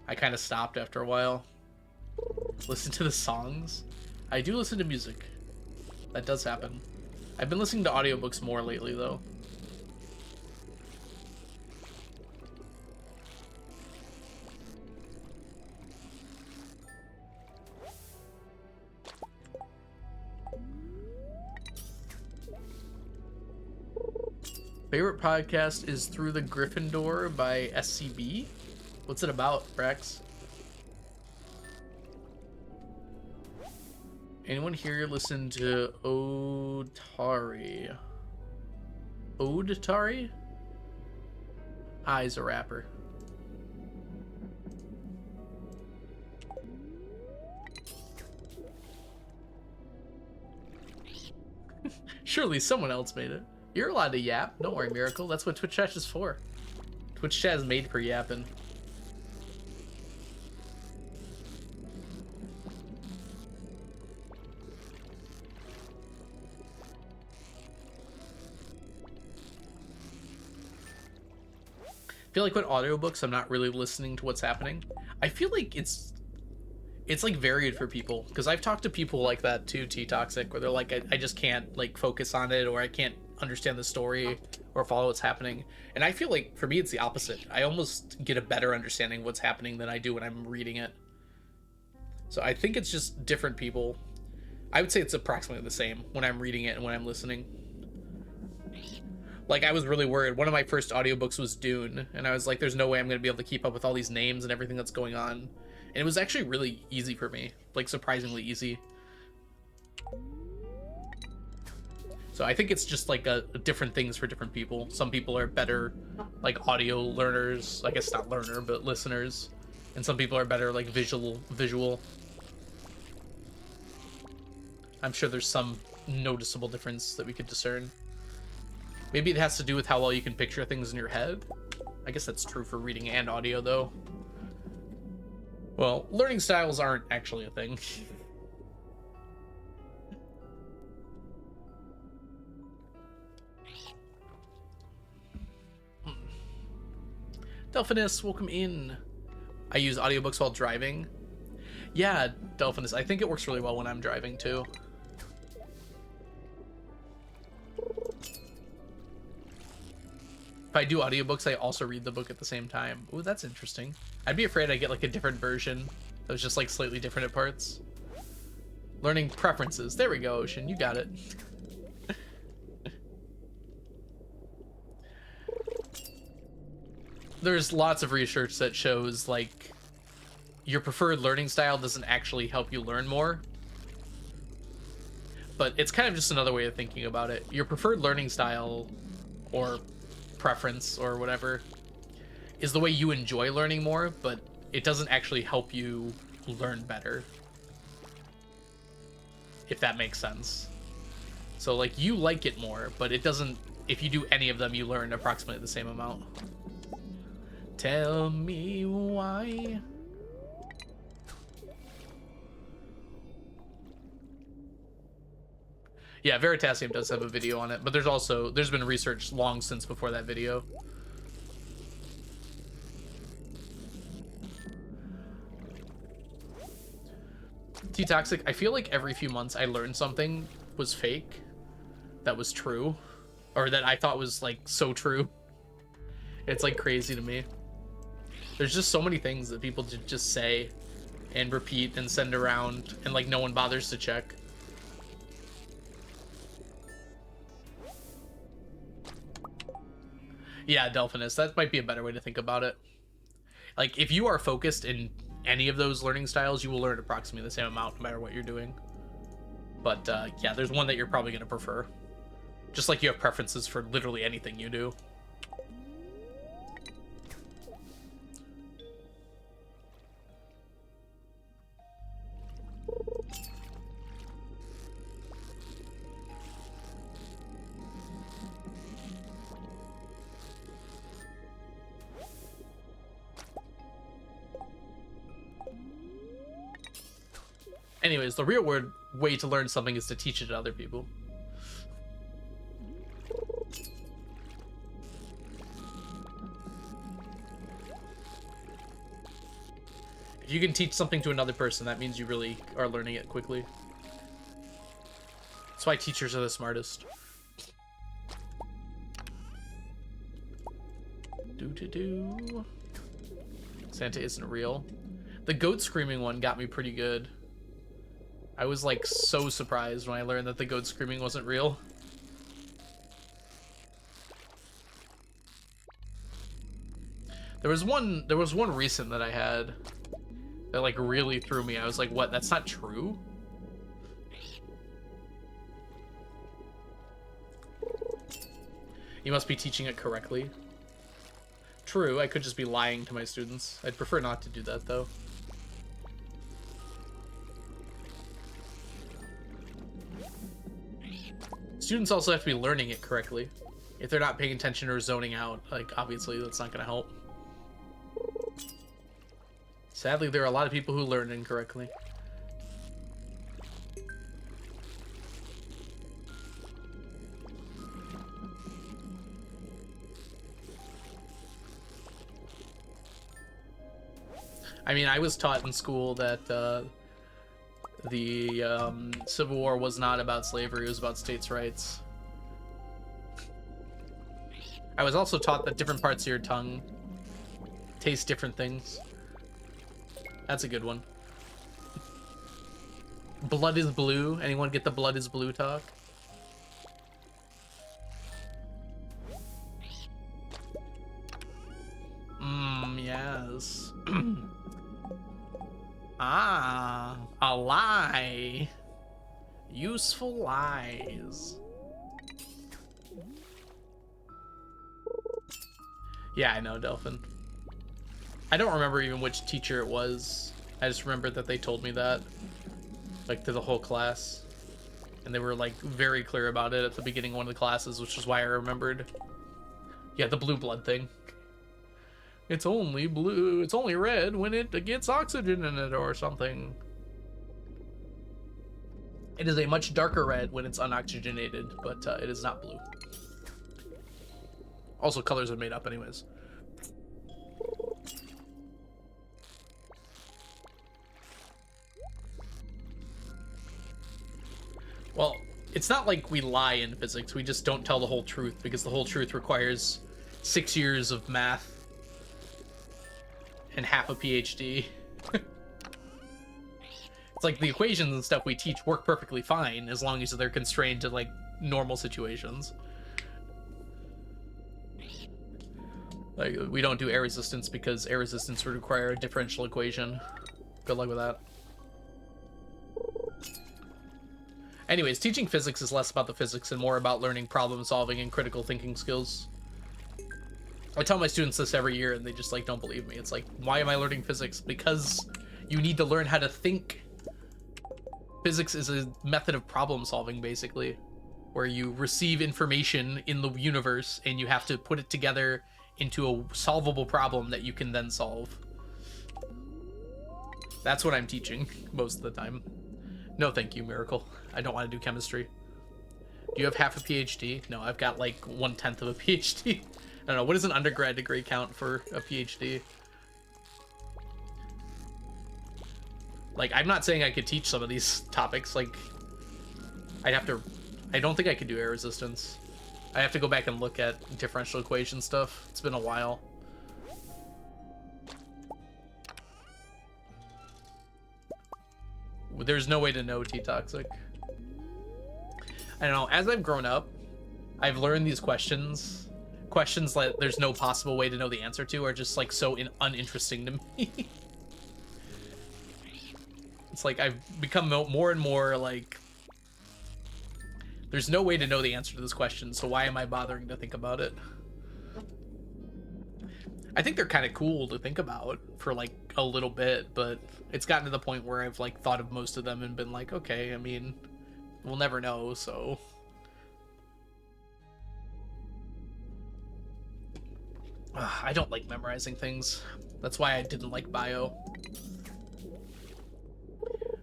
I kind of stopped after a while. Listen to the songs? I do listen to music. That does happen. I've been listening to audiobooks more lately, though. Favorite podcast is Through the Gryffindor by SCB. What's it about, Rex? Anyone here listen to Otari? Odetari? Ah, he's a rapper. Surely someone else made it. You're allowed to yap. Don't worry, Miracle. That's what Twitch chat is for. Twitch chat is made for yapping. I feel like with audiobooks, I'm not really listening to what's happening. I feel like it's like varied for people, because I've talked to people like that too, T-Toxic, where they're like, I just can't like focus on it, or I can't understand the story or follow what's happening. And I feel like for me it's the opposite. I almost get a better understanding of what's happening than I do when I'm reading it. So I think it's just different people. I would say it's approximately the same when I'm reading it and when I'm listening. Like, I was really worried. One of my first audiobooks was Dune, and I was like, there's no way I'm going to be able to keep up with all these names and everything that's going on. And it was actually really easy for me, like surprisingly easy. So I think it's just like a different things for different people. Some people are better like audio learners, I guess not learner, but listeners. And some people are better like visual. I'm sure there's some noticeable difference that we could discern. Maybe it has to do with how well you can picture things in your head. I guess that's true for reading and audio, though. Well, learning styles aren't actually a thing. Delphinus, welcome in. I use audiobooks while driving. Yeah, Delphinus, I think it works really well when I'm driving too. If I do audiobooks, I also read the book at the same time. Ooh, that's interesting. I'd be afraid I'd get like a different version that was just like slightly different at parts. Learning preferences. There we go, Ocean. You got it. There's lots of research that shows like your preferred learning style doesn't actually help you learn more. But it's kind of just another way of thinking about it. Your preferred learning style or preference or whatever is the way you enjoy learning more, but it doesn't actually help you learn better. If that makes sense. So like you like it more, but it doesn't, if you do any of them, you learn approximately the same amount. Tell me why. Yeah, Veritasium does have a video on it, but there's been research long since before that video. T-Toxic, I feel like every few months I learned something was fake that was true, or that I thought was like so true. It's like crazy to me. There's just so many things that people just say and repeat and send around, and like no one bothers to check. Yeah, Delphinus, that might be a better way to think about it. Like, if you are focused in any of those learning styles, you will learn approximately the same amount no matter what you're doing. But, yeah, there's one that you're probably going to prefer. Just like you have preferences for literally anything you do. Anyways, the real way to learn something is to teach it to other people. If you can teach something to another person, that means you really are learning it quickly. That's why teachers are the smartest. Do. Santa isn't real. The goat screaming one got me pretty good. I was like so surprised when I learned that the goat screaming wasn't real. There was one recent that I had that like really threw me. I was like, what? That's not true? You must be teaching it correctly. True, I could just be lying to my students. I'd prefer not to do that though. Students also have to be learning it correctly. If they're not paying attention or zoning out, like, obviously that's not going to help. Sadly, there are a lot of people who learn incorrectly. I mean, I was taught in school that the Civil War was not about slavery, it was about states' rights. I was also taught that different parts of your tongue taste different things. That's a good one. Blood is blue. Anyone get the blood is blue talk? Yes. Ah, a lie. Useful lies. Yeah, I know, Delphin. I don't remember even which teacher it was. I just remember that they told me that, like, to the whole class. And they were, like, very clear about it at the beginning of one of the classes, which is why I remembered. Yeah, the blue blood thing. It's only blue, it's only red when it gets oxygen in it or something. It is a much darker red when it's unoxygenated, but it is not blue. Also, colors are made up anyways. Well, it's not like we lie in physics. We just don't tell the whole truth because the whole truth requires 6 years of math and half a PhD. It's like the equations and stuff we teach work perfectly fine as long as they're constrained to like normal situations. Like, we don't do air resistance because air resistance would require a differential equation. Good luck with that. Anyways, teaching physics is less about the physics and more about learning problem solving and critical thinking skills. I tell my students this every year and they just like don't believe me. It's like, why am I learning physics? Because you need to learn how to think. Physics is a method of problem solving, basically, where you receive information in the universe and you have to put it together into a solvable problem that you can then solve. That's what I'm teaching most of the time. No, thank you, Miracle. I don't want to do chemistry. Do you have half a PhD? No, I've got like 1/10 of a PhD. I don't know. What does an undergrad degree count for a PhD? Like, I'm not saying I could teach some of these topics. Like, I'd have to... I don't think I could do air resistance. I have to go back and look at differential equation stuff. It's been a while. There's no way to know T-Toxic. I don't know. As I've grown up, I've learned these questions. Questions that there's no possible way to know the answer to are just, like, so uninteresting to me. It's like I've become more and more, like... There's no way to know the answer to this question, so why am I bothering to think about it? I think they're kind of cool to think about for, like, a little bit, but it's gotten to the point where I've, like, thought of most of them and been like, okay, I mean, we'll never know, so... I don't like memorizing things. That's why I didn't like bio.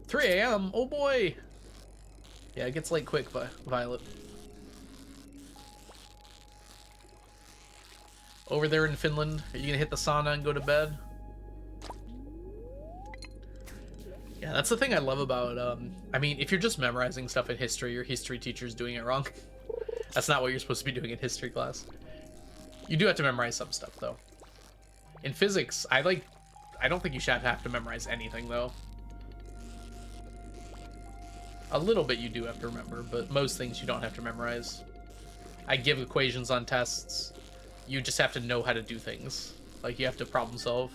3 a.m. Oh boy! Yeah, it gets late quick, Violet. Over there in Finland, are you gonna hit the sauna and go to bed? Yeah, that's the thing I love about, I mean, if you're just memorizing stuff in history, your history teacher's doing it wrong. That's not what you're supposed to be doing in history class. You do have to memorize some stuff, though. In physics, I don't think you should have to memorize anything, though. A little bit you do have to remember, but most things you don't have to memorize. I give equations on tests. You just have to know how to do things. Like, you have to problem solve.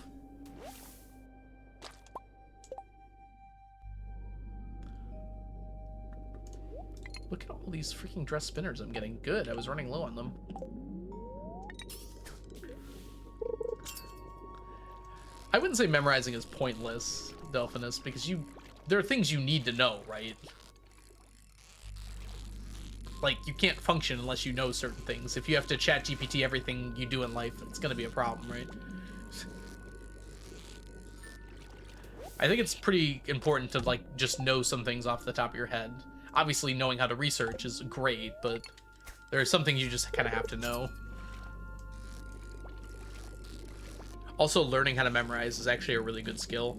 Look at all these freaking dress spinners I'm getting. Good, I was running low on them. I wouldn't say memorizing is pointless, Delphinus, because there are things you need to know, right? Like, you can't function unless you know certain things. If you have to chat GPT everything you do in life, it's gonna be a problem, right? I think it's pretty important to, like, just know some things off the top of your head. Obviously, knowing how to research is great, but there are some things you just kind of have to know. Also, learning how to memorize is actually a really good skill.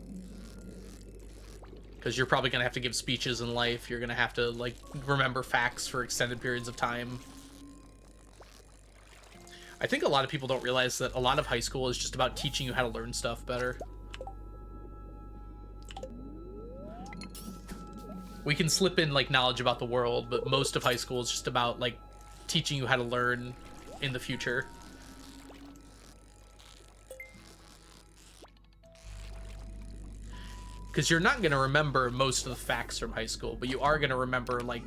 Because you're probably going to have to give speeches in life. You're going to have to, like, remember facts for extended periods of time. I think a lot of people don't realize that a lot of high school is just about teaching you how to learn stuff better. We can slip in, like, knowledge about the world, but most of high school is just about, like, teaching you how to learn in the future. Because you're not going to remember most of the facts from high school, but you are going to remember, like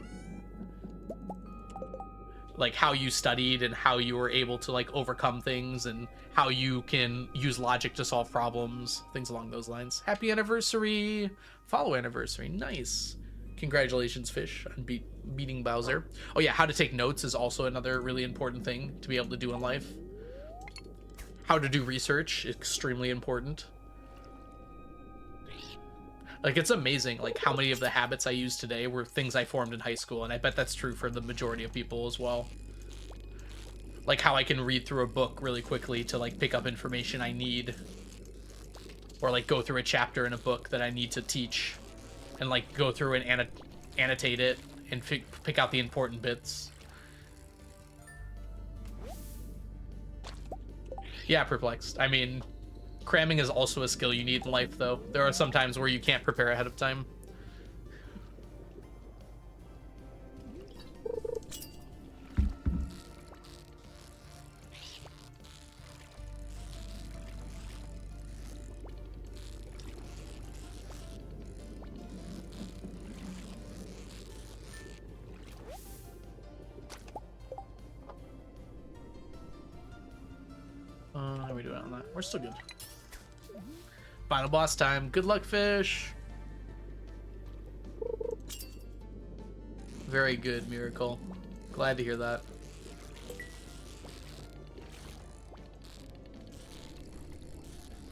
how you studied and how you were able to, like, overcome things and how you can use logic to solve problems, things along those lines. Happy anniversary! Follow anniversary. Nice. Congratulations, Fish, on beating Bowser. Oh yeah, how to take notes is also another really important thing to be able to do in life. How to do research, extremely important. Like, it's amazing, like, how many of the habits I use today were things I formed in high school, and I bet that's true for the majority of people as well. Like, how I can read through a book really quickly to, like, pick up information I need. Or, like, go through a chapter in a book that I need to teach. And, like, go through and annotate it and pick out the important bits. Yeah, perplexed. I mean, cramming is also a skill you need in life, though. There are some times where you can't prepare ahead of time. How are we doing on that? We're still good. Final boss time. Good luck, fish. Very good, Miracle. Glad to hear that.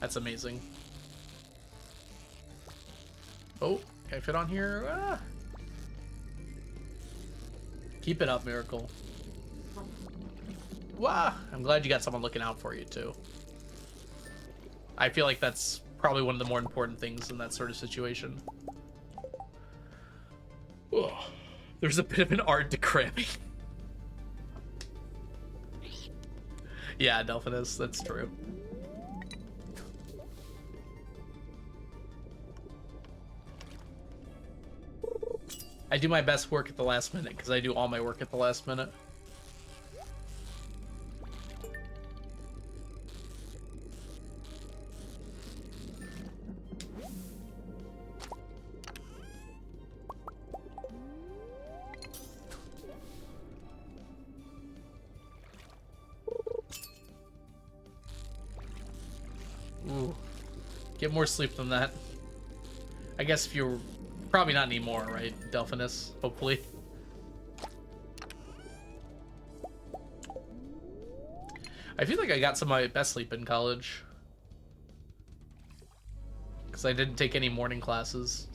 That's amazing. Oh, can I fit on here? Ah. Keep it up, Miracle. Wow, I'm glad you got someone looking out for you, too. I feel like that's probably one of the more important things in that sort of situation. Ugh. There's a bit of an art to cramming. Yeah, Delphinus, that's true. I do my best work at the last minute, because I do all my work at the last minute. Ooh. Get more sleep than that. I guess if you're... Probably not anymore, right, Delphinus? Hopefully. I feel like I got some of my best sleep in college. Because I didn't take any morning classes.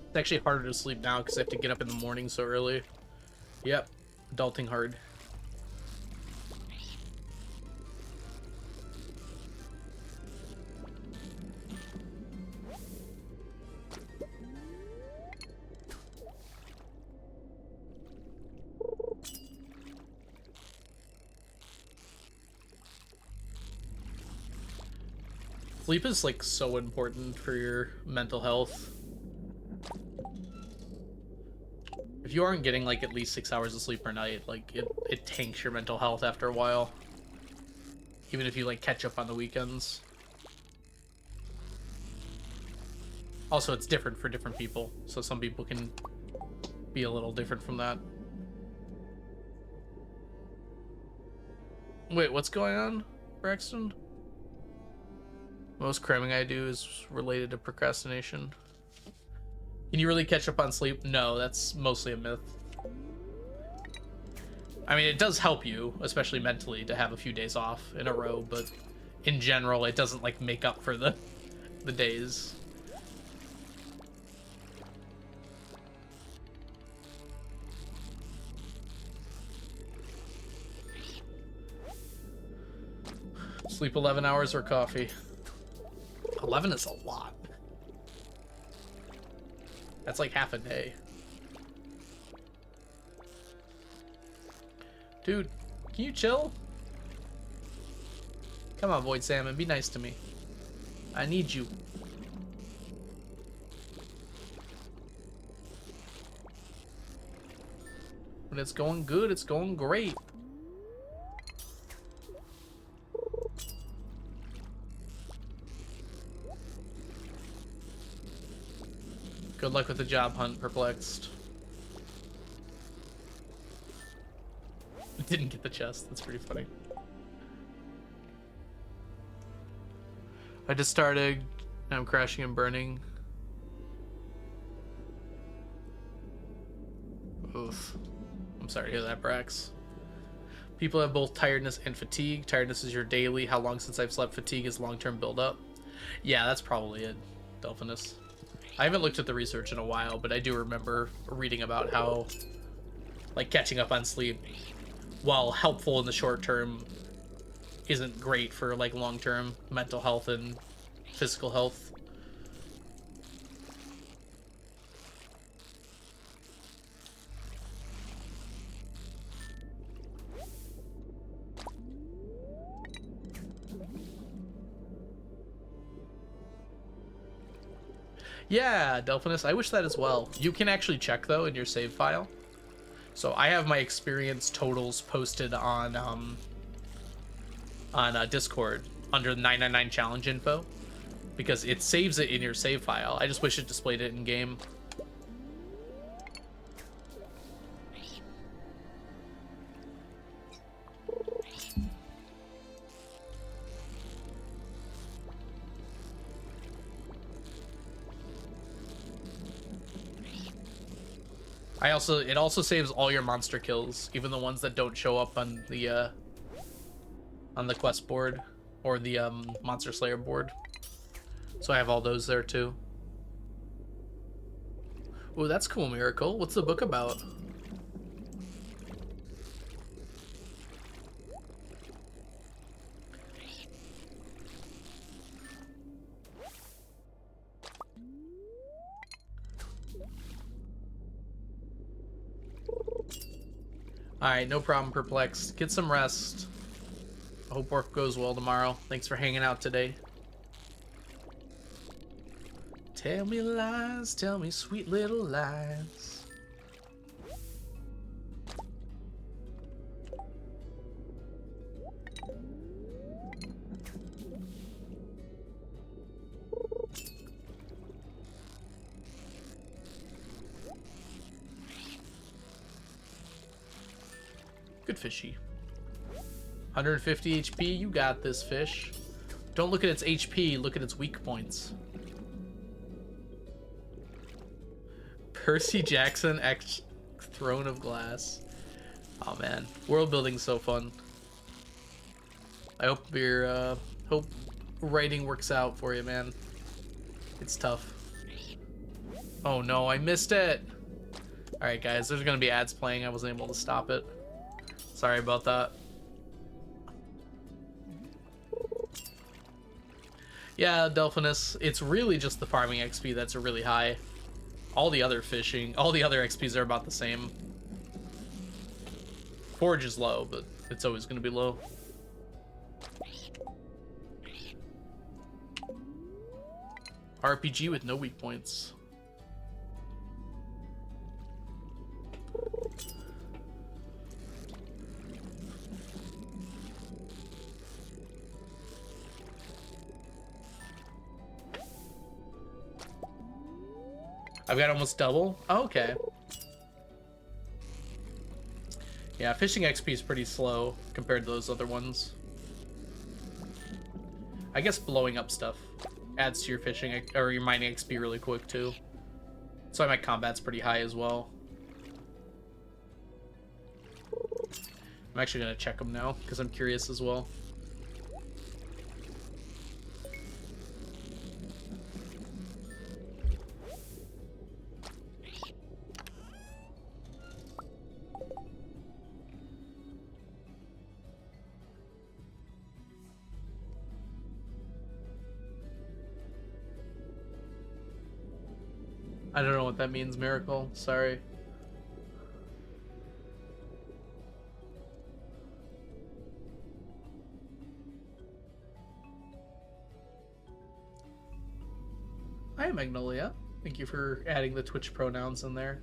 It's actually harder to sleep now because I have to get up in the morning so early. Yep, adulting hard. Sleep is like so important for your mental health. If you aren't getting like at least 6 hours of sleep per night, like it tanks your mental health after a while. Even if you like catch up on the weekends. Also, it's different for different people, so some people can be a little different from that. Wait, what's going on, Braxton? Most cramming I do is related to procrastination. Can you really catch up on sleep? No, that's mostly a myth. I mean, it does help you, especially mentally, to have a few days off in a row, but in general, it doesn't like make up for the days. Sleep 11 hours or coffee? 11 is a lot. That's like half a day. Dude, can you chill? Come on, Void Salmon, be nice to me. I need you. When it's going good, it's going great. Good luck with the job hunt, Perplexed. Didn't get the chest. That's pretty funny. I just started. And I'm crashing and burning. Oof. I'm sorry to hear that, Brax. People have both tiredness and fatigue. Tiredness is your daily, how long since I've slept. Fatigue is long-term buildup. Yeah, that's probably it, Delphinus. I haven't looked at the research in a while, but I do remember reading about how, like, catching up on sleep, while helpful in the short term, isn't great for, like, long-term mental health and physical health. Yeah, Delphinus, I wish that as well. You can actually check, though, in your save file. So I have my experience totals posted on Discord under the 999 challenge info, because it saves it in your save file. I just wish it displayed it in game. It also saves all your monster kills, even the ones that don't show up on the quest board or the Monster Slayer board. So I have all those there too. Ooh, that's cool, Miracle. What's the book about? Alright, no problem, Perplexed. Get some rest. I hope work goes well tomorrow. Thanks for hanging out today. Tell me lies, tell me sweet little lies. Good fishy. 150 HP, you got this, fish. Don't look at its HP, look at its weak points. Percy Jackson X Throne of Glass. Oh man, world building's so fun. I hope your hope writing works out for you, man. It's tough. Oh no, I missed it. All right, guys, there's gonna be ads playing. I wasn't able to stop it. Sorry about that. Yeah, Delphinus, it's really just the farming XP that's really high. All the other fishing, all the other XPs are about the same. Forge is low, but it's always going to be low. RPG with no weak points. I've got almost double. Oh, okay. Yeah, fishing XP is pretty slow compared to those other ones. I guess blowing up stuff adds to your fishing or your mining XP really quick too. So my combat's pretty high as well. I'm actually gonna check them now because I'm curious as well. I don't know what that means, Miracle. Sorry. Hi, Magnolia. Thank you for adding the Twitch pronouns in there.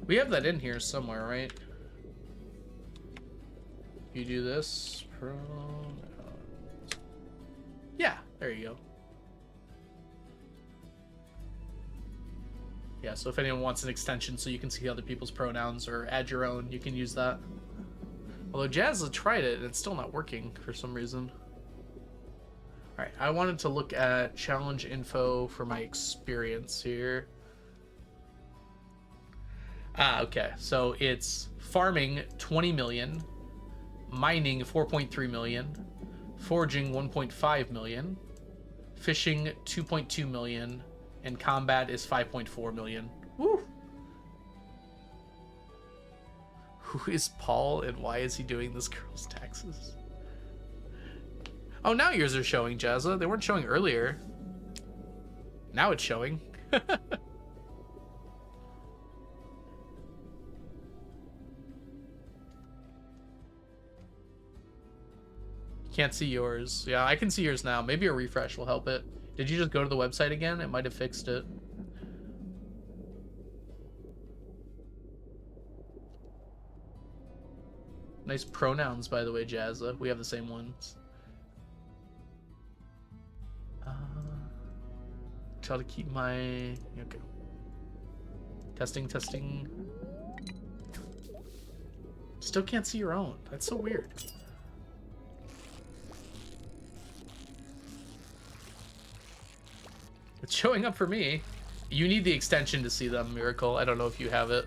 We have that in here somewhere, right? You do this. Pronouns. Yeah, there you go. Yeah, so if anyone wants an extension so you can see other people's pronouns or add your own, you can use that. Although Jazz has tried it and it's still not working for some reason. Alright, I wanted to look at challenge info for my experience here. Ah, okay. So it's farming 20 million, mining 4.3 million, foraging 1.5 million, fishing 2.2 million, and combat is 5.4 million. Woo! Who is Paul and why is he doing this girl's taxes? Oh, now yours are showing, Jazza. They weren't showing earlier. Now it's showing. Can't see yours. Yeah, I can see yours now. Maybe a refresh will help it. Did you just go to the website again? It might have fixed it. Nice pronouns, by the way, Jazza. We have the same ones. Try to keep my... Okay. Testing, testing. Still can't see your own. That's so weird. It's showing up for me. You need the extension to see them, Miracle. I don't know if you have it.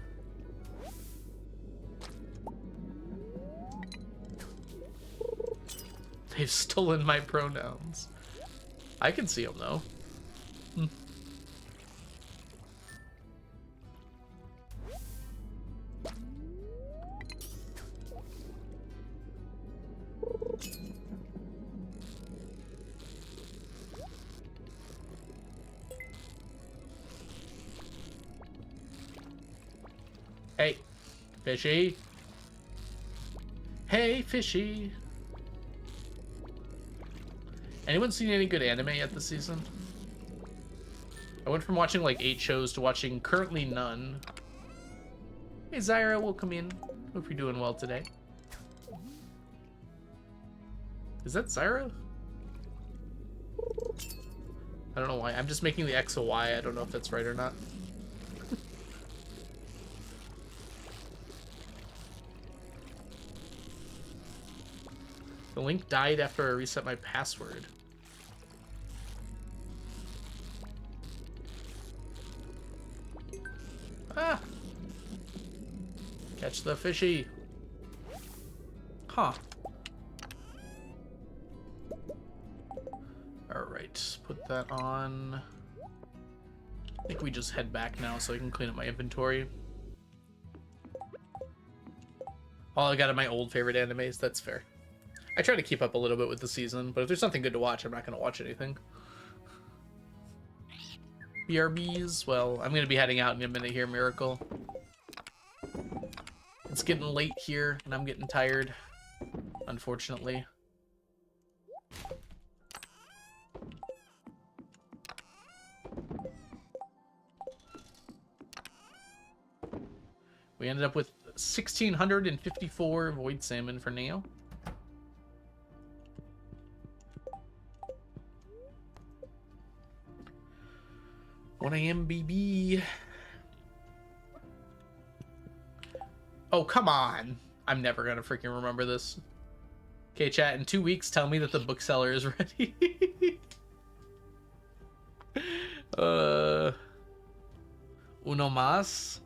They've stolen my pronouns. I can see them, though. Hey, fishy. Hey, fishy. Anyone seen any good anime yet this season? I went from watching like 8 shows to watching currently none. Hey, Zyra, welcome in. Hope you're doing well today. Is that Zyra? I don't know why. I'm just making the X a Y. I don't know if that's right or not. The link died after I reset my password. Ah! Catch the fishy. Huh. Alright, put that on. I think we just head back now so I can clean up my inventory. All I got are my old favorite animes, that's fair. I try to keep up a little bit with the season, but if there's something good to watch, I'm not going to watch anything. BRBs, well, I'm going to be heading out in a minute here, Miracle. It's getting late here, and I'm getting tired, unfortunately. We ended up with 1,654 void salmon for now. What I am, BB. Oh, come on. I'm never gonna freaking remember this. Okay, chat, in 2 weeks, tell me that the bookseller is ready. Uno más.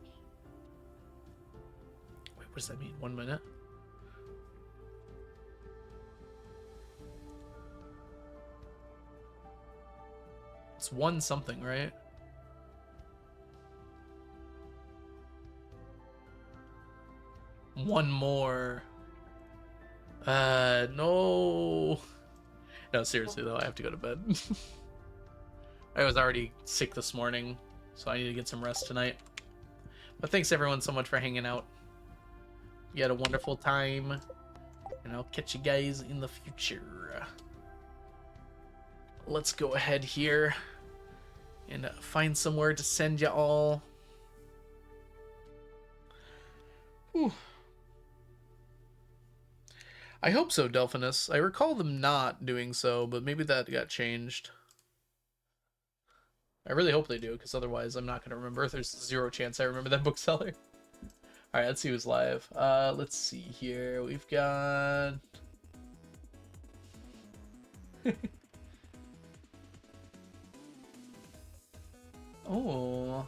Wait, what does that mean? 1 minute? It's one something, right? One more. No. No, seriously though, I have to go to bed. I was already sick this morning, so I need to get some rest tonight. But thanks everyone so much for hanging out. You had a wonderful time, and I'll catch you guys in the future. Let's go ahead here and find somewhere to send you all. Whew. I hope so, Delphinus. I recall them not doing so, but maybe that got changed. I really hope they do, because otherwise I'm not going to remember. There's 0 chance I remember that bookseller. Alright, let's see who's live. Let's see here. We've got... Oh.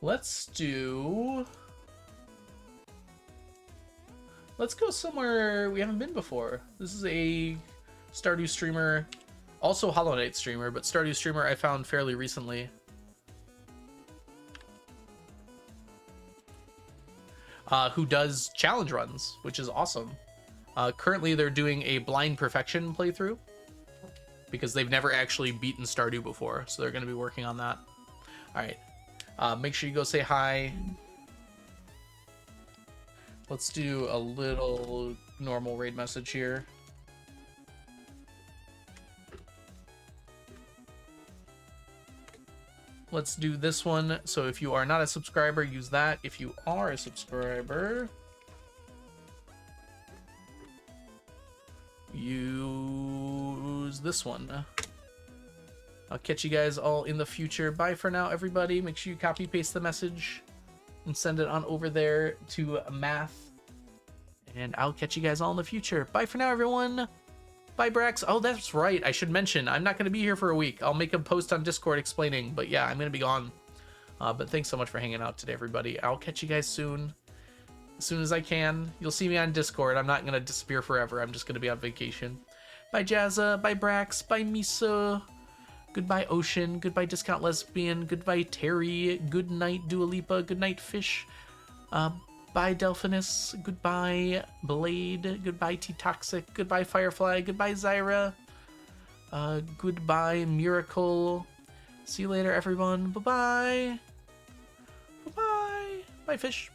Let's go somewhere we haven't been before. This is a Stardew streamer, also Hollow Knight streamer, but Stardew streamer I found fairly recently. Who does challenge runs, which is awesome. Currently, they're doing a blind perfection playthrough because they've never actually beaten Stardew before, so they're going to be working on that. All right, make sure you go say hi. Let's do a little normal raid message here. Let's do this one. So if you are not a subscriber, use that. If you are a subscriber, use this one. I'll catch you guys all in the future. Bye for now, everybody. Make sure you copy paste the message and send it on over there to Math. And I'll catch you guys all in the future. Bye for now, everyone. Bye, Brax. Oh, that's right. I should mention, I'm not going to be here for a week. I'll make a post on Discord explaining, but yeah, I'm going to be gone. But thanks so much for hanging out today, everybody. I'll catch you guys soon. As soon as I can. You'll see me on Discord. I'm not going to disappear forever. I'm just going to be on vacation. Bye, Jazza. Bye, Brax. Bye, Misa. Goodbye, Ocean. Goodbye, Discount Lesbian. Goodbye, Terry. Good night, Dua Lipa. Good night, Fish. Bye, Delphinus. Goodbye, Blade. Goodbye, T-Toxic. Goodbye, Firefly. Goodbye, Zyra. Goodbye, Miracle. See you later, everyone. Bye-bye. Bye-bye. Bye, Fish.